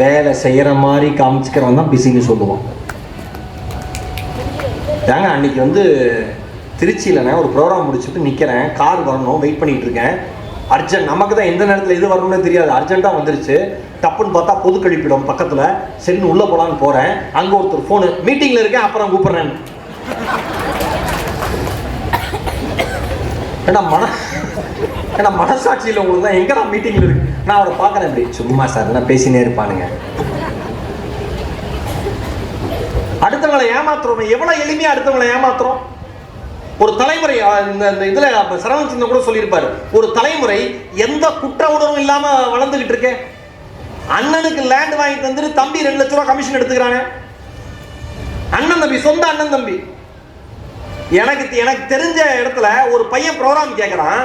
வேலை செய்யற மாதிரி காமிச்சுக்கிறவன் தான் பிஸின்னு சொல்லுவான். ஏங்க அன்னைக்கு திருச்சியில் ஒரு ப்ரோக்ராம் முடிச்சுட்டு நிற்கிறேன், கார் வரணும், வெயிட் பண்ணிட்டு இருக்கேன். அர்ஜென்ட், நமக்கு தான் எந்த நேரத்தில் எது வரணும்னு தெரியாது, அர்ஜென்ட்டாக வந்துருச்சு. டப்புன்னு பார்த்தா பொது கழிப்பிடம் பக்கத்தில், சரின்னு உள்ளே போகலான்னு போகிறேன். அங்கே ஒருத்தர் ஃபோனு, மீட்டிங்கில் இருக்கேன் அப்புறம் கூப்பிட்றேன். ஏன்னா மனசாட்சியில் உங்களுக்கு தான் எங்கே நான் மீட்டிங்கில் இருக்கு, நான் அவரை பார்க்குறேன். இப்படி சும்மா சார் என்ன பேசினே இருப்பானுங்க. அடுத்தவங்களை ஏமாத்துறோம், எவ்வளோ எளிமையாக அடுத்தவங்களை ஏமாத்துறோம். ஒரு தலைமுறை, இந்த இதுல சரவணன் சின்ன கூட சொல்லியிருப்பாரு, ஒரு தலைமுறை எந்த குற்ற உணர்வும் இல்லாம வளர்ந்துகிட்டு இருக்கு. அண்ணனுக்கு லேண்ட் வாங்கி தந்துட்டு தம்பி 2 லட்சம் ரூபாய் கமிஷன் எடுத்துக்கிறாங்க. அண்ணன் தம்பி, சொந்த அண்ணன் தம்பி. எனக்கு தெரிஞ்ச இடத்துல ஒரு பையன் ப்ரோக்ராம் கேட்கறான்,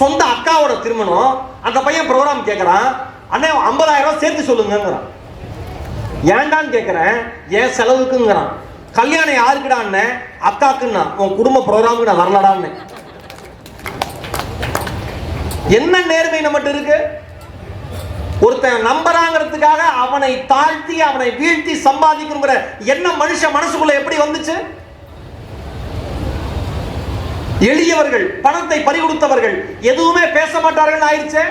சொந்த அக்காவோட திருமணம். அந்த பையன் ப்ரோக்ராம் கேட்கறான், அண்ணே 50,000 ரூபாய் சேர்த்து சொல்லுங்கிறான். ஏண்டான்னு கேட்கிறேன், ஏன் செலவுக்குங்கிறான். கல்யாணம் யாருக்குடான்னு, அக்காக்குன்னா, உன் குடும்ப ப்ரோக்ராமுக்கு நான் வரலடான்னு. என்ன நேர்மை நம்மகிட்ட இருக்கு? ஒருத்தன் நம்பராங்கிறதுக்காக அவனை தாழ்த்தி அவனை வீழ்த்தி சம்பாதிக்கிற என்ன மனுஷன் மனசுக்குள்ள எப்படி வந்துச்சு? எளியவர்கள், பணத்தை பறிகொடுத்தவர்கள் எதுவுமே பேச மாட்டார்கள் ஆயிடுச்சு.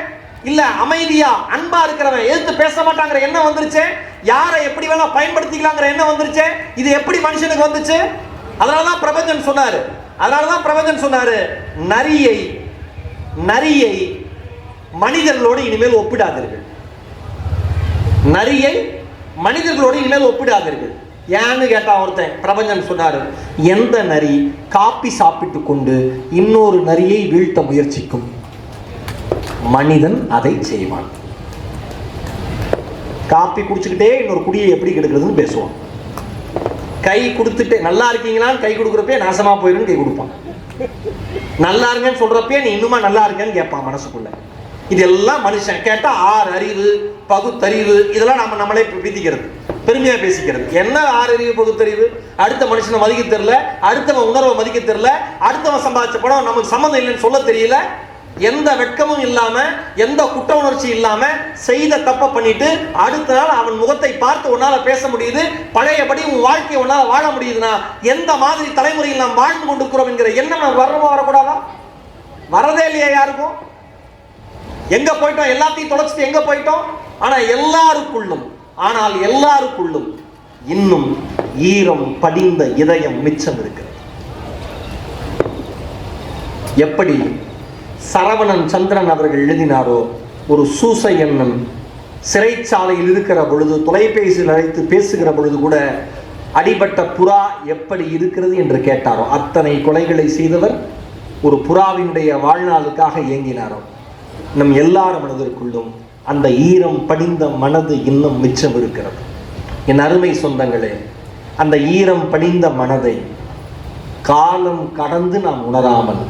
இல்ல அமைதியா அன்பா இருக்கிறவன் எதிர்த்து பேச மாட்டாங்கிற எண்ணம் வந்துருச்சு. யாரை எப்படி வேணா பயன்படுத்திக்கலாங்கிற எண்ணம் வந்துருச்சு. இது எப்படி மனுஷனுக்கு வந்துச்சு? அதனாலதான் பிரபஞ்சன் சொன்னாரு, நரியை மனிதர்களோடு இனிமேல் ஒப்பிடாதீர்கள். நரியை மனிதர்களோடு இனிமேல் ஒப்பிடாதீர்கள். ஏன்னு கேட்டா ஒருத்தன், பிரபஞ்சன் சொன்னாரு, எந்த நரி காப்பி சாப்பிட்டு கொண்டு இன்னொரு நரியை வீழ்த்த முயற்சிக்கும், மனிதன் அதை செய்வான். காப்பி குடிச்சுக்கிட்டே இன்னொரு குடியை எப்படி கெடுக்கிறதுன்னு பேசுவான். கை கொடுத்துட்டு நல்லா இருக்கீங்களான்னு கை கொடுக்குறப்பே நாசமா போயிடும் கை கொடுப்பான். நல்லா இருங்கன்னு சொல்றப்பே நீ இன்னுமா நல்லா இருக்கேன்னு கேட்பான் மனசுக்குள்ள. இதெல்லாம் மனுஷன் கேட்டா 6 அறிவு, பகுத்தறிவு, இதெல்லாம் நம்மளே விதிக்கிறது, பெருமையா பேசிக்கிறது. என்ன 6 அறிவு, பகுத்தறிவு? அடுத்த மனுஷனை மதிக்க தெரியல, அடுத்தவன் உணர்வை மதிக்க தெரியல, அடுத்தவன் சம்பாதிச்ச படம் நமக்கு சம்மந்தம் இல்லைன்னு சொல்ல தெரியல. எந்த வெட்கமும் இல்லாம, எந்த குற்ற உணர்ச்சி இல்லாம செய்த தப்ப பண்ணிட்டு அடுத்த நாள் அவன் முகத்தை பார்த்து உன்னால பேச முடியுது, பழையபடி உன் வாழ்க்கையை உன்னால வாழ முடியுதுன்னா எந்த மாதிரி தலைமுறையில் நாம் வாழ்ந்து கொண்டிருக்கிறோம் என்கிற எண்ணம் நம்ம வரணுமா வரக்கூடாதா? வரதே இல்லையா யாருக்கும்? எங்க போயிட்டோம்? எல்லாத்தையும் தொலைச்சிட்டு எங்க போயிட்டோம்? ஆனால் எல்லாருக்குள்ளும் இன்னும் ஈரம் படிந்த இதயம் மிச்சம் இருக்கிறது. எப்படி சரவணன் சந்திரன் அவர்கள் எழுதினாரோ, ஒரு சூசையண்ணன் சிறைச்சாலையில் இருக்கிற பொழுது தொலைபேசியில் அழைத்து பேசுகிற பொழுது கூட அடிபட்ட புறா எப்படி இருக்கிறது என்று கேட்டாரோ, அத்தனை கொலைகளை செய்தவர் ஒரு புறாவினுடைய வாழ்நாளுக்காக இயங்கினாரோ, நம் எல்லார் மனதிற்குள்ளும் அந்த ஈரம் படிந்த மனது இன்னும் மிச்சம் இருக்கிறது. என் அருமை சொந்தங்களே, அந்த ஈரம் படிந்த மனதை காலம் கடந்து நாம் உணராமல்,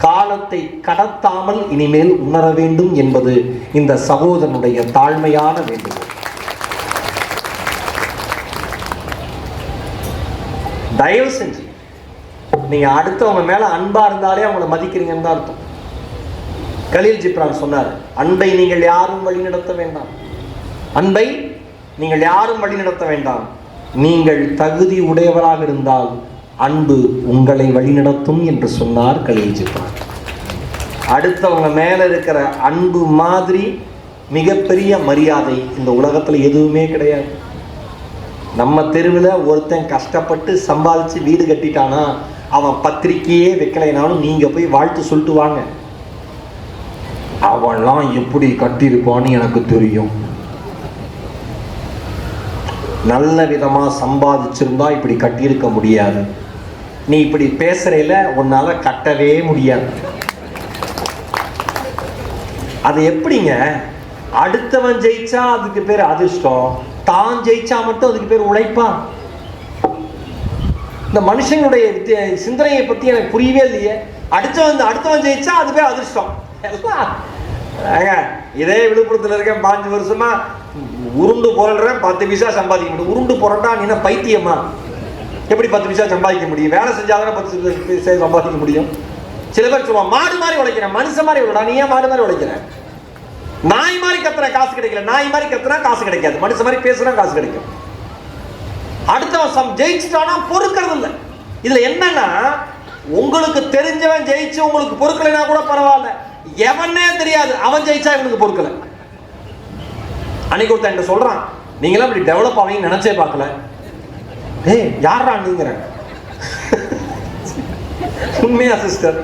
காலத்தை கடத்தாமல் இனிமேல் உணர வேண்டும் என்பது இந்த சகோதரனுடைய தாழ்மையான வேண்டுகோள். தயவு செஞ்சு நீங்க அடுத்தவங்க மேல அன்பா இருந்தாலே அவங்கள மதிக்கிறீங்கன்னு தான் அர்த்தம். கலீல் ஜிப்ரான் சொன்னார், அன்பை நீங்கள் யாரும் வழிநடத்த வேண்டாம், அன்பை நீங்கள் யாரும் வழிநடத்த வேண்டாம், நீங்கள் தகுதி உடையவராக இருந்தால் அன்பு உங்களை வழிநடத்தும் என்று சொன்னார் கலீல் ஜிப்ரான். அடுத்தவங்க மேல இருக்கிற அன்பு மாதிரி மிகப்பெரிய மரியாதை இந்த உலகத்துல எதுவுமே கிடையாது. நம்ம தெருவில் ஒருத்தன் கஷ்டப்பட்டு சம்பாதிச்சு வீடு கட்டிட்டானா அவன் பத்திரிக்கையே வைக்கலைனாலும் நீங்க போய் வாழ்த்து சொல்லிட்டு வாங்க. அவன்லாம் எப்படி கட்டியிருப்பான்னு எனக்கு தெரியும், நல்ல விதமா சம்பாதிச்சிருந்தா இப்படி கட்டியிருக்க முடியாது, நீ இப்படி பேசுறதுல உன்னால கட்டவே முடியாது. அது எப்படிங்க? அடுத்தவன் ஜெயிச்சா அதுக்கு பேர் அதிர்ஷ்டம், தான் ஜெயிச்சா மட்டும் அதுக்கு பேர் உழைப்பா? இந்த மனுஷனுடைய சிந்தனையை பத்தி எனக்கு புரியவே இல்லையே. அடுத்தவன் ஜெயிச்சா அது பேர் அதிர்ஷ்டம். இதே விழுப்புரத்தில் இருக்கேன் 5 வருஷமா, உருண்டு புரள்றேன், 10 பைசா சம்பாதிக்க முடியும். உருண்டு புரண்டா நீ பைத்தியமா? எப்படி 10 பைசா சம்பாதிக்க முடியும்? வேலை செஞ்சாதானே 10 பைசா சம்பாதிக்க முடியும். சில பேர் சொல்லுவான், மாடு மாதிரி உழைக்கிறேன், மனுஷன் மாதிரி உழைடா. நீ ஏன் மாடு மாதிரி உழைக்கிறேன்? நாய் மாதிரி கத்துற காசு கிடைக்கல, நாய் மாதிரி கத்துனா காசு கிடைக்காது, மனுஷன் மாதிரி பேசுனா காசு கிடைக்கும். அடுத்தவன் ஜெயிச்சுட்டானா பொறுக்கிறது இல்லை. இதுல என்னன்னா, உங்களுக்கு தெரிஞ்சவன் ஜெயிச்சு உங்களுக்கு பொறுக்கலைன்னா கூட பரவாயில்ல, எவனே தெரியாது அவன் ஜெயிச்சா இவனுக்கு பொறுக்கல. அன்னைக்கு ஒருத்தன் சொல்றான், நீங்களாம் இப்படி டெவலப் ஆவீங்கன்னு நினைச்சே பார்க்கல. ஏய் யாரா நீங்கிற? உண்மையா சிஸ்டர்?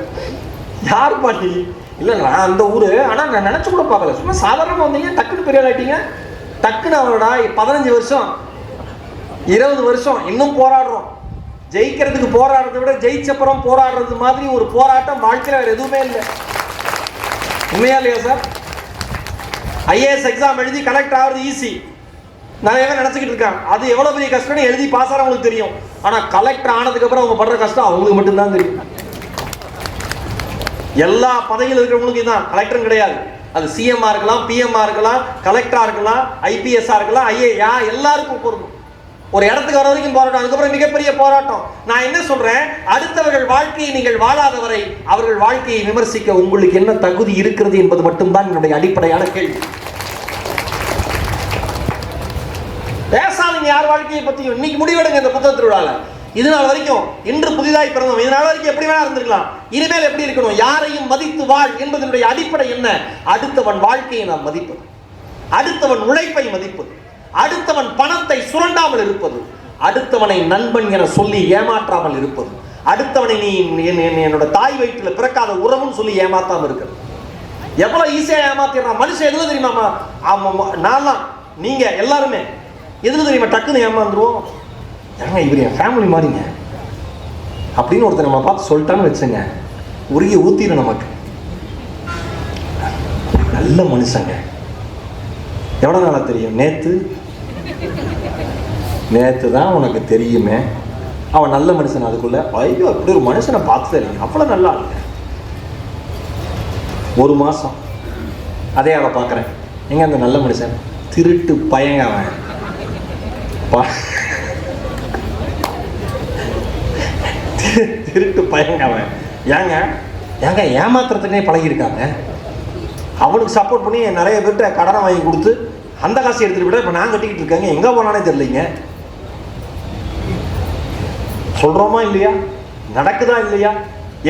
யார் பாட்டி? இல்லை நான் அந்த ஊர், ஆனால் நான் நினச்சி கூட பார்க்கல. சும்மா சாதாரணமாக வந்தீங்க, டக்குன்னு பெரிய ஆகிட்டீங்க. டக்குன்னு அவரோட 15 வருஷம் 20 வருஷம் இன்னும் போராடுறோம். ஜெயிக்கிறதுக்கு போராடுறதை விட ஜெயிச்சப்புறம் போராடுறது மாதிரி ஒரு போராட்டம் வாழ்க்கையில் வேறு எதுவுமே இல்லை. உண்மையா இல்லையா சார்? ஐஏஎஸ் எக்ஸாம் எழுதி கலெக்டர் ஆகிறது ஈஸி, நிறைய பேர் நினச்சிக்கிட்டு இருக்காங்க. அது எவ்வளோ பெரிய கஷ்டம்னு எழுதி பாஸ் ஆக அவங்களுக்கு தெரியும். ஆனால் கலெக்டர் ஆனதுக்கப்புறம் அவங்க படுற கஷ்டம் அவங்களுக்கு மட்டும்தான் தெரியும். எல்லா பதவியில் இருக்கிறவங்களுக்கு இதுதான், கலெக்டரும் கிடையாது. அது சிஎம்ஆ இருக்கலாம், பிஎம்ஆ இருக்கலாம், கலெக்டரா இருக்கலாம், ஐபிஎஸ்ஆ இருக்கலாம், ஐஏயா, எல்லாருக்கும் பொருந்தும். ஒரு இடத்துக்கு வர வரைக்கும் போராட்டம், அதுக்கப்புறம் மிகப்பெரிய போராட்டம். நான் என்ன சொல்றேன், அடுத்தவர்கள் வாழ்க்கையை நீங்கள் வாழாதவரை அவர்கள் வாழ்க்கையை விமர்சிக்க உங்களுக்கு என்ன தகுதி இருக்கிறது என்பது மட்டும்தான் என்னுடைய அடிப்படையான கேள்வி. பேசாதீங்க யார் வாழ்க்கையை பத்தியும். இன்னைக்கு முடிவெடுங்க இந்த புத்தக திருவிழால. இது நாள் வரைக்கும், இன்று புதிதாய் பிறந்தோம், இது நாள் வரைக்கும் எப்படி வேணா இருந்திருக்கலாம், இனிமேல் எப்படி இருக்கணும், யாரையும் மதித்து வாழ் என்பதனுடைய அடிப்படை என்ன? அடுத்தவன் வாழ்க்கையை நாம் மதிப்பது, அடுத்தவன் உழைப்பை மதிப்பது, அடுத்தவன் பணத்தை சுரண்டாமல் இருப்பது, அடுத்தவனை நண்பன் என சொல்லி ஏமாற்றாமல் இருப்பது, அடுத்தவனை நீ என்னோட தாய் வயிற்றில் பிறக்காத உறவுன்னு சொல்லி ஏமாத்தாம இருக்கிறது. எவ்வளவு ஈஸியா ஏமாத்திடுறான் மனுஷன். எதுல தெரியுமாமா? நான்லாம், நீங்க எல்லாருமே எதுல தெரியுமா டக்குன்னு ஏமாந்துருவோம்? ஏங்க இவர் என் ஃபேமிலி மாதிரிங்க அப்படின்னு ஒருத்தர் நம்ம பார்த்து சொல்லிட்டான்னு வச்சுங்க, உருகி ஊத்திடும் நமக்கு. நல்ல மனுஷங்க. எவ்வளோ நாளாக தெரியும்? நேற்று தான் உனக்கு தெரியுமே அவன் நல்ல மனுஷன். அதுக்குள்ள ஐயோ அப்படி ஒரு மனுஷனை பார்த்து தெரியும், அவ்வளோ நல்லா இல்லைங்க. 1 மாதம் அதே அவளை பார்க்குறேன், எங்க அந்த நல்ல மனுஷன்? திருட்டு பயங்க அவன். திருட்டு பயங்க அவன். ஏங்க ஏங்க ஏமாத்துறதுனே பழகிருக்காங்க. அவனுக்கு சப்போர்ட் பண்ணி நிறைய பேர்கிட்ட கடனை வாங்கி கொடுத்து அந்த காசு எடுத்துட்டு விட இப்போ நான் கட்டிக்கிட்டு இருக்கேங்க, எங்கே போனானே தெரியலைங்க. சொல்கிறோமா இல்லையா? நடக்குதா இல்லையா?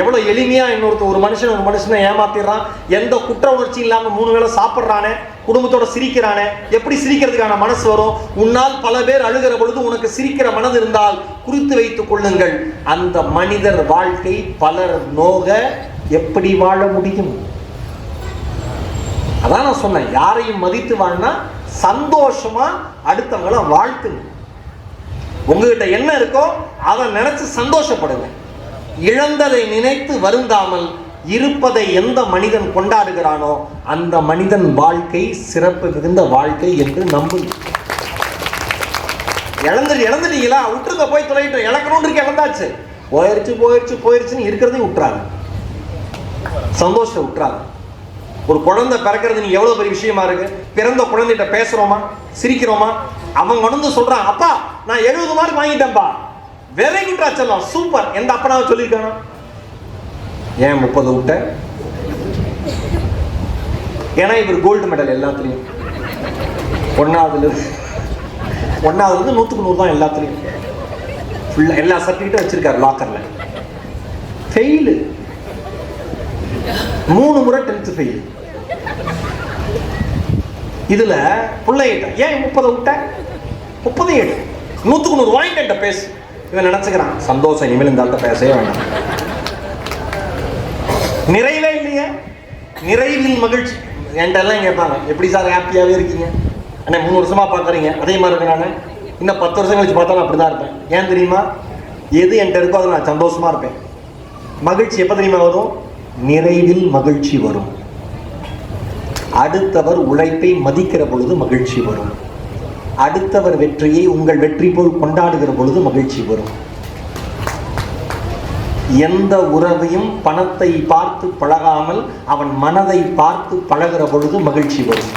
எவ்வளோ எளிமையாக ஒரு மனுஷனை ஏமாத்திடுறான். எந்த குற்ற உணர்ச்சி இல்லாமல் 3 வேளை சாப்பிட்றானே, குடும்பத்தோட சிரிக்கிறானே. எப்படி சிரிக்கிறதுக்கான மனசு வரும்? உன்னால் பல பேர் அழுகிற பொழுது உனக்கு சிரிக்கிற மனது இருந்தால் குறித்து வைத்துக் கொள்ளுங்கள், அந்த மனிதர் வாழ்க்கை பலர் நோக எப்படி வாழ முடியும்? அதான் நான் சொன்னேன், யாரையும் மதித்து வாழ்னா சந்தோஷமா அடுத்தவங்களை வாழ்த்துங்க. உங்ககிட்ட என்ன இருக்கோ அதை நினைச்சு சந்தோஷப்படுங்க. இழந்ததை நினைத்து வருந்தாமல் இருப்பதை எந்த மனிதன் கொண்டாடுகிறானோ அந்த மனிதன் வாழ்க்கை சிறப்பு மிகுந்த வாழ்க்கை என்று நம்புங்க. இழந்துட்டீங்களா, விட்டுருங்க, போய் தொலைட்டு. இழக்கணும்னு இருக்கு, இழந்தாச்சு, போயிருச்சுன்னு இருக்கிறதையும் விட்டுறாங்க, சந்தோஷத்தை விட்டுறாங்க. ஒரு குழந்தை பிறக்கிறது நீ எவ்வளவு பெரிய விஷயமா இருக்கு. பிறந்த குழந்தைகிட்ட பேசுறோமா, சிரிக்கிறோமா? அவன் வந்து சொல்றான், அப்பா நான் 70 மார்க் வாங்கிட்டேன்ப்பா, வெரி குட் ராச்சலாம், சூப்பர். எந்த அப்பனாவை சொல்லியிருக்கானா? ஏன் 30 விட்ட? ஏன்னா இவர் கோல்டு மெடல் எல்லாத்துலயும், ஒன்னாவதுல 100க்கு 100 தான் எல்லாத்துலயும். ஃபுல்லா எல்லா சர்டிஃபிகேட்டும் வச்சிருக்காரு லாக்கர்ல. ஃபெயிலு 3 முறை 10th ஃபெயில். இதுல பிள்ளைகிட்ட ஏன் 30 விட்ட? 30 ஏடு 100க்கு 100 வாங்கிட்ட பேசு. இவன் நினைச்சுக்கிறான் சந்தோஷம், இனிமேல் இந்த ஆள்கிட்ட பேசவே வேண்டாம். நிறைவே இல்லையே, நிறைவில் மகிழ்ச்சி. என்கிட்ட எல்லாம் கேட்பாங்க, எப்படி சார் ஹாப்பியாவே இருக்கீங்க? அண்ணா 3 வருஷமா பார்க்குறீங்க, அதே மாதிரி இருக்கு. நான் இன்னும் 10 வருஷம் கழிச்சு பார்த்தாலும் அப்படிதான் இருப்பேன். ஏன் தெரியுமா? எது என்கிட்ட இருக்கோ அதை நான் சந்தோஷமா இருப்பேன். மகிழ்ச்சி எப்போ தெரியுமா வரும்? நிறைவில் மகிழ்ச்சி வரும். அடுத்தவர் உழைப்பை மதிக்கிற பொழுது மகிழ்ச்சி வரும். அடுத்தவர் வெற்றியை உங்கள் வெற்றி போல் கொண்டாடுகிற பொழுது மகிழ்ச்சி வரும். எந்த உறவையும் பணத்தை பார்த்து பழகாமல் அவன் மனதை பார்த்து பழகிற பொழுது மகிழ்ச்சி வரும்.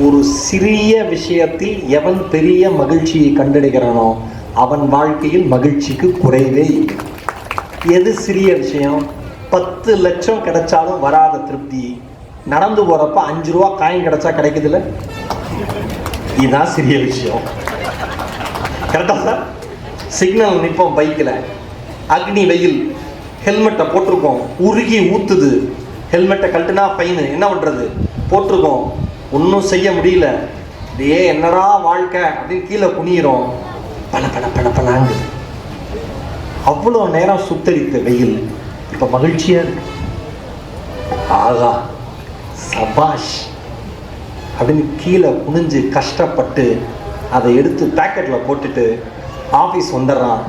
ஒரு சிறிய விஷயத்தில் எவன் பெரிய மகிழ்ச்சியை கண்டடைகிறானோ அவன் வாழ்க்கையில் மகிழ்ச்சிக்கு குறைவே இல்லை. எது சிறிய விஷயம்? 10 லட்சம் கிடைச்சாலும் வராத திருப்தி நடந்து போறப்ப 5 ரூபா காயின் கிடைச்சா கிடைக்குதுல்ல, இதுதான் சிறிய விஷயம். கரெக்டா சார்? சிக்னல் நிற்போம் பைக்கில், அக்னி வெயில், ஹெல்மெட்டை போட்டிருக்கோம், உருகி ஊத்துது, ஹெல்மெட்டை கழட்டுனா ஃபைனு, என்ன பண்றது? போட்டிருக்கோம், ஒன்றும் செய்ய முடியல, இதே என்னடா வாழ்க்கை அப்படின்னு கீழே குனிகிறோம், பணாங்குது. அவ்வளோ நேரம் சுத்தரித்த வெயில் இப்ப மகிழ்ச்சியா இருக்கு. ஆகா சபாஷ் அப்படின்னு கீழே குனிஞ்சு கஷ்டப்பட்டு அதை எடுத்து பேக்கெட்டில் போட்டுட்டு ஆஃபீஸ் வந்துடுறான்.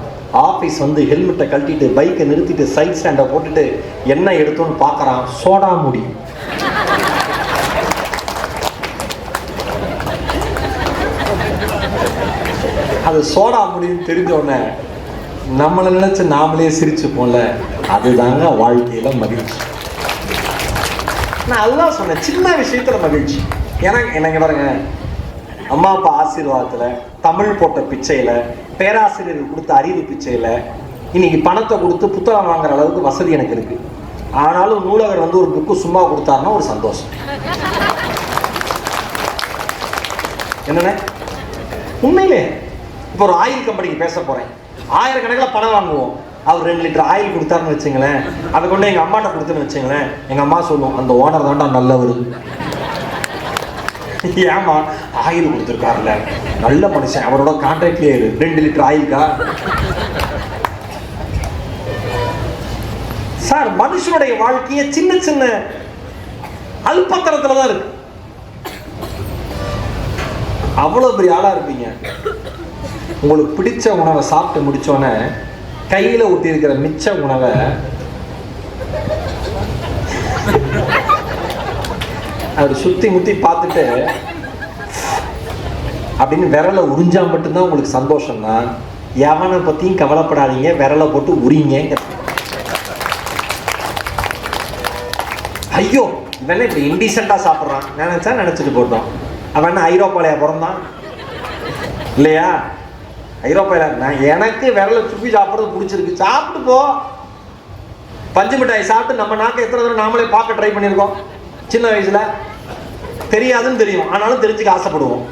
ஆஃபீஸ் வந்து ஹெல்மெட்டை கழட்டிட்டு பைக்கை நிறுத்திட்டு சைட் ஸ்டாண்டை போட்டுட்டு என்ன எடுத்தோன்னு பார்க்குறான், சோடா முடி. அது சோடா முடின்னு தெரிஞ்சோடனே நம்மளை நினைச்சு நாமளே சிரிச்சு போல. அதுதாங்க வாழ்க்கையில மகிழ்ச்சி. நான் அதுதான் சொன்னேன், சின்ன விஷயத்துல மகிழ்ச்சி. எனக்கு பாருங்க, அம்மா அப்பா ஆசீர்வாதத்துல, தமிழ் போட்ட பிச்சையில, பேராசிரியர்கள் கொடுத்த அறிவு பிச்சையில, இன்னைக்கு பணத்தை கொடுத்து புத்தகம் வாங்குற அளவுக்கு வசதி எனக்கு இருக்கு. ஆனாலும் நூலகர் வந்து ஒரு புக்கு சும்மா கொடுத்தாருன்னா ஒரு சந்தோஷம். என்னண்ணே உண்மையிலே இப்போ ஒரு ஆயில் கம்பெனிக்கு பேச போறேன், 1000 கணக்கில் பணம் வாங்குவோம். அவர் 2 லிட்டர் ஆயில் கொடுத்தாருன்னு வச்சுங்களேன், அதை கொண்டு எங்க அம்மாட்ட கொடுத்துன்னு வச்சுங்களேன், எங்க அம்மா சொல்லுவோம் அந்த ஓனர் தான்டா நல்லவர். ஏமா ஆயில் கொடுத்துருக்காருல நல்ல மனுஷன், அவரோட கான்ட்ராக்ட்லயே 2 லிட்டர் ஆயில்கா. சார் மனுஷனுடைய வாழ்க்கைய சின்ன சின்ன அல்பத்தனத்துல தான் இருக்கு. அவ்வளவு பெரிய ஆளா இருப்பீங்க, உங்களுக்கு பிடிச்ச உணவை சாப்பிட்டு முடிச்சோன்னே கையில ஊட்டி இருக்கிற மிச்ச உணவை அவர் சுத்தி முத்தி பார்த்துட்டு அப்படின்னு விரலை உறிஞ்சா மட்டும்தான் உங்களுக்கு சந்தோஷம் தான். எவனை பத்தியும் கவலைப்படாதீங்க, விரலை போட்டு உரிங்க. ஐயோ இவனே இப்படி இன்டீசெண்டா சாப்பிட்றான் நினைச்சா நினைச்சிட்டு போட்டோம். அவன் ஐரோப்பாலையா பிறந்தான் இல்லையா? ஐரோப்பாவில் நான் எனக்கு விரல சுப்பி சாப்பிட்றது பிடிச்சிருக்கு, சாப்பிட்டு போ. பஞ்சு மிட்டாய் சாப்பிட்டு நம்ம நாக்கு எத்தனை தடவை நாமளே பார்க்க ட்ரை பண்ணியிருக்கோம் சின்ன வயசுல. தெரியாதுன்னு தெரியும், ஆனாலும் தெரிஞ்சுக்க ஆசைப்படுவோம்.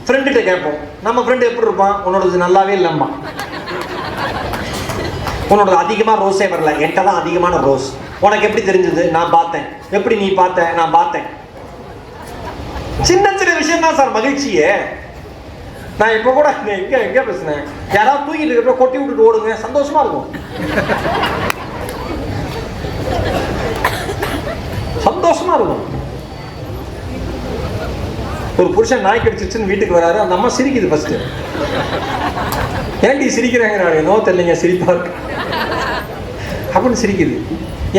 ஃப்ரெண்டுகிட்ட கேட்போம், நம்ம ஃப்ரெண்டு எப்படி இருப்பான், உன்னோடது நல்லாவே இல்லைம்மா, உன்னோடது அதிகமாக ரோஸே வரல, என்கிட்ட தான் அதிகமான ரோஸ், உனக்கு எப்படி தெரிஞ்சது, நான் பார்த்தேன். எப்படி நீ பார்த்த, நான் பார்த்தேன். சின்ன சின்ன விஷயம் தான் சார் மகிழ்ச்சியே. நான் இப்போ கூட எங்க பேசுனேன், யாராவது தூக்கிட்டு இருக்கப்ப கொட்டி விட்டுட்டு ஓடுங்க, சந்தோஷமா இருக்கும். சந்தோஷமா இருக்கும். ஒரு புருஷன் நாய் கடிச்சிருச்சுன்னு வீட்டுக்கு வராரு, அந்த அம்மா சிரிக்குது ஃபர்ஸ்ட். ஏன்டி சிரிக்கிறாங்க, நான் என்னோ தெரியலைங்க சிரிப்பா இருக்கு அப்படின்னு சிரிக்குது.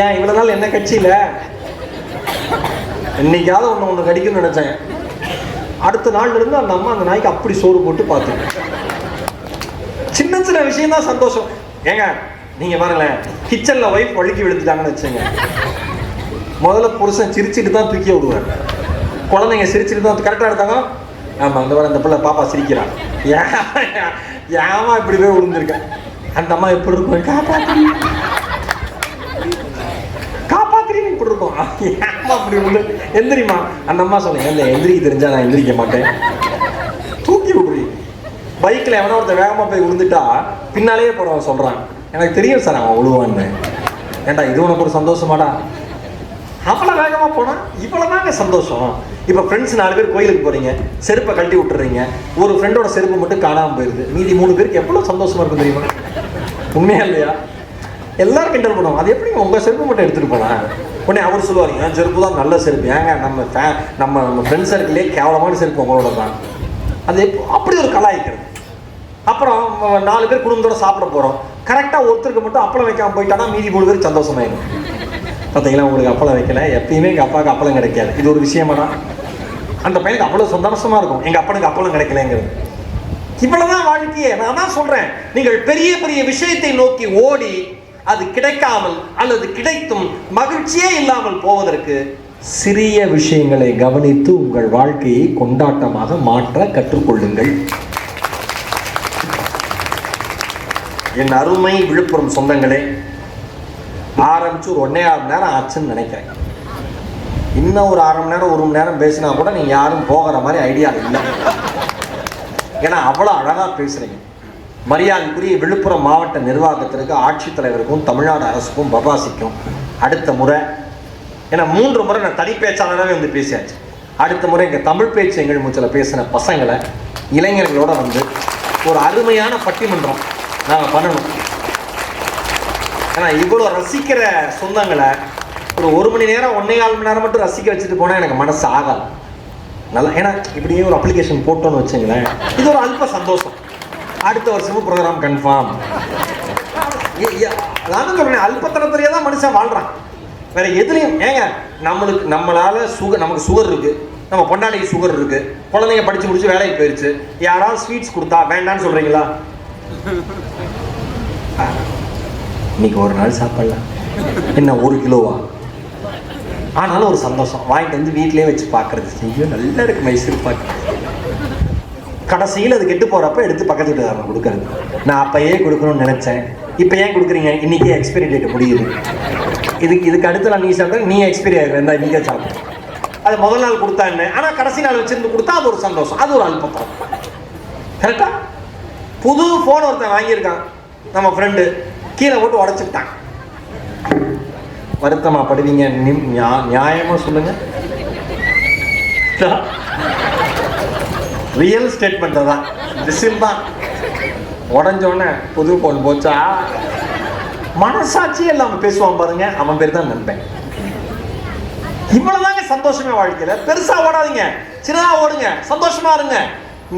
ஏன் இவ்வளவு நாள் என்ன கட்சியில இன்னைக்காவது ஒன்று கடிக்கும்னு நினைச்சேன். அடுத்த நாள் இருந்து அந்த அம்மா அந்த நாய்க்கு அப்படி சோறு போட்டு பார்த்து. சின்ன சின்ன விஷயம் தான் சந்தோஷம். ஏங்க நீங்க பாருங்களேன், கிச்சன்ல ஒய்ஃப் வழுக்கி விழுந்துட்டாங்கன்னு வச்சுங்க, முதல்ல புருஷன் சிரிச்சுட்டு தான் தூக்கி விடுவார். குழந்தைங்க சிரிச்சுட்டு தான் கரெக்டாக எடுத்தாங்க. ஆமா அந்த பிள்ளை பாப்பா சிரிக்கிறான், ஏமா இப்படி போய் விழுந்திருக்கேன். அந்த அம்மா எப்படி இருக்கும், காப்பாத்திரின்னு இப்படி இருக்கும். ஏமா அப்படி விழு, எந்திரிமா. அந்த அம்மா சொல்லுங்க, இல்லை எந்திரிக்க தெரிஞ்சா நான் எந்திரிக்க மாட்டேன், தூக்கி விடுறீங்க. பைக்கில் எவனா ஒருத்தர் வேகமாக போய் விழுந்துட்டா பின்னாலேயே போகிறவன் சொல்கிறான், எனக்கு தெரியும் சார் அவன் விழுவான்னு. ஏண்டா இது உனக்கு ஒரு சந்தோஷமாடா, அவ்வளோ வேகமாக போனால் இவ்வளோதாங்க சந்தோஷம். இப்போ ஃப்ரெண்ட்ஸ் 4 பேர் கோயிலுக்கு போகிறீங்க, செருப்பை கழட்டி விட்டுறீங்க, ஒரு ஃப்ரெண்டோட செருப்பு மட்டும் காணாமல் போயிடுது, மீதி 3 பேருக்கு எவ்வளோ சந்தோஷமா இருக்கும் தெரியுமா? உண்மையா இல்லையா? எல்லாரும் கிண்டல் பண்ணுவோம், அது எப்படி உங்கள் செருப்பு மட்டும் எடுத்துகிட்டு போனா? உடனே அவர் சொல்லுவார், என் செருப்பு தான் நல்ல செருப்பு. ஏங்க நம்ம ஃப்ரெண்ட்ஸ் சர்க்கிளே கேவலமான செருப்பு உங்களோட தான். அது அப்படி ஒரு கலாய்க்கிறது. அப்புறம் 4 பேர் குடும்பத்தோட சாப்பிட போகிறோம், கரெக்டாக ஒருத்தருக்கு மட்டும் அப்பளம் வைக்காமல் போயிட்டானா மீதி 3 பேருக்கு சந்தோஷமாயிடும். பார்த்தீங்களா, உங்களுக்கு அப்பளம் வைக்கல, எப்பயுமே எங்கள் அப்பாவுக்கு அப்பளம் கிடைக்காது, இது ஒரு விஷயமாடா. அந்த பையனுக்கு அவ்வளோ சந்தோஷமா இருக்கும், எங்கள் அப்பனுக்கு அப்பளம் கிடைக்கலங்கிறது. இவ்வளவுதான் வாழ்க்கையே. நான் தான் சொல்றேன், நீங்கள் பெரிய பெரிய விஷயத்தை நோக்கி ஓடி அது கிடைக்காமல் அல்லது கிடைத்தும் மகிழ்ச்சியே இல்லாமல் போவதற்கு சிறிய விஷயங்களை கவனித்து உங்கள் வாழ்க்கையை கொண்டாட்டமாக மாற்ற கற்றுக்கொள்ளுங்கள். என் அருமை விழுப்புரம் சொந்தங்களே, ஆரம்பிச்சு ஒரு 1.5 மணி நேரம் ஆச்சுன்னு நினைக்கிறேன். இன்னும் ஒரு 1/2 மணி நேரம் 1 மணி நேரம் பேசினா கூட நீங்க யாரும் போகிற மாதிரி ஐடியா இல்லை. ஏன்னா அவ்வளோ அழகாக பேசுறீங்க. மரியாதைக்குரிய விழுப்புரம் மாவட்ட நிர்வாகத்திற்கு, ஆட்சித்தலைவருக்கும், தமிழ்நாடு அரசுக்கும், பபாசிக்கும் அடுத்த முறை, ஏன்னா 3 முறை நான் தனி பேச்சாளராகவே வந்து பேசியாச்சு. அடுத்த முறை இங்கே தமிழ் பேச்சு எங்கள் மூச்சில் பேசின பசங்களை, இளைஞர்களோட வந்து ஒரு அருமையான பட்டிமன்றம் நாங்கள் பண்ணணும். ஏன்னா இவ்வளோ ரசிக்கிற சொந்தங்களை ஒரு 1 மணி நேரம் 1.25 மணி நேரம் மட்டும் ரசிக்க வச்சுட்டு போனால் எனக்கு மனசு ஆகாது. நல்லா, ஏன்னா இப்படியே ஒரு அப்ளிகேஷன் போட்டோன்னு வச்சுங்களேன், இது ஒரு அல்ப சந்தோஷம். அடுத்த வருஷமும் ப்ரோக்ராம் கன்ஃபார்ம். நான் சொல்றேன், அல்பத்தனத்திலேயே தான் மனுஷன் வாழ்றான், வேற எதுலையும். ஏங்க நம்மளால நமக்கு சுகர் இருக்கு, நம்ம பொண்டாட்டிக்கு சுகர் இருக்கு, குழந்தைங்க படிச்சு முடிச்சு வேலைக்கு போயிருச்சு, யாராவது ஸ்வீட்ஸ் கொடுத்தா வேண்டான்னு சொல்றீங்களா? இன்னைக்கு ஒரு நாள் சாப்பிடலாம், என்ன 1 கிலோவா? ஆனாலும் ஒரு சந்தோஷம், வாங்கிட்டு வந்து வீட்டிலேயே வச்சு பார்க்கறது. ஐயோ நல்லா இருக்கு மைசூர் பாக்கு. கடைசியில் அது கெட்டு போகிறப்ப எடுத்து பக்கத்து வீட்டுக்காரன் கொடுக்கறது. நான் அப்பயே கொடுக்கணும்னு நினச்சேன், இப்போ ஏன் கொடுக்குறீங்க? இன்றைக்கே எக்ஸ்பைரி டேட் முடியுது, இதுக்கு அடுத்து நான் நீ சாப்பிட்டா நீ எக்ஸ்பைரி ஆகிடுவேன், இருந்தால் இன்றைக்கே சாப்பிட்டேன். அது முதல் நாள் கொடுத்தா என்ன, ஆனால் கடைசி நாள் வச்சுருந்து கொடுத்தா அது ஒரு சந்தோஷம், அது ஒரு அல்பத்தம். கரெக்டாக? புது ஃபோன் ஒருத்தன் வாங்கியிருக்கான் நம்ம ஃப்ரெண்டு, கீழே போட்டு உடச்சிக்கிட்டான். வருத்தமா படுவீங்க? நியாயமா சொல்லுங்க. ரியல் ஸ்டேட்மெண்ட் தான், விசில் தான். உடஞ்சோடனே புது போன் போச்சா, மனசாட்சியே இல்லாம பேசுவான் பாருங்க, அவன் பேர் தான் நண்பன். இவ்வளவுதாங்க சந்தோஷமே வாழ்க்கையில. பெருசா ஓடாதீங்க, சின்னதா ஓடுங்க, சந்தோஷமா இருங்க.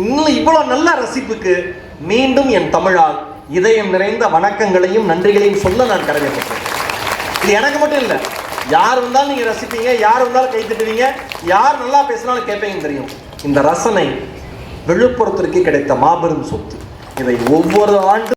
இன்னும் இவ்வளவு நல்ல ரசிப்புக்கு மீண்டும் என் தமிழால் இதயம் நிறைந்த வணக்கங்களையும் நன்றிகளையும் சொல்ல நான் கடமைப்பட்டேன். இது எனக்கு மட்டும் இல்லை, யார் வந்தாலும் நீங்க ரசிப்பீங்க, யார் வந்தாலும் கை தட்டுவீங்க, யார் நல்லா பேசினாலும் கேட்பீங்கன்னு தெரியும். இந்த ரசனை விழுப்புரத்திற்கு கிடைத்த மாபெரும் சொத்து. இதை ஒவ்வொரு ஆண்டு